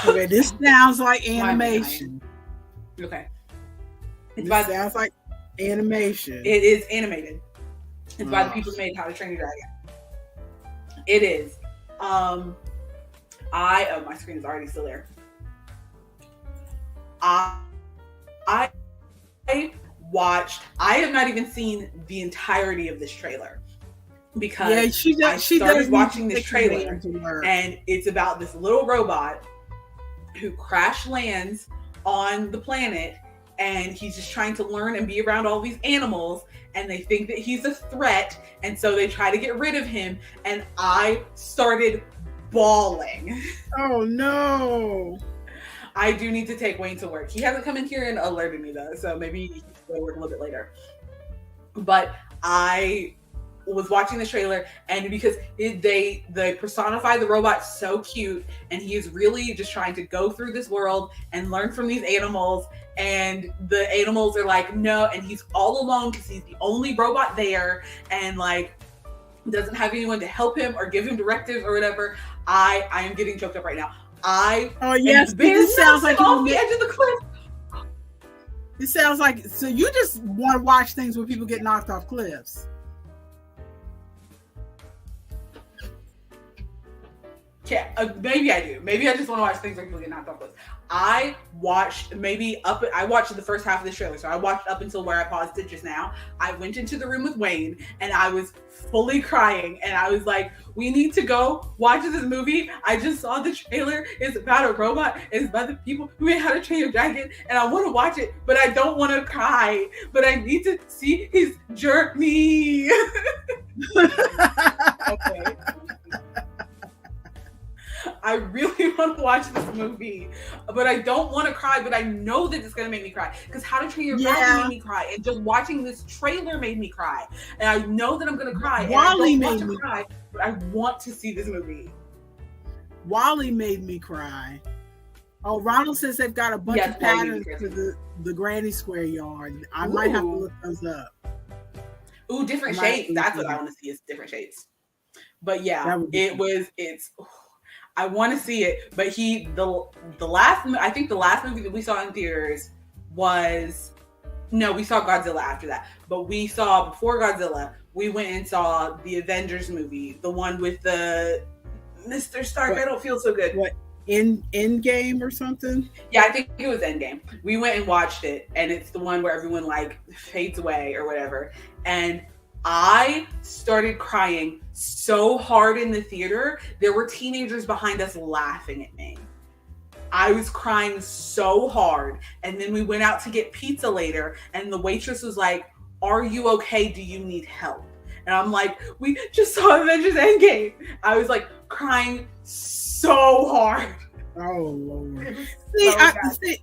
Okay, this sounds like animation. Okay. Sounds like animation. It is animated. It's by the people who made How to Train Your Dragon. It is. My screen is already still there. I have not even seen the entirety of this trailer because she started watching this trailer and it's about this little robot who crash lands on the planet and he's just trying to learn and be around all these animals and they think that he's a threat and so they try to get rid of him and I started bawling. Oh no. I do need to take Wayne to work. He hasn't come in here and alerted me though, so maybe he can go to work a little bit later. But I was watching the trailer, and because they personify the robot so cute, and he is really just trying to go through this world and learn from these animals, and the animals are like, no, and he's all alone because he's the only robot there, and like doesn't have anyone to help him or give him directives or whatever. I am getting choked up right now. This sounds like off the edge of the cliff. It sounds like so you just want to watch things where people get knocked off cliffs. Yeah, maybe I do. Maybe I just want to watch things where people get knocked off cliffs. I watched the first half of the trailer, so I watched up until where I paused it just now. I went into the room with Wayne, and I was fully crying, and I was like, we need to go watch this movie. I just saw the trailer. It's about a robot. It's by the people who made How to Train Your Dragon, and I want to watch it, but I don't want to cry, but I need to see his journey. Okay. I really want to watch this movie, but I don't want to cry, but I know that it's going to make me cry because How to Train Your Dragon made me cry, and just watching this trailer made me cry, and I know that I'm going to cry. Wally and I don't want to cry, but I want to see this movie. Wally made me cry. Oh, Ronald says they've got a bunch of patterns for the Granny Square yard. I might have to look those up. Ooh, different shades. That's what I want to see is different shades. But yeah, I want to see it, but the last movie that we saw in theaters we saw Godzilla after that, but we saw before Godzilla, we went and saw the Avengers movie, the one with the Mr. Stark. I don't feel so good. What, Endgame or something? Yeah, I think it was Endgame. We went and watched it, and it's the one where everyone like fades away or whatever, and I started crying so hard in the theater. There were teenagers behind us laughing at me. I was crying so hard. And then we went out to get pizza later, and the waitress was like, "Are you okay? Do you need help?" And I'm like, "We just saw Avengers Endgame." I was like crying so hard. Oh Lord! See,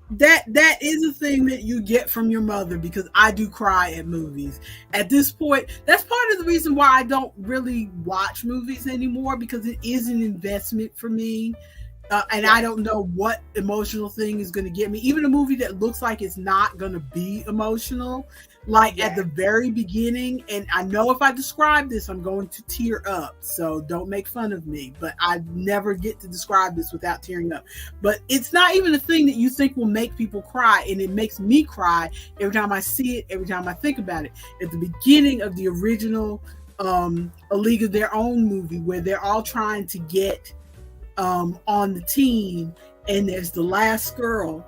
that is a thing that you get from your mother, because I do cry at movies. At this point, that's part of the reason why I don't really watch movies anymore, because it is an investment for me. And I don't know what emotional thing is going to get me. Even a movie that looks like it's not going to be emotional, like at the very beginning. And I know if I describe this, I'm going to tear up. So don't make fun of me. But I never get to describe this without tearing up. But it's not even a thing that you think will make people cry. And it makes me cry every time I see it, every time I think about it. At the beginning of the original A League of Their Own movie, where they're all trying to get on the team, and there's the last girl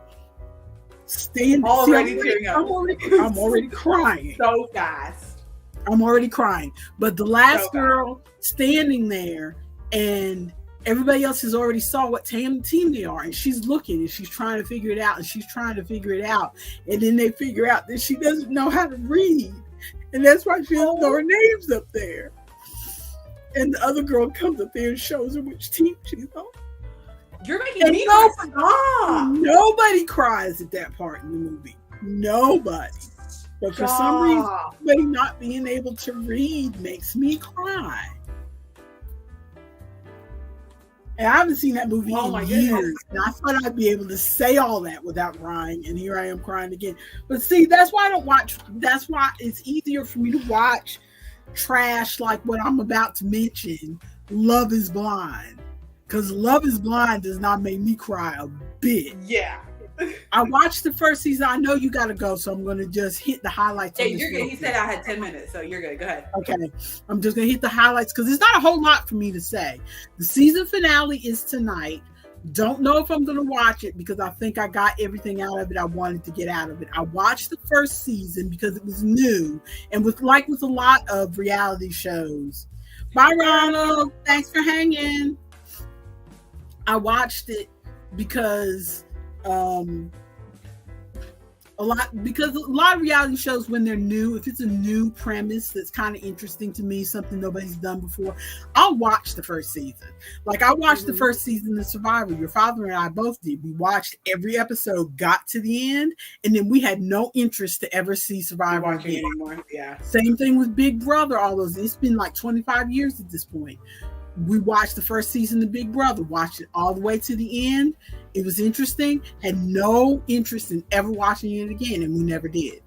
standing. Already tearing up. I'm already crying. So fast. I'm already crying. But the last girl standing there, and everybody else has already saw what team they are, and she's looking and she's trying to figure it out, and she's trying to figure it out, and then they figure out that she doesn't know how to read, and that's why she doesn't know her name's up there. And the other girl comes up there and shows her which team she's on. You're making me cry. Nobody cries at that part in the movie. Nobody. But for some reason, somebody not being able to read makes me cry. And I haven't seen that movie in years. And I thought I'd be able to say all that without crying. And here I am crying again. But see, that's why I don't watch. That's why it's easier for me to watch trash like what I'm about to mention, Love is Blind, because Love is Blind does not make me cry a bit. Yeah. I watched the first season. I know you gotta go, so I'm gonna just hit the highlights. Hey, you're good. He said I had 10 minutes, so you're good. Go ahead. Okay, I'm just gonna hit the highlights because there's not a whole lot for me to say. The season finale is tonight. Don't know if I'm going to watch it because I think I got everything out of it I wanted to get out of it. I watched the first season because it was new, and with a lot of reality shows. Bye, Ronald. Thanks for hanging. I watched it because a lot of reality shows, when they're new, if it's a new premise that's kind of interesting to me, something nobody's done before, I'll watch the first season. Like I watched the first season of Survivor. Your father and I both did. We watched every episode, got to the end, and then we had no interest to ever see Survivor again. Anymore. Yeah. Same thing with Big Brother. All those. It's been like 25 years at this point. We watched the first season of Big Brother, watched it all the way to the end. It was interesting, had no interest in ever watching it again, and we never did.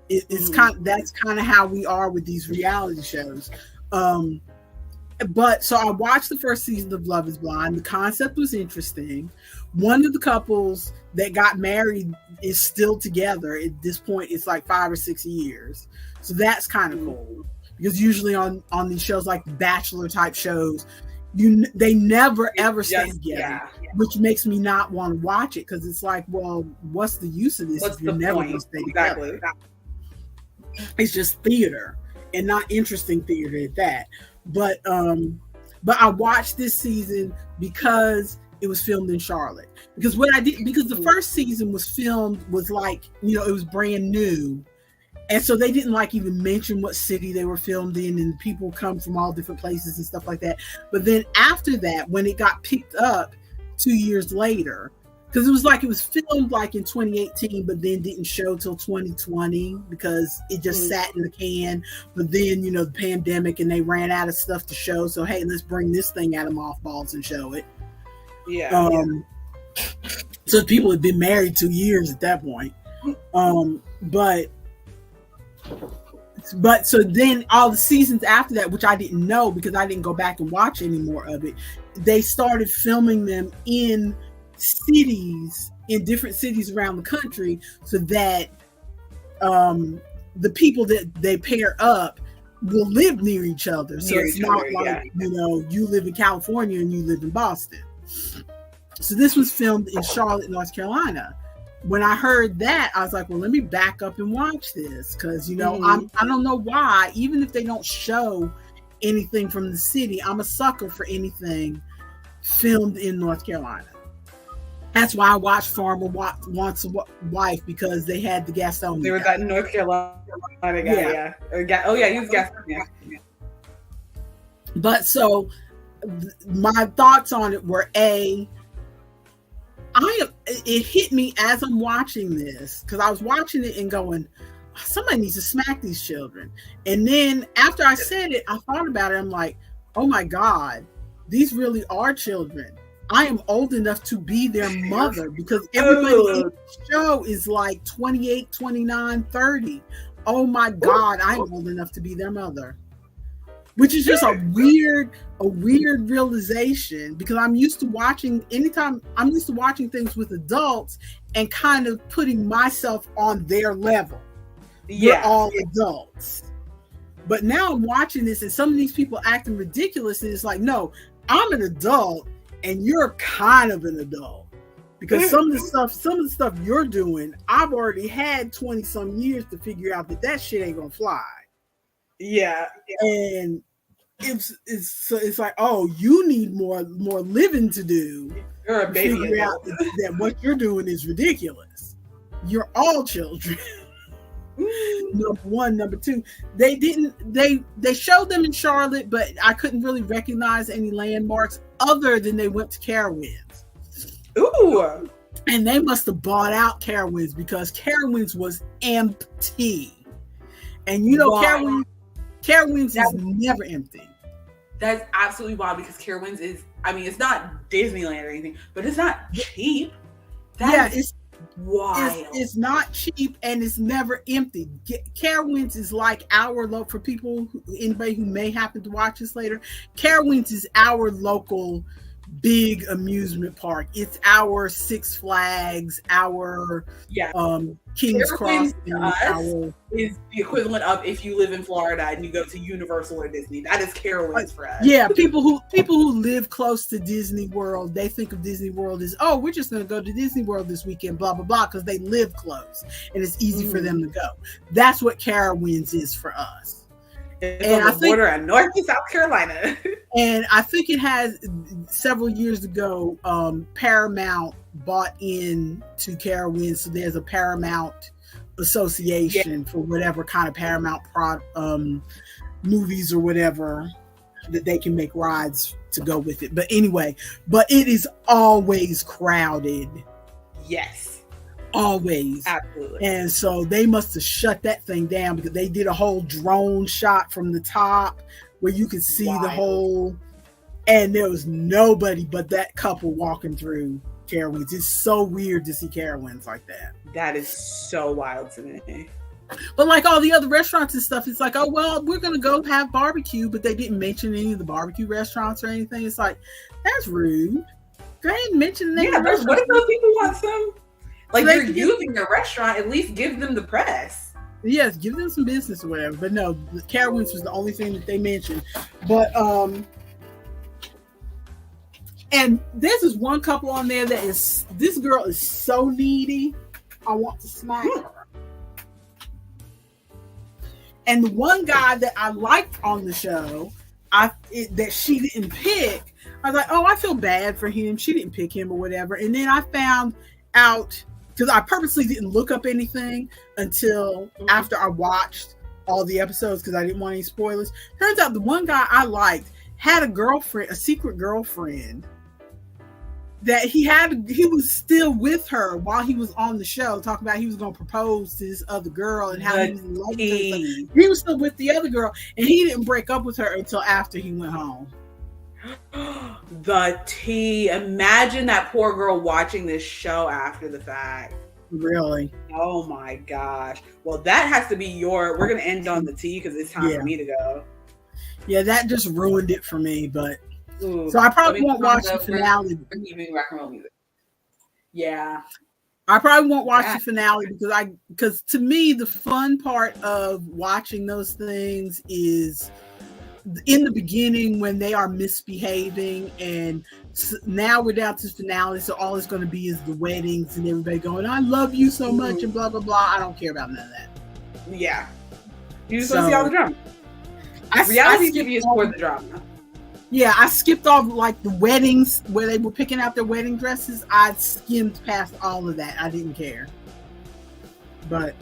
That's kind of how we are with these reality shows. But so I watched the first season of Love is Blind. The concept was interesting. One of the couples that got married is still together. At this point, it's like 5 or 6 years. So that's kind of cool. Because usually on these shows, like Bachelor type shows, they never ever stay together, which makes me not want to watch it because it's like, well, what's the use of this if you're never going to stay together? It's just theater and not interesting theater at that. But I watched this season because it was filmed in Charlotte. Because the first season was like, it was brand new. And so they didn't even mention what city they were filmed in, and people come from all different places and stuff like that. But then after that, when it got picked up 2 years later, because it was filmed in 2018, but then didn't show till 2020 because it just sat in the can. But then, the pandemic, and they ran out of stuff to show. So, hey, let's bring this thing out of mothballs and show it. Yeah. So people had been married 2 years at that point. But so then all the seasons after that, which I didn't know because I didn't go back and watch any more of it, they started filming them in different cities around the country, so that the people that they pair up will live near each other. So it's not you live in California and you live in Boston. So this was filmed in Charlotte, North Carolina. When I heard that, I was like, well, let me back up and watch this because, I don't know why, even if they don't show anything from the city, I'm a sucker for anything filmed in North Carolina. That's why I watched Farmer Wants a Wife, because they had the Gaston. There was that North Carolina guy, yeah. He was Gaston, yeah. But so my thoughts on it were, it hit me as I'm watching this, because I was watching it and going, somebody needs to smack these children. And then after I said it, I thought about it. I'm like, oh my God, these really are children. I am old enough to be their mother because everybody in the show is like 28, 29, 30. Oh my God, I'm old enough to be their mother. Which is just a weird realization because I'm used to watching things with adults and kind of putting myself on their level. Yeah. We're all adults. But now I'm watching this and some of these people acting ridiculous and it's like, no, I'm an adult and you're kind of an adult because some of the stuff you're doing, I've already had 20 some years to figure out that shit ain't gonna fly. Yeah. And it's like, oh, you need more living to do. You're a baby. Figure out that what you're doing is ridiculous. You're all children. Number one. Number two, they showed them in Charlotte, but I couldn't really recognize any landmarks other than they went to Carowinds. Ooh. And they must have bought out Carowinds because Carowinds was empty. And you know, wow. Carowinds is never empty. That's absolutely wild because Carowinds is, I mean, it's not Disneyland or anything, but it's not cheap. It's wild. It's not cheap and it's never empty. Carowinds is like for people, anybody who may happen to watch this later, Carowinds is our local big amusement park. It's our Six Flags, our King's Cross is the equivalent of if you live in Florida and you go to Universal or Disney. That is Carowinds for us. Yeah, people who live close to Disney World, they think of Disney World as, oh, we're just going to go to Disney World this weekend, blah blah blah, because they live close and it's easy for them to go. That's what Carowinds is for us. It's on the border of North and South Carolina. And I think it has several years ago, Paramount bought in to Carowinds. So there's a Paramount association for whatever kind of Paramount movies or whatever that they can make rides to go with it. But anyway, it is always crowded. Yes. Always. Absolutely. And so they must have shut that thing down because they did a whole drone shot from the top where you could see the whole, and there was nobody but that couple walking through Carowinds. It's so weird to see Carowinds like that. That is so wild to me. But like all the other restaurants and stuff, it's like, oh, well, we're going to go have barbecue, but they didn't mention any of the barbecue restaurants or anything. It's like, that's rude. Go ahead and mention the name of the restaurant. What if those people want some? Like, so you're using the restaurant, at least give them the press. Yes, give them some business or whatever. But no, the Carowinds was the only thing that they mentioned. But and this is one couple on there that is, this girl is so needy. I want to smack her. And the one guy that I liked on the show, that she didn't pick, I was like, oh, I feel bad for him. She didn't pick him or whatever. And then I found out, because I purposely didn't look up anything until after I watched all the episodes because I didn't want any spoilers. Turns out the one guy I liked had a girlfriend, a secret girlfriend that he was still with her while he was on the show, talking about he was going to propose to this other girl and how he was in love with her. He was still with the other girl and he didn't break up with her until after he went home. The tea. Imagine that poor girl watching this show after the fact. Really? Oh my gosh. Well, that has to be we're going to end on the tea because it's time for me to go. Yeah, that just ruined it for me, but so I probably won't watch the finale. Yeah. I probably won't watch the finale because to me the fun part of watching those things is in the beginning when they are misbehaving, and now we're down to the finale, so all it's going to be is the weddings and everybody going, I love you so much and blah blah blah. I don't care about none of that. Yeah, you just want to see all the drama. Reality TV is for the drama. Yeah, I skipped off like the weddings where they were picking out their wedding dresses. I skimmed past all of that. I didn't care. But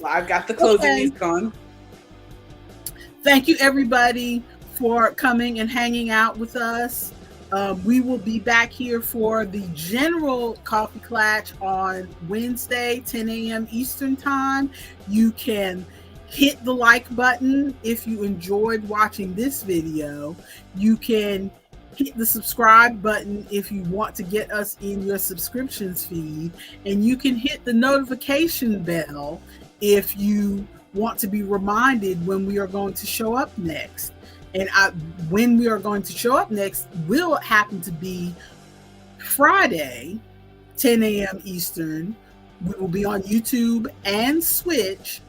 I've got the closing list on. Thank you everybody for coming and hanging out with us. We will be back here for the general Coffee Klatsch on Wednesday, 10 a.m. Eastern Time. You can hit the like button if you enjoyed watching this video. You can hit the subscribe button if you want to get us in your subscriptions feed, and you can hit the notification bell if you want to be reminded when we are going to show up next. And when we are going to show up next will happen to be Friday, 10 a.m. Eastern. We will be on YouTube and Twitch.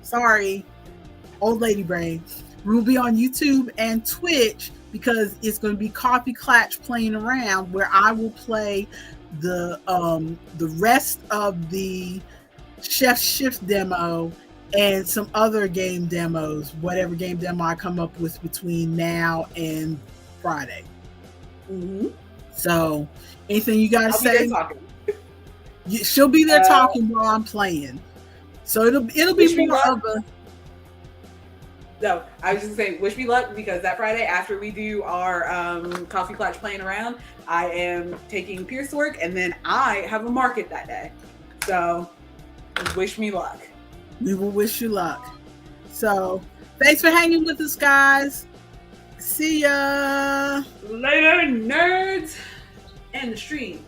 Sorry, old lady brain. We'll be on YouTube and Twitch because it's going to be Coffee Klatsch playing around, where I will play the rest of the Chef's Shift demo and some other game demos, whatever game demo I come up with between now and Friday. Mm-hmm. So, anything you gotta I'll say? Be there talking. She'll be there talking while I'm playing. So it'll be more of a. No, I was just saying, wish me luck, because that Friday after we do our Coffee Klatsch playing around, I am taking Pierce work, and then I have a market that day. So, wish me luck. We will wish you luck. So, thanks for hanging with us, guys. See ya. Later, nerds. And the stream.